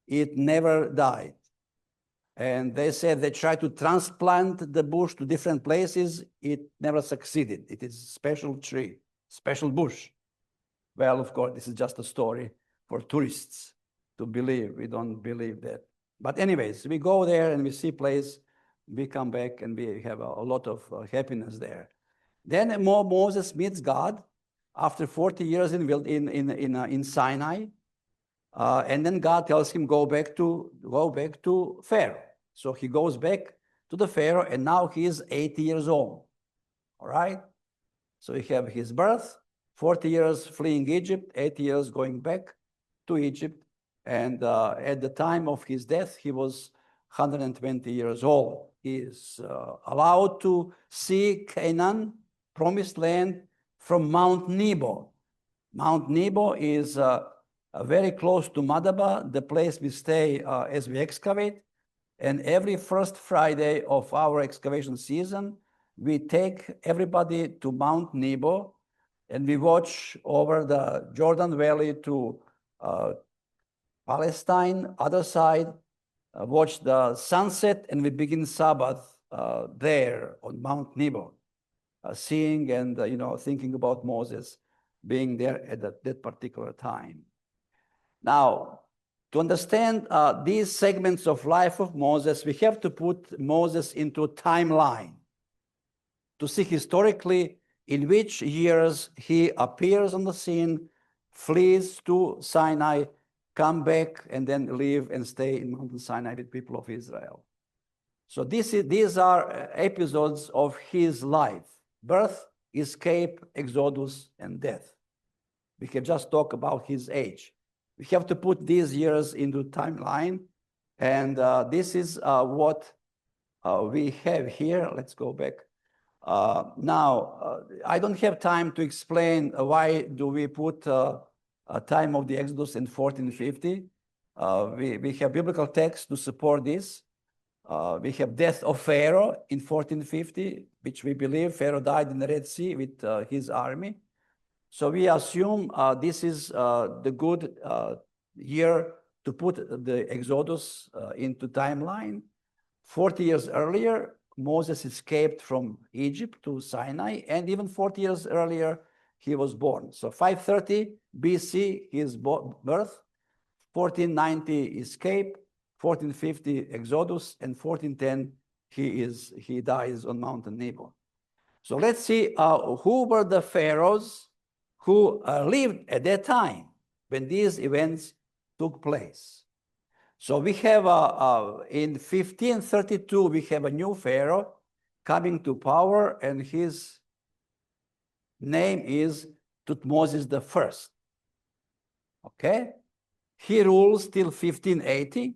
Speaker 2: It never died. And they said they tried to transplant the bush to different places. It never succeeded. It is a special tree, special bush. Well, of course, this is just a story for tourists to believe. We don't believe that. But anyways, we go there and we see place. We come back and we have a lot of happiness there. Then Moses meets God after 40 years in Sinai. And then God tells him, go back to Pharaoh. So he goes back to the Pharaoh, and now he is 80 years old. All right? So we have his birth, 40 years fleeing Egypt, 80 years going back to Egypt. And at the time of his death, he was 120 years old. He is allowed to see Canaan, promised land, from Mount Nebo. Mount Nebo is very close to Madaba, the place we stay as we excavate. And every first Friday of our excavation season, we take everybody to Mount Nebo, and we watch over the Jordan Valley to Palestine, other side, watch the sunset, and we begin Sabbath there on Mount Nebo, seeing and thinking about Moses being there at that particular time. Now, to understand these segments of life of Moses, we have to put Moses into a timeline to see historically in which years he appears on the scene, flees to Sinai, come back, and then live and stay in Mountain Sinai with people of Israel. So these are episodes of his life: birth, escape, exodus, and death. We can just talk about his age. We have to put these years into timeline, and this is what we have here. Let's go back. Now, I don't have time to explain why do we put a time of the Exodus in 1450. We have biblical text to support this. We have death of Pharaoh in 1450, which we believe Pharaoh died in the Red Sea with his army. So we assume this is the good year to put the Exodus into timeline. 40 years earlier, Moses escaped from Egypt to Sinai, and even 40 years earlier, he was born. So 530 BC, his birth, 1490 escape, 1450 Exodus, and 1410 he dies on Mount Nebo. So let's see who were the pharaohs who lived at that time when these events took place. So we have, in 1532, we have a new pharaoh coming to power, and his name is Thutmose I. Okay? He rules till 1580,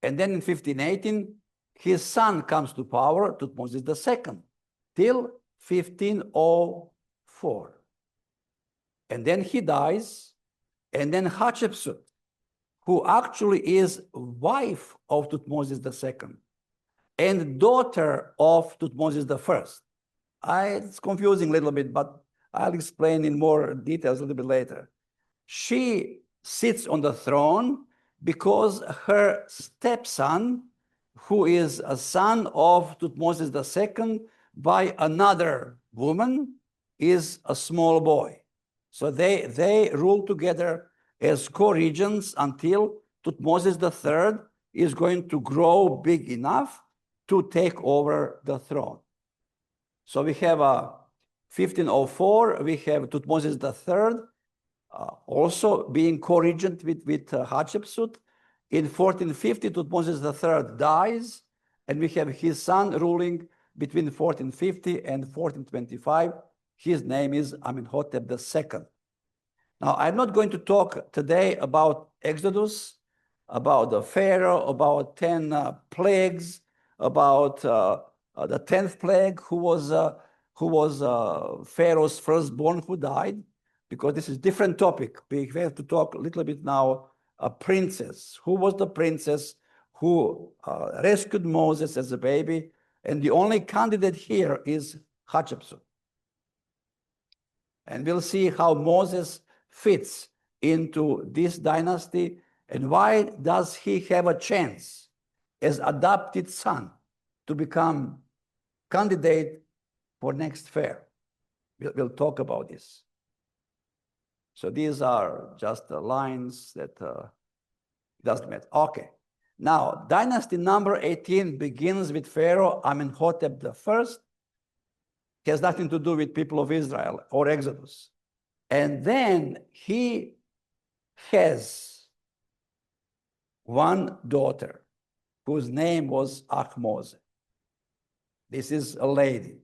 Speaker 2: and then in 1518, his son comes to power, Thutmose II, till 1504. And then he dies, and then Hatshepsut, who actually is wife of Thutmose II and daughter of Thutmose I. It's confusing a little bit, but I'll explain in more details a little bit later. She sits on the throne because her stepson, who is a son of Thutmose II by another woman, is a small boy. So they rule together as co-regents until Thutmose III is going to grow big enough to take over the throne. So we have 1504, we have Thutmose III also being co-regent with Hatshepsut. In 1450, Thutmose III dies, and we have his son ruling between 1450 and 1425. His name is Amenhotep II. Now, I'm not going to talk today about Exodus, about the Pharaoh, about 10 plagues, about the 10th plague, who was Pharaoh's firstborn who died, because this is a different topic. We have to talk a little bit now, a princess. Who was the princess who rescued Moses as a baby? And the only candidate here is Hatshepsut. And we'll see how Moses fits into this dynasty and why does he have a chance as adopted son to become candidate for next fair. We'll talk about this. So these are just the lines that doesn't matter. Okay. Now, dynasty number 18 begins with Pharaoh Amenhotep I. It has nothing to do with people of Israel or Exodus. And then he has one daughter whose name was Ahmose. This is a lady.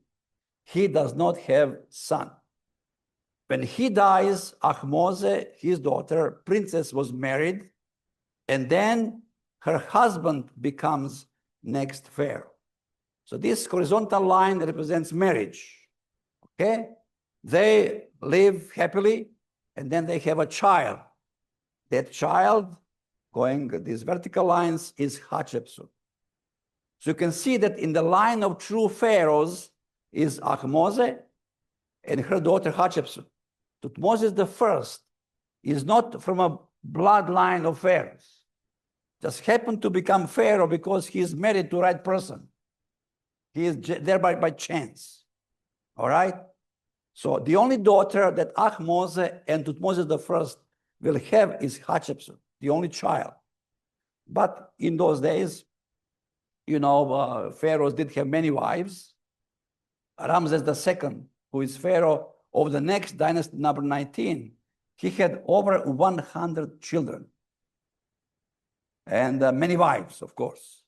Speaker 2: He does not have son. When he dies, Ahmose, his daughter, princess, was married, and then her husband becomes next pharaoh. So this horizontal line represents marriage. Okay? They live happily, and then they have a child. That child, going these vertical lines, is Hatshepsut. So you can see that in the line of true pharaohs is Ahmose and her daughter Hatshepsut. Thutmose I is not from a bloodline of pharaohs. Just happened to become pharaoh because he is married to the right person. He is there by chance. All right? So the only daughter that Ahmose and Thutmose I will have is Hatshepsut, the only child. But in those days, you know, pharaohs did have many wives. Ramses II, who is pharaoh of the next dynasty, number 19, he had over 100 children. And many wives, of course.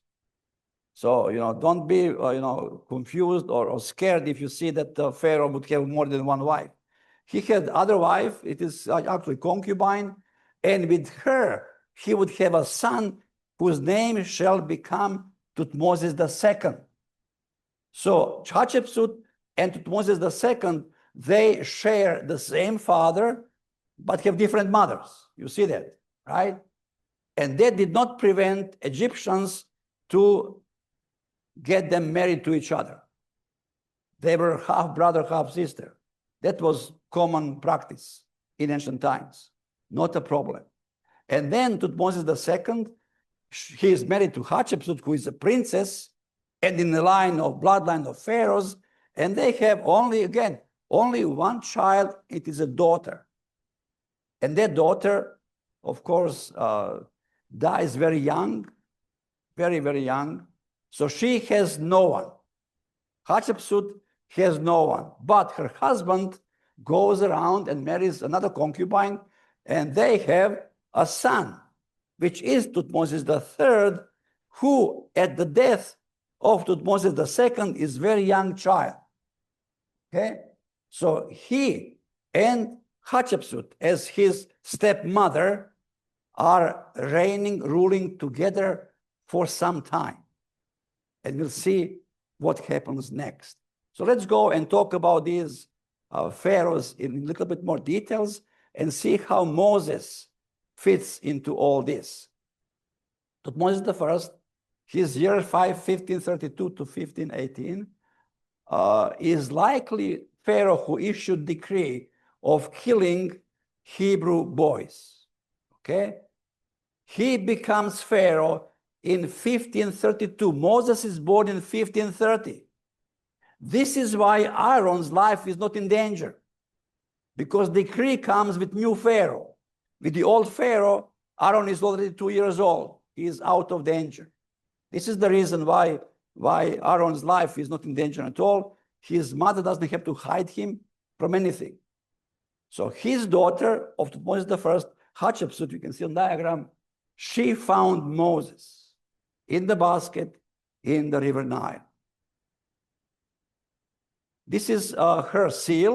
Speaker 2: So, you know, don't be, confused or scared if you see that the pharaoh would have more than one wife. He had other wife, it is actually concubine, and with her, he would have a son whose name shall become Thutmose II. So Hatshepsut and Thutmose II, they share the same father, but have different mothers. You see that, right? And that did not prevent Egyptians to get them married to each other. They were half brother, half sister. That was common practice in ancient times, not a problem. And then Thutmose II, he is married to Hatshepsut, who is a princess, and in the bloodline of pharaohs, and they have only one child. It is a daughter. And that daughter, of course, dies very young, very, very young. So she has no one. Hatshepsut has no one. But her husband goes around and marries another concubine, and they have a son, which is Thutmose III, who at the death of Thutmose II is very young child. Okay? So he and Hatshepsut, as his stepmother, are ruling together for some time. And we'll see what happens next. So let's go and talk about these pharaohs in a little bit more details and see how Moses fits into all this. Tutmosis I, his year 1532 to 1518, is likely Pharaoh who issued decree of killing Hebrew boys. Okay? He becomes Pharaoh in 1532. Moses is born in 1530. This is why Aaron's life is not in danger, because decree comes with new Pharaoh. With the old Pharaoh, Aaron is already 2 years old. He is out of danger. This is the reason why Aaron's life is not in danger at all. His mother doesn't have to hide him from anything. So his daughter of Tutmosis I, Hatshepsut, you can see on diagram, she found Moses in the basket in the river Nile. This is her seal.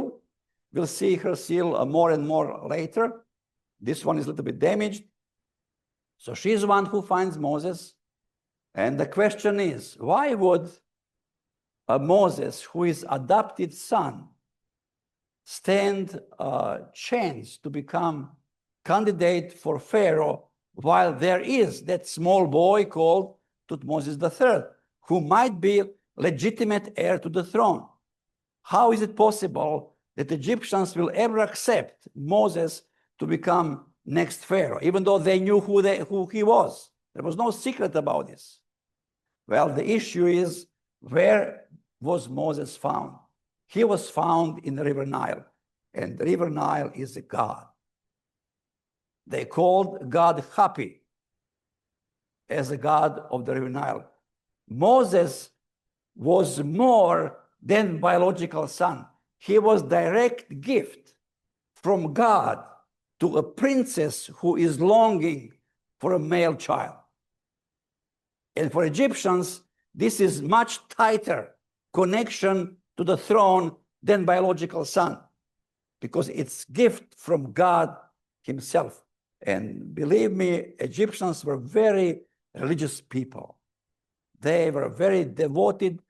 Speaker 2: We'll see her seal more and more later. This one is a little bit damaged. So she's the one who finds Moses. And the question is, why would Moses, who is adopted son, stand a chance to become candidate for Pharaoh while there is that small boy called Tutmosis III, who might be legitimate heir to the throne? How is it possible that Egyptians will ever accept Moses to become next Pharaoh, even though they knew who he was? There was no secret about this. Well, the issue is, where was Moses found? He was found in the river Nile, and the river Nile is a god. They called God Hapi as a god of the river Nile. Moses was more than biological son. He was direct gift from God to a princess who is longing for a male child. And for Egyptians, this is much tighter connection to the throne than biological son, because it's gift from God himself. And believe me, Egyptians were very religious people. They were very devoted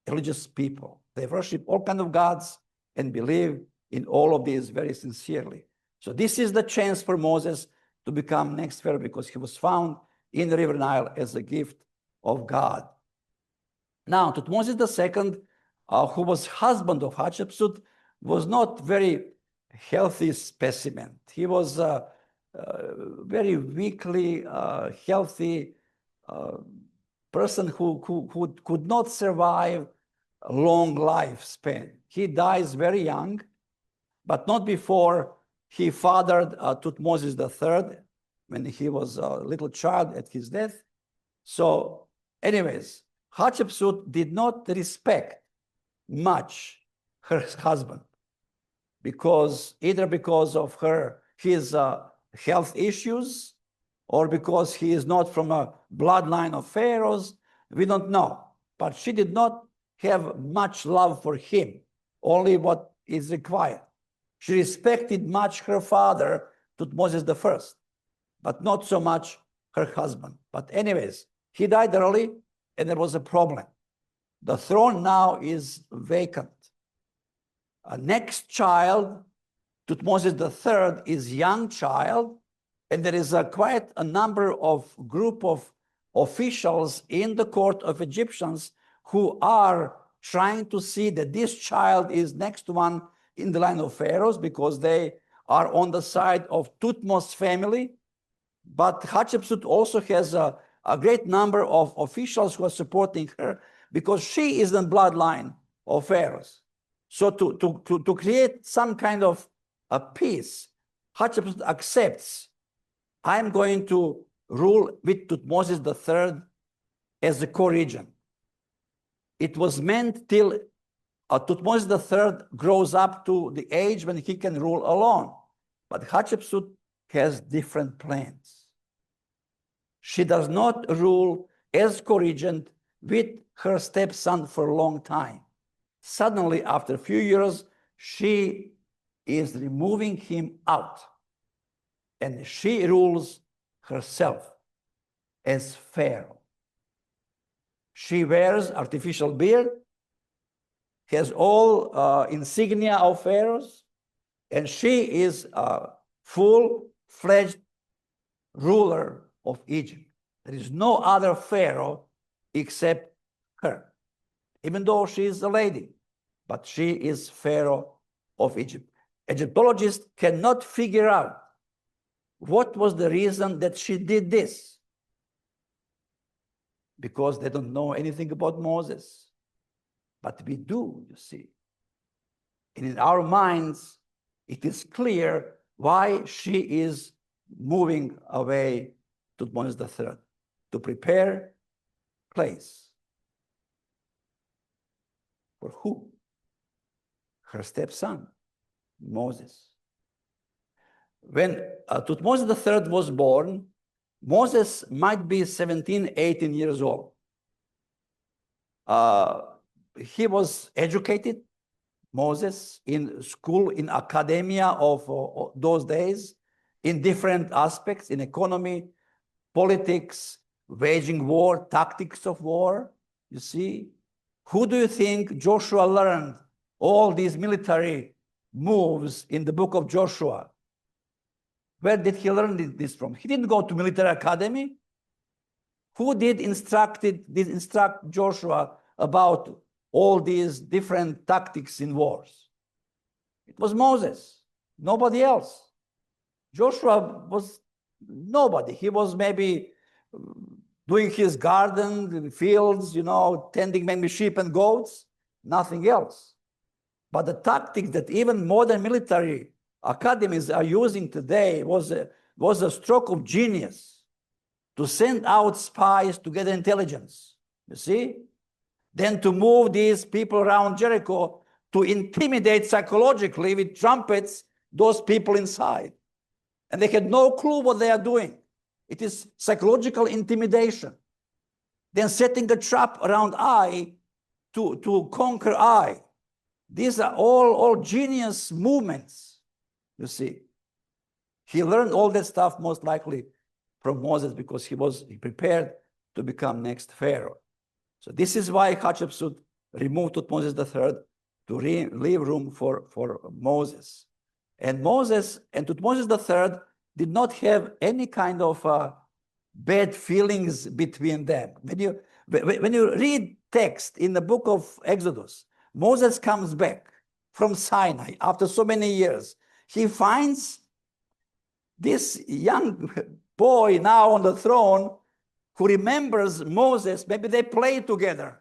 Speaker 2: religious people. They worship all kinds of gods and believe in all of these very sincerely. So this is the chance for Moses to become next Pharaoh, because he was found in the river Nile as a gift of God. Now, Tutmosis II, who was husband of Hatshepsut, was not very healthy specimen. He was very weakly healthy person who could not survive a long lifespan. He dies very young, but not before he fathered Tutmosis III when he was a little child at his death. So anyways, Hatshepsut did not respect much her husband, either because of his health issues, or because he is not from a bloodline of pharaohs. We don't know. But she did not have much love for him, only what is required. She respected much her father, Tutmosis I, but not so much her husband. But anyways, he died early, and there was a problem. The throne now is vacant. A next child, Tutmosis III, is young child, and there is quite a number of group of officials in the court of Egyptians who are trying to see that this child is next one in the line of pharaohs, because they are on the side of Thutmose family. But Hatshepsut also has a great number of officials who are supporting her, because she is the bloodline of pharaohs. So to create some kind of a peace, Hatshepsut accepts, I'm going to rule with Tutmosis III as the co-regent. It was meant till Tutmosis III grows up to the age when he can rule alone. But Hatshepsut has different plans. She does not rule as co-regent with her stepson for a long time. Suddenly, after a few years, she is removing him out, and she rules herself as Pharaoh. She wears artificial beard, has all insignia of pharaohs, and she is a full-fledged ruler of Egypt. There is no other pharaoh except her, even though she is a lady, but she is pharaoh of Egypt. Egyptologists cannot figure out what was the reason that she did this, because they don't know anything about Moses. But we do, you see. And in our minds, it is clear why she is moving away to Moses III, to prepare place. For who? Her stepson, Moses. When Tutmosis III was born, Moses might be 17, 18 years old. He was educated, Moses, in school, in academia of those days, in different aspects, in economy, politics, waging war, tactics of war, you see. Who do you think Joshua learned all these military moves in the book of Joshua? Where did he learn this from? He didn't go to military academy. Who did instruct Joshua about all these different tactics in wars? It was Moses, nobody else. Joshua was nobody. He was maybe doing his garden, fields, you know, tending maybe sheep and goats, nothing else. But the tactics that even modern military academies are using today was a stroke of genius to send out spies to get intelligence, you see? Then to move these people around Jericho to intimidate psychologically with trumpets those people inside. And they had no clue what they are doing. It is psychological intimidation. Then setting a trap around Ai to conquer Ai. These are all genius movements, you see. He learned all that stuff most likely from Moses because he prepared to become next Pharaoh. So this is why Hatshepsut removed Tutmosis III to leave room for Moses. And Moses and Tutmosis III did not have any kind of bad feelings between them. When you read text in the book of Exodus, Moses comes back from Sinai after so many years. He finds this young boy now on the throne who remembers Moses. Maybe they played together.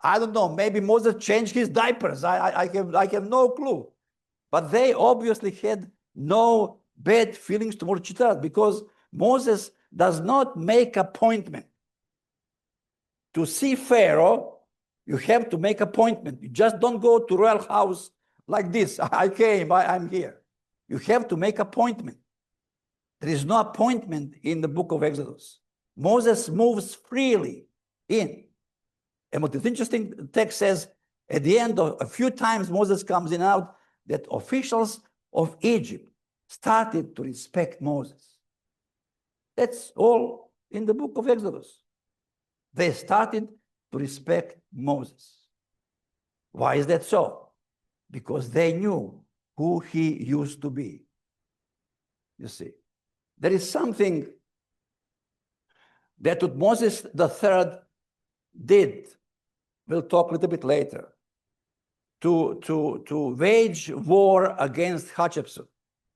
Speaker 2: I don't know. Maybe Moses changed his diapers. I have no clue. But they obviously had no bad feelings towards each other because Moses does not make appointment. To see Pharaoh, you have to make appointment. You just don't go to royal house like this. I came, I'm here. You have to make appointment. There is no appointment in the book of Exodus. Moses moves freely in. And what is interesting, the text says at the end of a few times Moses comes in and out, that officials of Egypt started to respect Moses. That's all in the book of Exodus. They started to respect Moses. Why is that so? Because they knew who he used to be. You see, there is something that Tutmosis III did, we'll talk a little bit later, to wage war against Hatshepsut,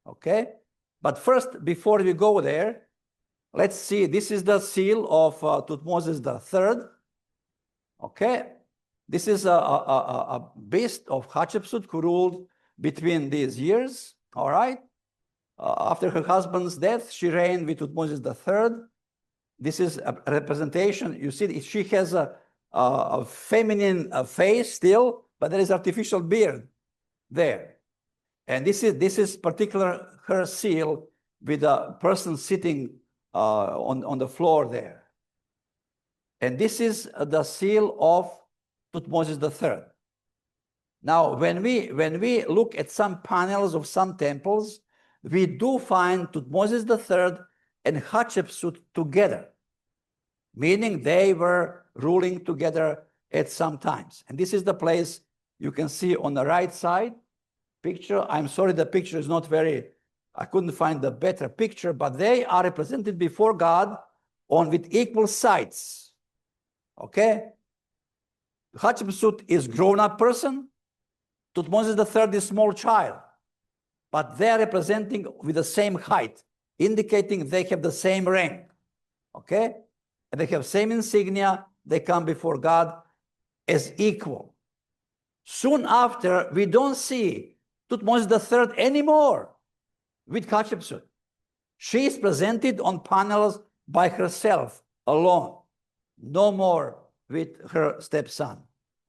Speaker 2: okay? But first, before we go there, let's see, this is the seal of Tutmosis III, okay? This is a beast of Hatshepsut who ruled between these years, all right? After her husband's death, she reigned with Tutmosis III. This is a representation. You see, she has a feminine face still, but there is artificial beard there. And this is particular her seal with a person sitting on the floor there. And this is the seal of Tutmosis III. Now, when we look at some panels of some temples, we do find Tutmosis III and Hatshepsut together, meaning they were ruling together at some times. And this is the place you can see on the right side picture. I'm sorry, the picture is not very I couldn't find a better picture, but they are represented before God on with equal sides. Okay? Hatshepsut is grown-up person. Tutmosis III is small child. But they are representing with the same height, indicating they have the same rank. Okay? And they have same insignia. They come before God as equal. Soon after, we don't see Tutmosis III anymore with Hatshepsut. She is presented on panels by herself, alone. No more with her stepson.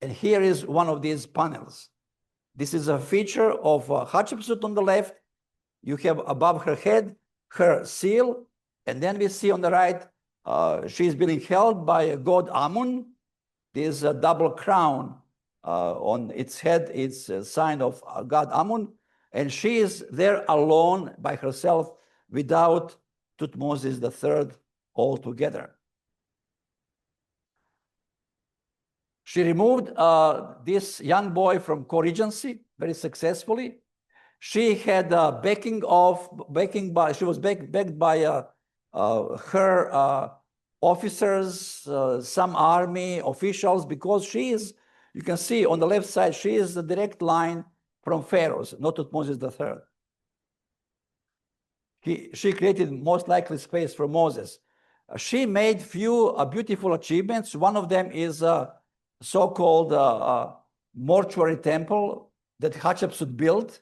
Speaker 2: And here is one of these panels. This is a feature of Hatshepsut on the left. You have above her head her seal. And then we see on the right, she is being held by a god Amun. There's a double crown on its head. It's a sign of god Amun. And she is there alone by herself without Tutmosis III altogether. She removed this young boy from co-regency very successfully. She had she was backed by her officers, some army officials, because she is, you can see on the left side, she is the direct line from pharaohs, not Tutmosis III. She created most likely space for Moses. She made few beautiful achievements. One of them is so-called mortuary temple that Hatshepsut built.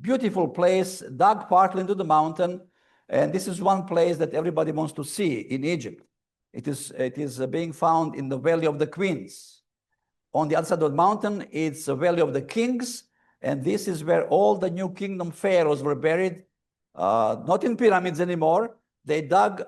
Speaker 2: Beautiful place, dug partly into the mountain. And this is one place that everybody wants to see in Egypt. It is being found in the Valley of the Queens. On the other side of the mountain, it's the Valley of the Kings. And this is where all the New Kingdom pharaohs were buried. Not in pyramids anymore. They dug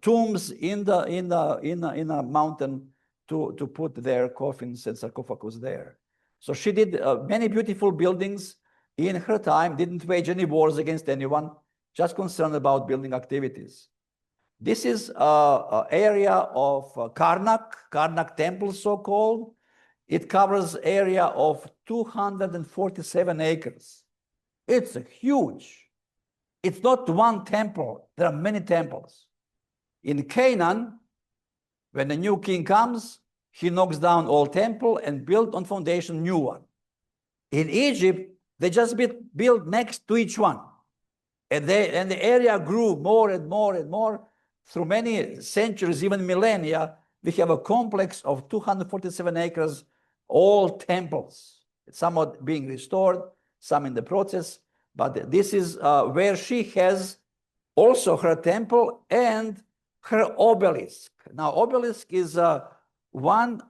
Speaker 2: tombs in a mountain to put their coffins and sarcophagus there. So she did many beautiful buildings in her time, didn't wage any wars against anyone, just concerned about building activities. This is an area of Karnak temple so-called. It covers area of 247 acres. It's huge. It's not one temple. There are many temples. In Canaan, when the new king comes, he knocks down old temple and built on foundation new one. In Egypt, they just built next to each one. And the area grew more and more and more. Through many centuries, even millennia, we have a complex of 247 acres, all temples. Some are being restored, some in the process. But this is where she has also her temple and her obelisk. Now, obelisk is one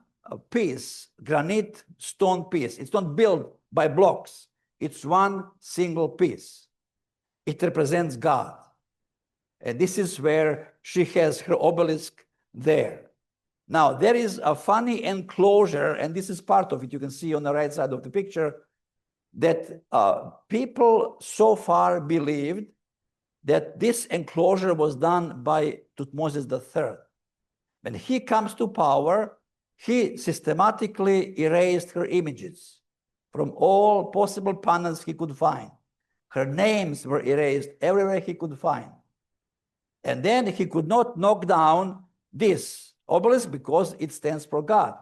Speaker 2: piece, granite stone piece. It's not built by blocks. It's one single piece. It represents God. And this is where she has her obelisk there. Now, there is a funny enclosure, and this is part of it. You can see on the right side of the picture that people so far believed that this enclosure was done by Tutmosis III. When he comes to power, he systematically erased her images from all possible panels he could find. Her names were erased everywhere he could find. And then he could not knock down this obelisk because it stands for God.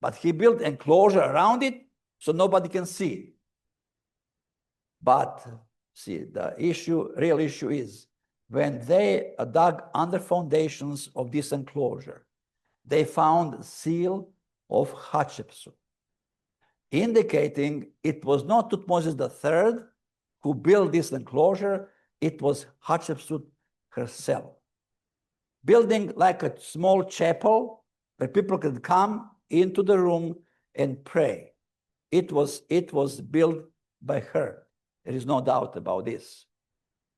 Speaker 2: But he built enclosure around it so nobody can see it. But see, the real issue is when they dug under foundations of this enclosure, they found seal of Hatshepsut, indicating it was not Tutmosis III who built this enclosure, it was Hatshepsut herself. Building like a small chapel where people could come into the room and pray. It was built by her. There is no doubt about this.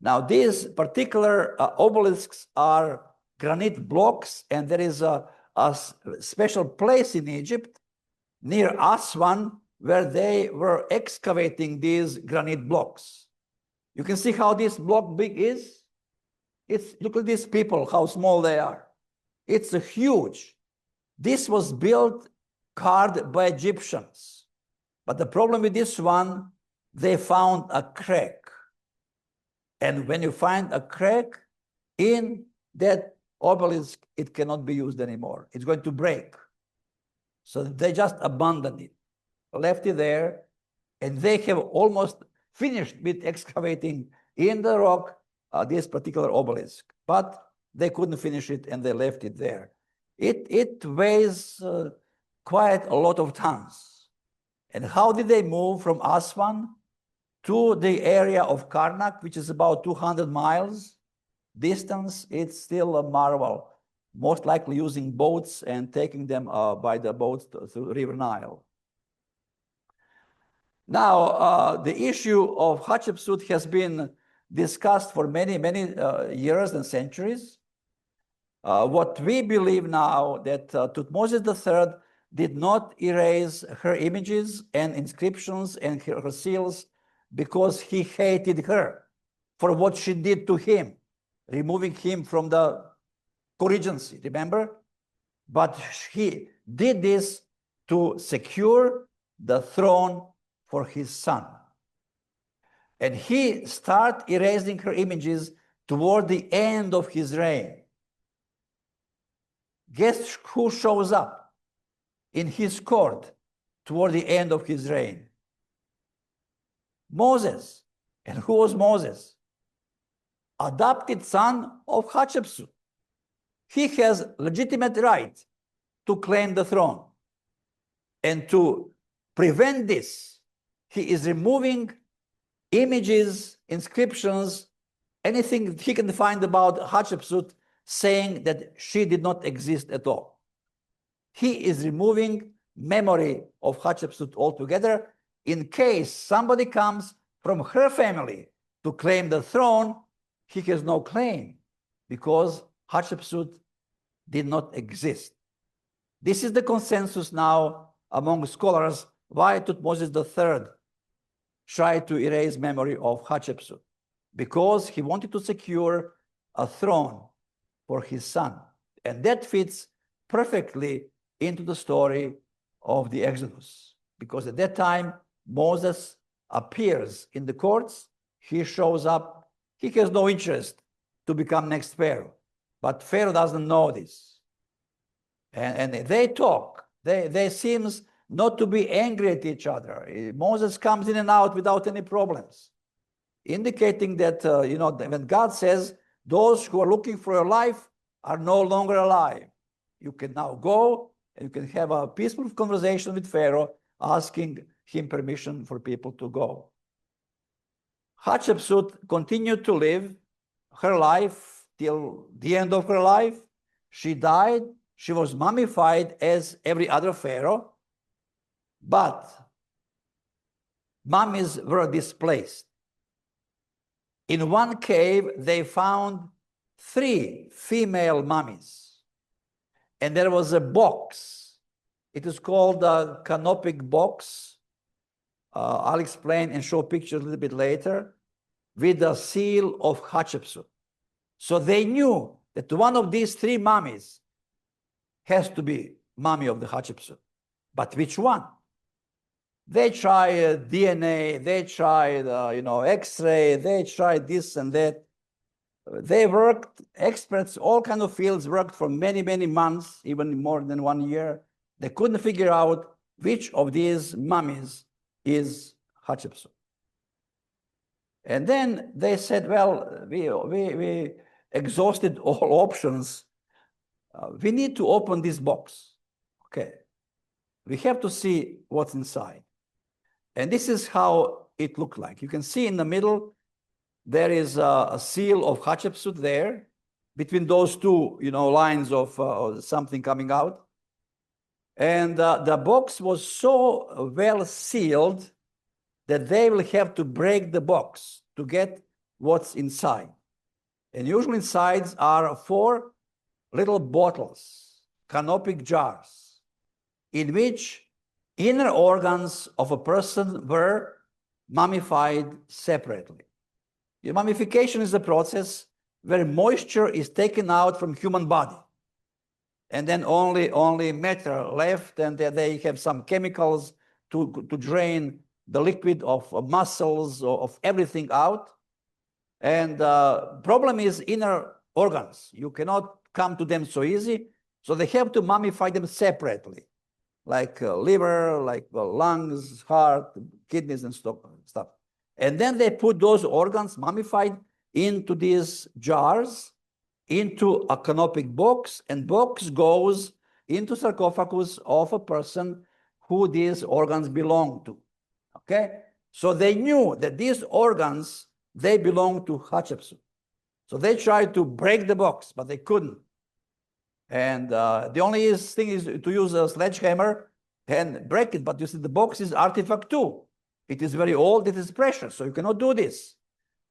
Speaker 2: Now, these particular obelisks are granite blocks, and there is a special place in Egypt near Aswan where they were excavating these granite blocks. You can see how this block big is. Look at these people, how small they are. It's huge. This was built, carved by Egyptians. But the problem with this one, they found a crack. And when you find a crack in that obelisk, it cannot be used anymore. It's going to break. So they just abandoned it, left it there, and they have almost finished with excavating in the rock this particular obelisk. But they couldn't finish it, and they left it there. It weighs quite a lot of tons. And how did they move from Aswan to the area of Karnak, which is about 200 miles distance? It's still a marvel. Most likely using boats and taking them by the boats through River Nile. Now, the issue of Hatshepsut has been discussed for many, many years and centuries. What we believe now that Thutmose III did not erase her images and inscriptions and her seals because he hated her for what she did to him, removing him from the co-regency, remember? But he did this to secure the throne for his son. And he started erasing her images toward the end of his reign. Guess who shows up in his court toward the end of his reign? Moses. And who was Moses? Adopted son of Hatshepsut. He has legitimate right to claim the throne. And to prevent this, he is removing images, inscriptions, anything he can find about Hatshepsut, saying that she did not exist at all. He is removing memory of Hatshepsut altogether. In case somebody comes from her family to claim the throne, he has no claim because Hatshepsut did not exist. This is the consensus now among scholars why Thutmose III tried to erase memory of Hatshepsut, because he wanted to secure a throne for his son. And that fits perfectly into the story of the Exodus, because at that time, Moses appears in the courts, he shows up, he has no interest to become next Pharaoh, but Pharaoh doesn't know this. And they talk, they seems not to be angry at each other. Moses comes in and out without any problems, indicating that, when God says, those who are looking for your life are no longer alive. You can now go and you can have a peaceful conversation with Pharaoh, asking him permission for people to go. Hatshepsut continued to live her life till the end of her life. She died. She was mummified as every other pharaoh, but mummies were displaced. In one cave, they found 3 female mummies, and there was a box. It is called a canopic box. I'll explain and show pictures a little bit later, with the seal of Hatshepsut. So they knew that one of these 3 mummies has to be mummy of the Hatshepsut. But which one? They tried DNA, they tried X-ray, they tried this and that. They worked, experts, all kinds of fields worked for many, many months, even more than 1 year. They couldn't figure out which of these mummies is Hatshepsut. And then they said, well, we exhausted all options. We need to open this box. Okay. We have to see what's inside. And this is how it looked like. You can see in the middle, there is a seal of Hatshepsut there, between those 2, lines of something coming out. And the box was so well sealed that they will have to break the box to get what's inside. And usually inside are 4 little bottles, canopic jars, in which inner organs of a person were mummified separately. Mummification is a process where moisture is taken out from human body, and then only matter left, and they have some chemicals to drain the liquid of muscles, of everything out. And problem is inner organs. You cannot come to them so easy. So they have to mummify them separately, like liver, like lungs, heart, kidneys, and stuff. And then they put those organs mummified into these jars, into a canopic box, and box goes into sarcophagus of a person who these organs belong to. Okay? So they knew that these organs, they belong to Hatshepsut. So they tried to break the box, but they couldn't. And the only thing is to use a sledgehammer and break it. But you see, the box is artifact too. It is very old, it is precious, so you cannot do this.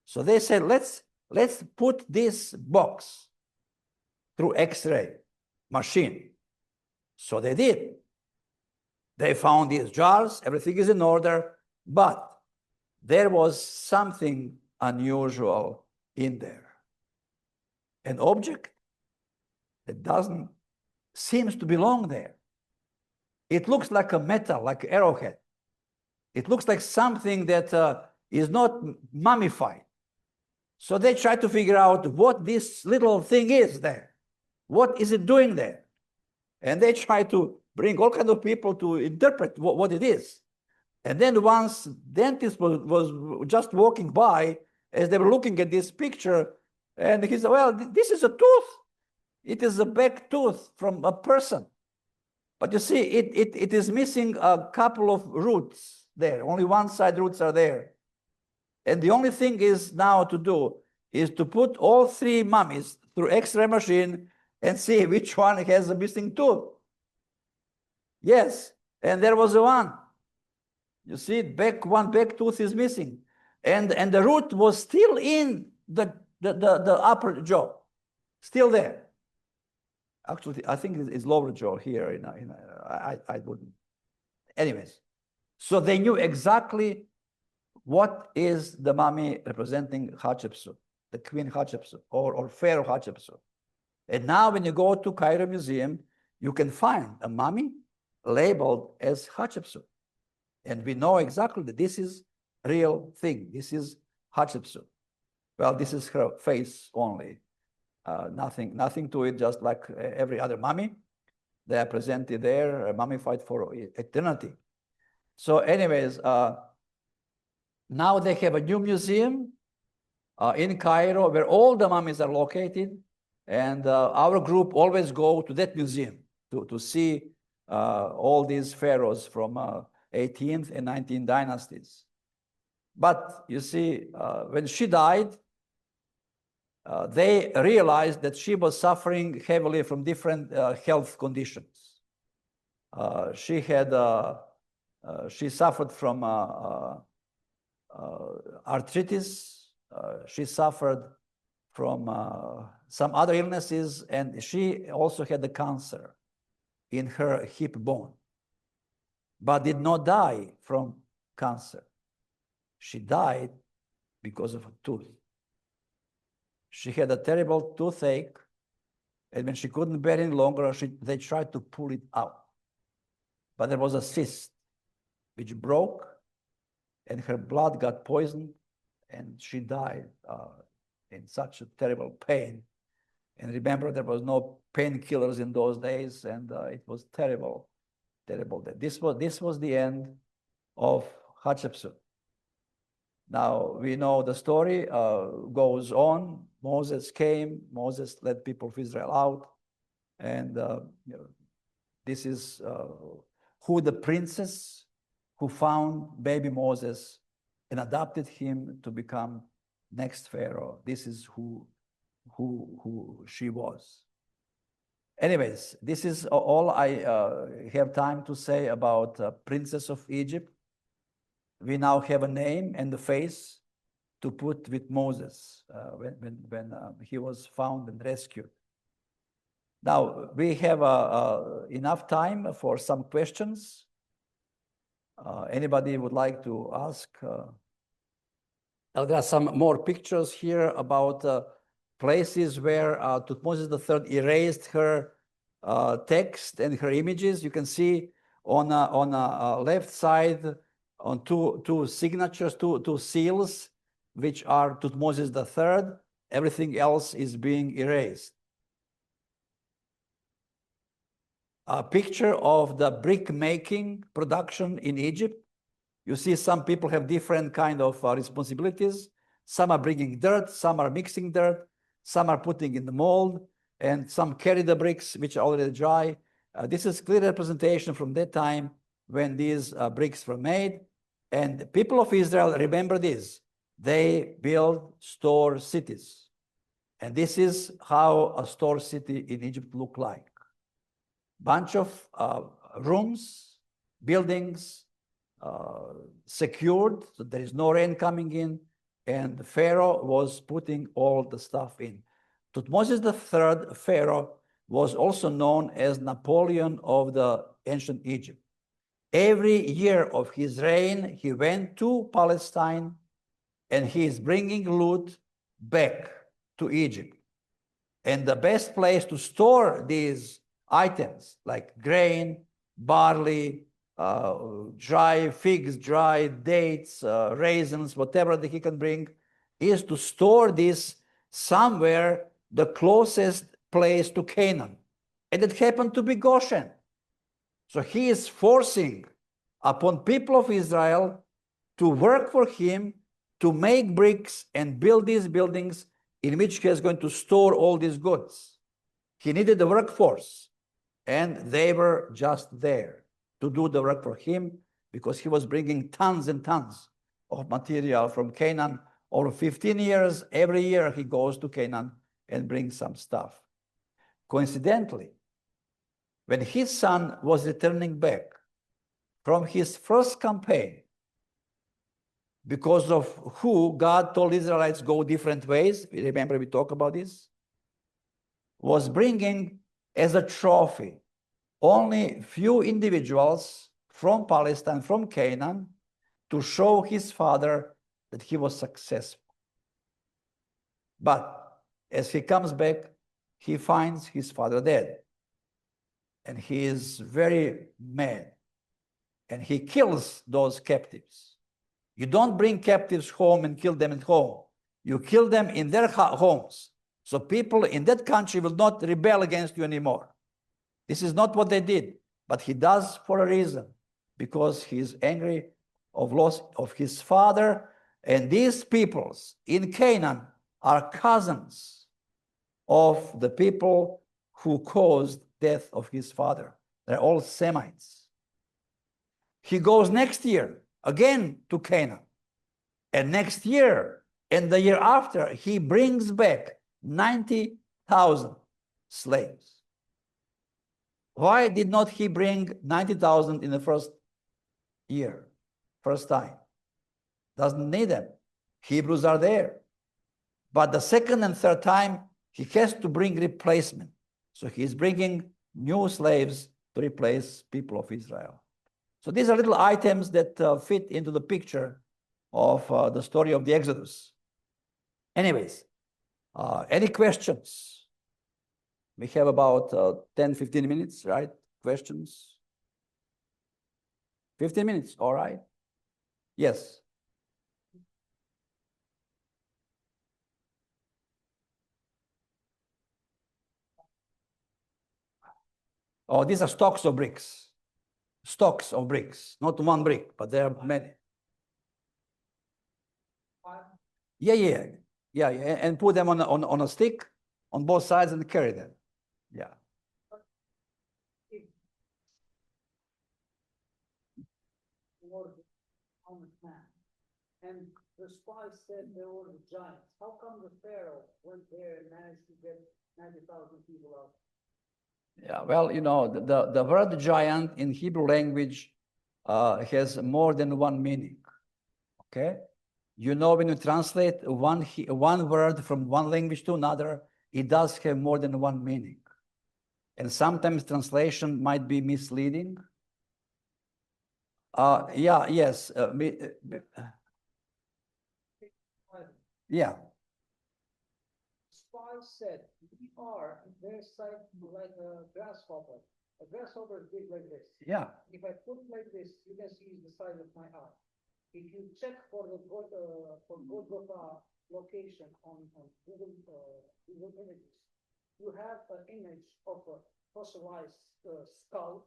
Speaker 2: So they said, let's put this box through X-ray machine. So they did. They found these jars, everything is in order, but there was something unusual in there. An object that doesn't seems to belong there. It looks like a metal, like an arrowhead. It looks like something that is not mummified. So they try to figure out what this little thing is there. What is it doing there? And they try to bring all kinds of people to interpret what it is. And then once dentist was just walking by, as they were looking at this picture, and he said, well, this is a tooth. It is a back tooth from a person. But you see, it is missing a couple of roots there. Only one side roots are there. And the only thing is now to do is to put all three mummies through X-ray machine and see which one has a missing tooth. Yes, and there was one. You see, one back tooth is missing. And the root was still in the upper jaw, still there. Actually, I think it's lower jaw here. I wouldn't. Anyways, so they knew exactly what is the mummy representing Hatshepsut, the Queen Hatshepsut, or Pharaoh Hatshepsut. And now when you go to Cairo Museum, you can find a mummy labeled as Hatshepsut. And we know exactly that this is real thing. This is Hatshepsut. Well, this is her face only. Nothing to it, just like every other mummy. They are presented there, mummified for eternity. So anyways, now they have a new museum in Cairo where all the mummies are located. And our group always go to that museum to see all these pharaohs from 18th and 19th dynasties. But you see, when she died, they realized that she was suffering heavily from different health conditions. She suffered from arthritis. She suffered from some other illnesses, and she also had the cancer in her hip bone, but did not die from cancer. She died because of a tooth. She had a terrible toothache, and when she couldn't bear it any longer, they tried to pull it out. But there was a cyst which broke, and her blood got poisoned, and she died in such a terrible pain. And remember, there was no painkillers in those days, and it was terrible, terrible. This was the end of Hatshepsut. Now, we know the story goes on. Moses came, Moses led people of Israel out, and this is who the princess who found baby Moses and adopted him to become next Pharaoh. This is who she was. Anyways, this is all I have time to say about Princess of Egypt. We now have a name and a face to put with Moses when he was found and rescued. Now, we have enough time for some questions. Anybody would like to ask? There are some more pictures here about places where Thutmose III erased her text and her images. You can see on a left side on two signatures, two seals. which are Tutmosis III. Everything else is being erased. A picture of the brick making production in Egypt. You see some people have different kind of responsibilities. Some are bringing dirt, some are mixing dirt, some are putting in the mold, and some carry the bricks which are already dry. This is clear representation from that time when these bricks were made. And the people of Israel, remember this, they build store cities. And this is how a store city in Egypt looked like. Bunch of rooms, buildings, secured, so there is no rain coming in, and the Pharaoh was putting all the stuff in. Tutmosis III Pharaoh was also known as Napoleon of the ancient Egypt. Every year of his reign, he went to Palestine, and he is bringing loot back to Egypt. And the best place to store these items, like grain, barley, dry figs, dry dates, raisins, whatever that he can bring, is to store this somewhere, the closest place to Canaan. And it happened to be Goshen. So he is forcing upon people of Israel to work for him, to make bricks and build these buildings in which he is going to store all these goods. He needed the workforce, and they were just there to do the work for him because he was bringing tons and tons of material from Canaan. Over 15 years, every year he goes to Canaan and brings some stuff. Coincidentally, when his son was returning back from his first campaign, because of who God told Israelites go different ways, remember we talked about this, was bringing as a trophy only few individuals from Palestine, from Canaan, to show his father that he was successful. But as he comes back, he finds his father dead. And he is very mad. And he kills those captives. You don't bring captives home and kill them at home. You kill them in their homes. So people in that country will not rebel against you anymore. This is not what they did, but he does for a reason, because he is angry of loss of his father. And these peoples in Canaan are cousins of the people who caused death of his father. They're all Semites. He goes next year again to Canaan. And next year and the year after, he brings back 90,000 slaves. Why did not he bring 90,000 in the first year, first time? Doesn't need them. Hebrews are there. But the second and third time, he has to bring replacement. So he's bringing new slaves to replace people of Israel. So these are little items that fit into the picture of the story of the Exodus. Anyways, any questions? We have about 10, 15 minutes, right? Questions? 15 minutes, all right. Yes. Oh, these are stocks of bricks. Stocks of bricks, not one brick, but there are many. Yeah, and put them on a stick on both sides and carry them. Yeah.
Speaker 3: And the spies said they were the giants. How come the Pharaoh went there and managed to get 90,000 people out?
Speaker 2: Yeah, well, you know, the word giant in Hebrew language has more than one meaning. Okay? You know, when you translate one word from one language to another, it does have more than one meaning. And sometimes translation might be misleading. Yes. Yeah.
Speaker 3: Spies said, we are their sight like a grasshopper. A grasshopper is big like this.
Speaker 2: Yeah.
Speaker 3: If I put it like this, you can see the size of my eye. if you check for the Golgotha location on Google Images, you have an image of a fossilized skull.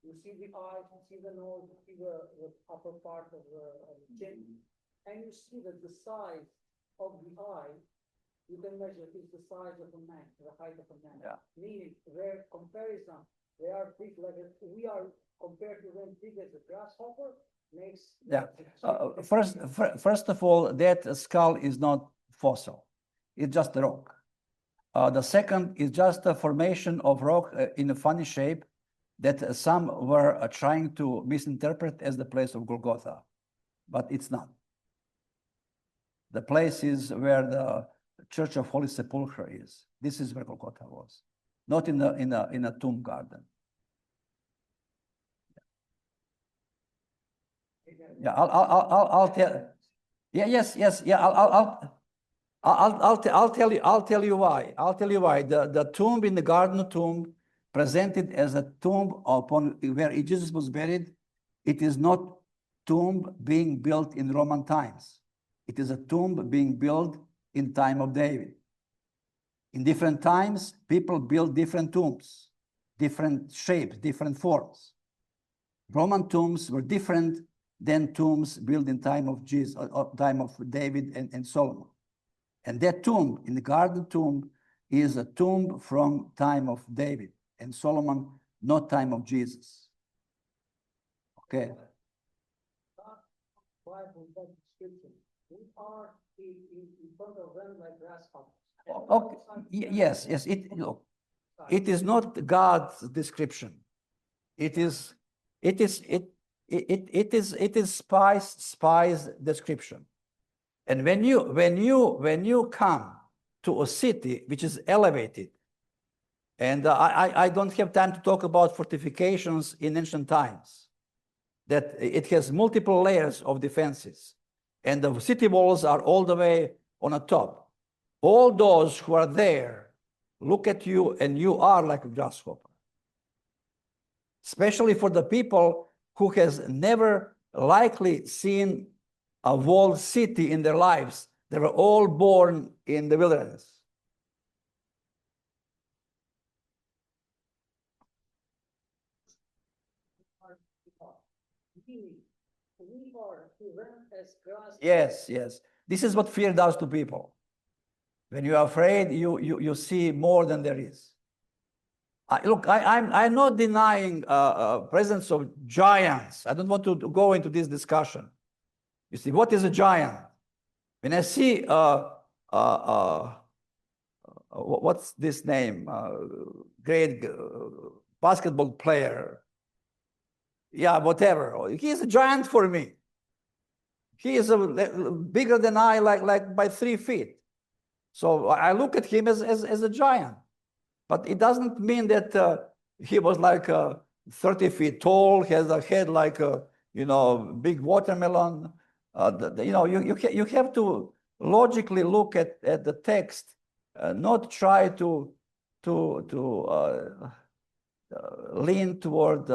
Speaker 3: You see the eyes, you see the nose, you see the upper part of the chin, and you see that the size of the eye, you can measure is the size of a man, the height of a man.
Speaker 2: Yeah.
Speaker 3: Meaning, their comparison, they are big like we are compared to them big as a grasshopper. Makes
Speaker 2: Yeah. First of all, that skull is not fossil. It's just a rock. The second is just a formation of rock in a funny shape that some were trying to misinterpret as the place of Golgotha, but it's not. The place is where the Church of Holy Sepulchre is. This is where Golgotha was, not in a tomb garden. Yeah, I'll tell. Yeah, yes. Yeah, I'll tell you why. I'll tell you why. The tomb in the garden tomb presented as a tomb upon where Jesus was buried. It is not tomb being built in Roman times. It is a tomb being built in time of David. In different times, people built different tombs, different shapes, different forms. Roman tombs were different than tombs built in time of Jesus, time of David and Solomon. And that tomb, in the garden tomb, is a tomb from time of David and Solomon, not time of Jesus. Okay.
Speaker 3: Bible, that description. We are in front of them like grasshoppers.
Speaker 2: Okay. Yes. Look, it is not God's description. It is spy's description. And when you come to a city which is elevated, and I don't have time to talk about fortifications in ancient times, that it has multiple layers of defenses, and the city walls are all the way on the top. All those who are there look at you, and you are like a grasshopper. Especially for the people who has never likely seen a walled city in their lives. They were all born in the wilderness.
Speaker 3: We are to them as grass.
Speaker 2: Yes. This is what fear does to people. When you are afraid, you see more than there is. Look, I'm not denying presence of giants. I don't want to go into this discussion. You see, what is a giant? When I see what's this name? Great basketball player. Yeah, whatever. He is a giant for me. He is bigger than I, like by 3 feet. So I look at him as a giant. But it doesn't mean that he was like 30 feet tall, has a head like a big watermelon. You have to logically look at the text, not try to lean toward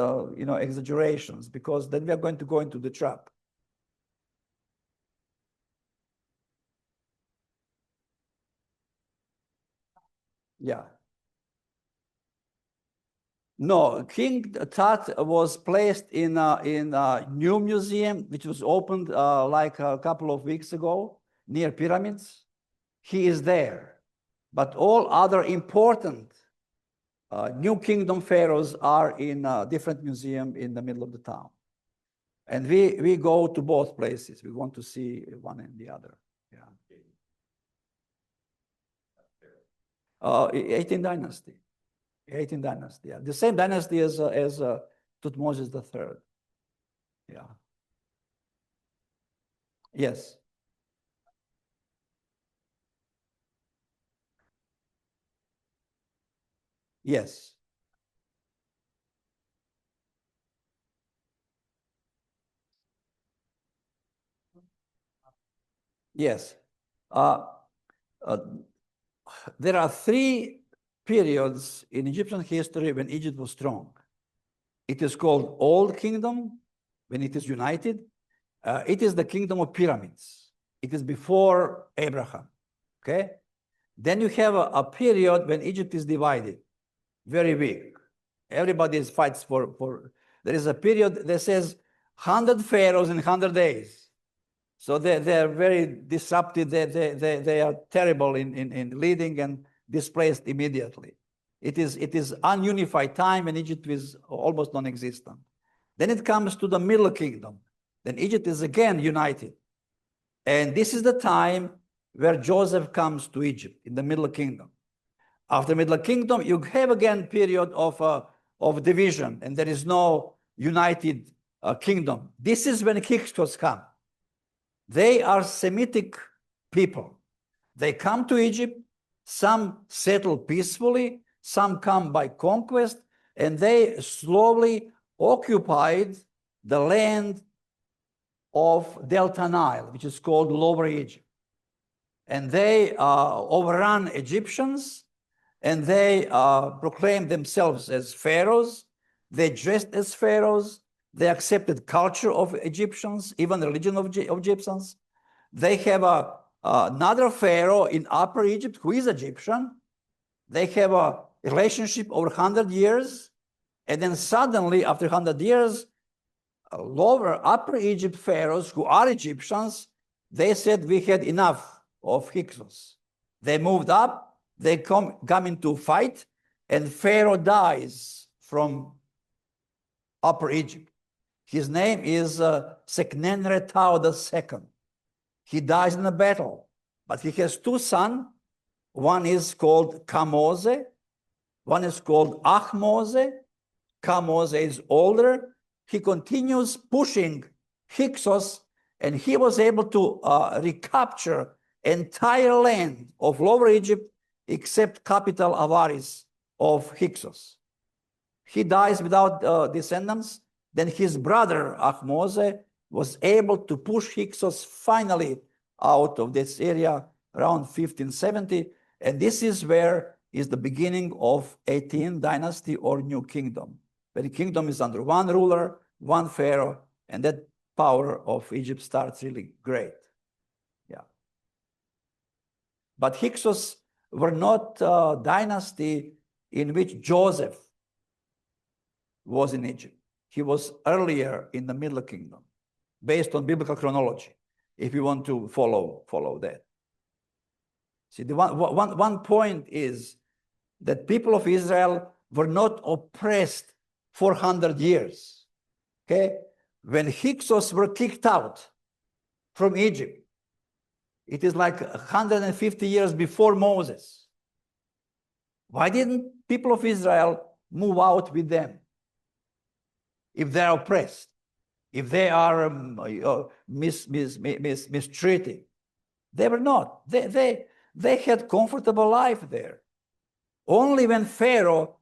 Speaker 2: exaggerations, because then we are going to go into the trap. Yeah. No, King Tut was placed in a new museum, which was opened like a couple of weeks ago near pyramids. He is there. But all other important New Kingdom pharaohs are in a different museum in the middle of the town. And we go to both places. We want to see one and the other. Yeah. 18th dynasty. 18th dynasty, yeah. The same dynasty as Thutmose III. Yeah. Yes. Yes. Yes. There are 3 periods in Egyptian history when Egypt was strong. It is called Old Kingdom, when it is united. It is the kingdom of pyramids. It is before Abraham. Okay? Then you have a period when Egypt is divided, very weak. Everybody fights for. There is a period that says 100 pharaohs in 100 days. So they are very disrupted. They are terrible in leading and displaced immediately. It is ununified time, and Egypt is almost non-existent. Then it comes to the Middle Kingdom. Then Egypt is again united. And this is the time where Joseph comes to Egypt in the Middle Kingdom. After Middle Kingdom, you have again period of division, and there is no united kingdom. This is when Hyksos come. They are Semitic people. They come to Egypt. Some settle peacefully. Some come by conquest, and they slowly occupied the land of Delta Nile, which is called Lower Egypt. And they overrun Egyptians, and they proclaimed themselves as pharaohs. They dressed as pharaohs. They accepted culture of Egyptians, even the religion of Egyptians. They have another pharaoh in Upper Egypt who is Egyptian. They have a relationship over 100 years. And then suddenly, after 100 years, Upper Egypt pharaohs who are Egyptians, they said, we had enough of Hyksos. They moved up, they come into fight, and Pharaoh dies from Upper Egypt. His name is Seknenretau II. He dies in a battle, but he has two sons. One is called Kamose, one is called Ahmose. Kamose is older. He continues pushing Hyksos, and he was able to recapture entire land of Lower Egypt except capital Avaris of Hyksos. He dies without descendants. Then his brother Ahmose was able to push Hyksos finally out of this area around 1570. And this is where is the beginning of 18th dynasty or New Kingdom. Where the kingdom is under one ruler, one pharaoh, and that power of Egypt starts really great. Yeah. But Hyksos were not a dynasty in which Joseph was in Egypt. He was earlier in the Middle Kingdom, based on biblical chronology, if you want to follow that. See, the one point is that people of Israel were not oppressed 400 years. Okay? When Hyksos were kicked out from Egypt, it is like 150 years before Moses. Why didn't people of Israel move out with them? If they are oppressed, if they are mistreated, they were not. They had comfortable life there. Only when Pharaoh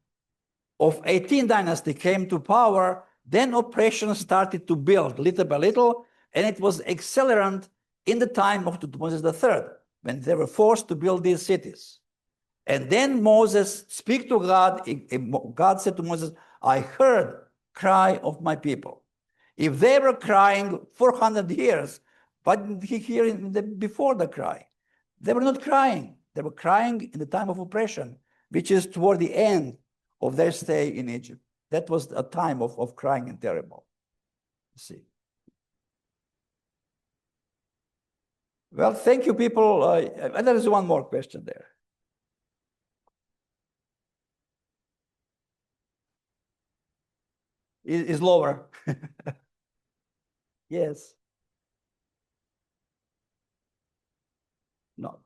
Speaker 2: of 18th dynasty came to power, then oppression started to build little by little, and it was accelerant in the time of Moses III, when they were forced to build these cities. And then Moses speak to God. God said to Moses, I heard cry of my people. If they were crying 400 years, why didn't he hear before the cry? They were not crying. They were crying in the time of oppression, which is toward the end of their stay in Egypt. That was a time of crying and terrible. You see. Well, thank you, people. There is one more question there. Is lower. Yes. No.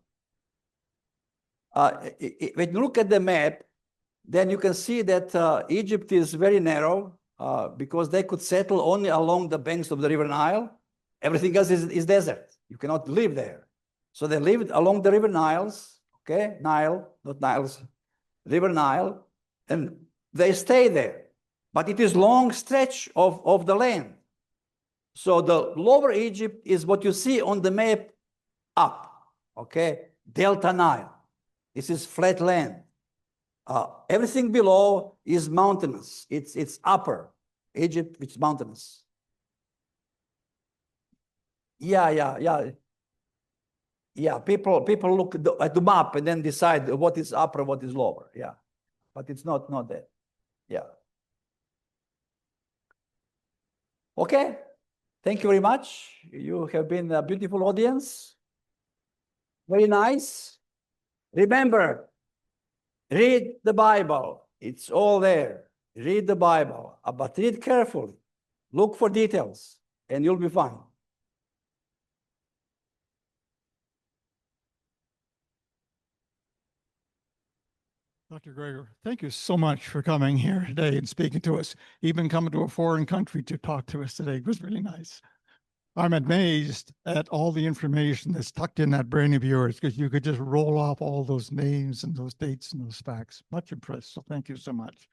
Speaker 2: When you look at the map, then you can see that Egypt is very narrow because they could settle only along the banks of the River Nile. Everything else is desert. You cannot live there. So they lived along the River Niles, okay? Nile, not Niles, River Nile, and they stay there. But it is long stretch of the land. So the Lower Egypt is what you see on the map up, okay? Delta Nile. This is flat land. Everything below is mountainous. It's upper Egypt, which is mountainous. Yeah. Yeah, people look at the map and then decide what is upper, what is lower. Yeah, but it's not that. Yeah. Okay. Thank you very much. You have been a beautiful audience. Very nice. Remember, read the Bible. It's all there. Read the Bible, but read carefully. Look for details, and you'll be fine.
Speaker 6: Dr. Gregor, thank you so much for coming here today and speaking to us, even coming to a foreign country to talk to us today. It was really nice. I'm amazed at all the information that's tucked in that brain of yours, because you could just roll off all those names and those dates and those facts. Much impressed. So thank you so much.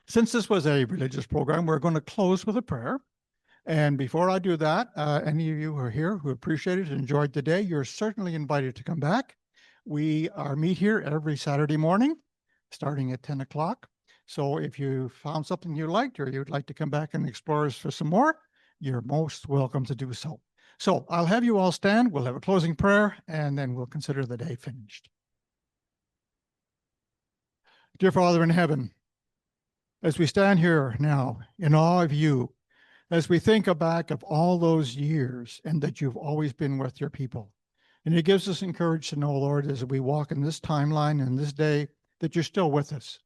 Speaker 6: Since this was a religious program, we're going to close with a prayer. And before I do that, any of you who are here who appreciate it and enjoyed the day, you're certainly invited to come back. We are meet here every Saturday morning, starting at 10 o'clock. So if you found something you liked or you'd like to come back and explore us for some more, you're most welcome to do so. So I'll have you all stand. We'll have a closing prayer, and then we'll consider the day finished. Dear Father in heaven, as we stand here now in awe of you, as we think back of all those years and that you've always been with your people, and it gives us encouragement to know, Lord, as we walk in this timeline and this day, that you're still with us.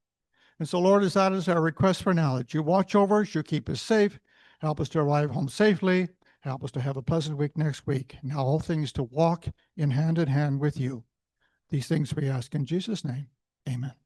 Speaker 6: And so, Lord, as that is our request for now, that you watch over us, you keep us safe, help us to arrive home safely, help us to have a pleasant week next week, and all things to walk in hand with you. These things we ask in Jesus' name. Amen.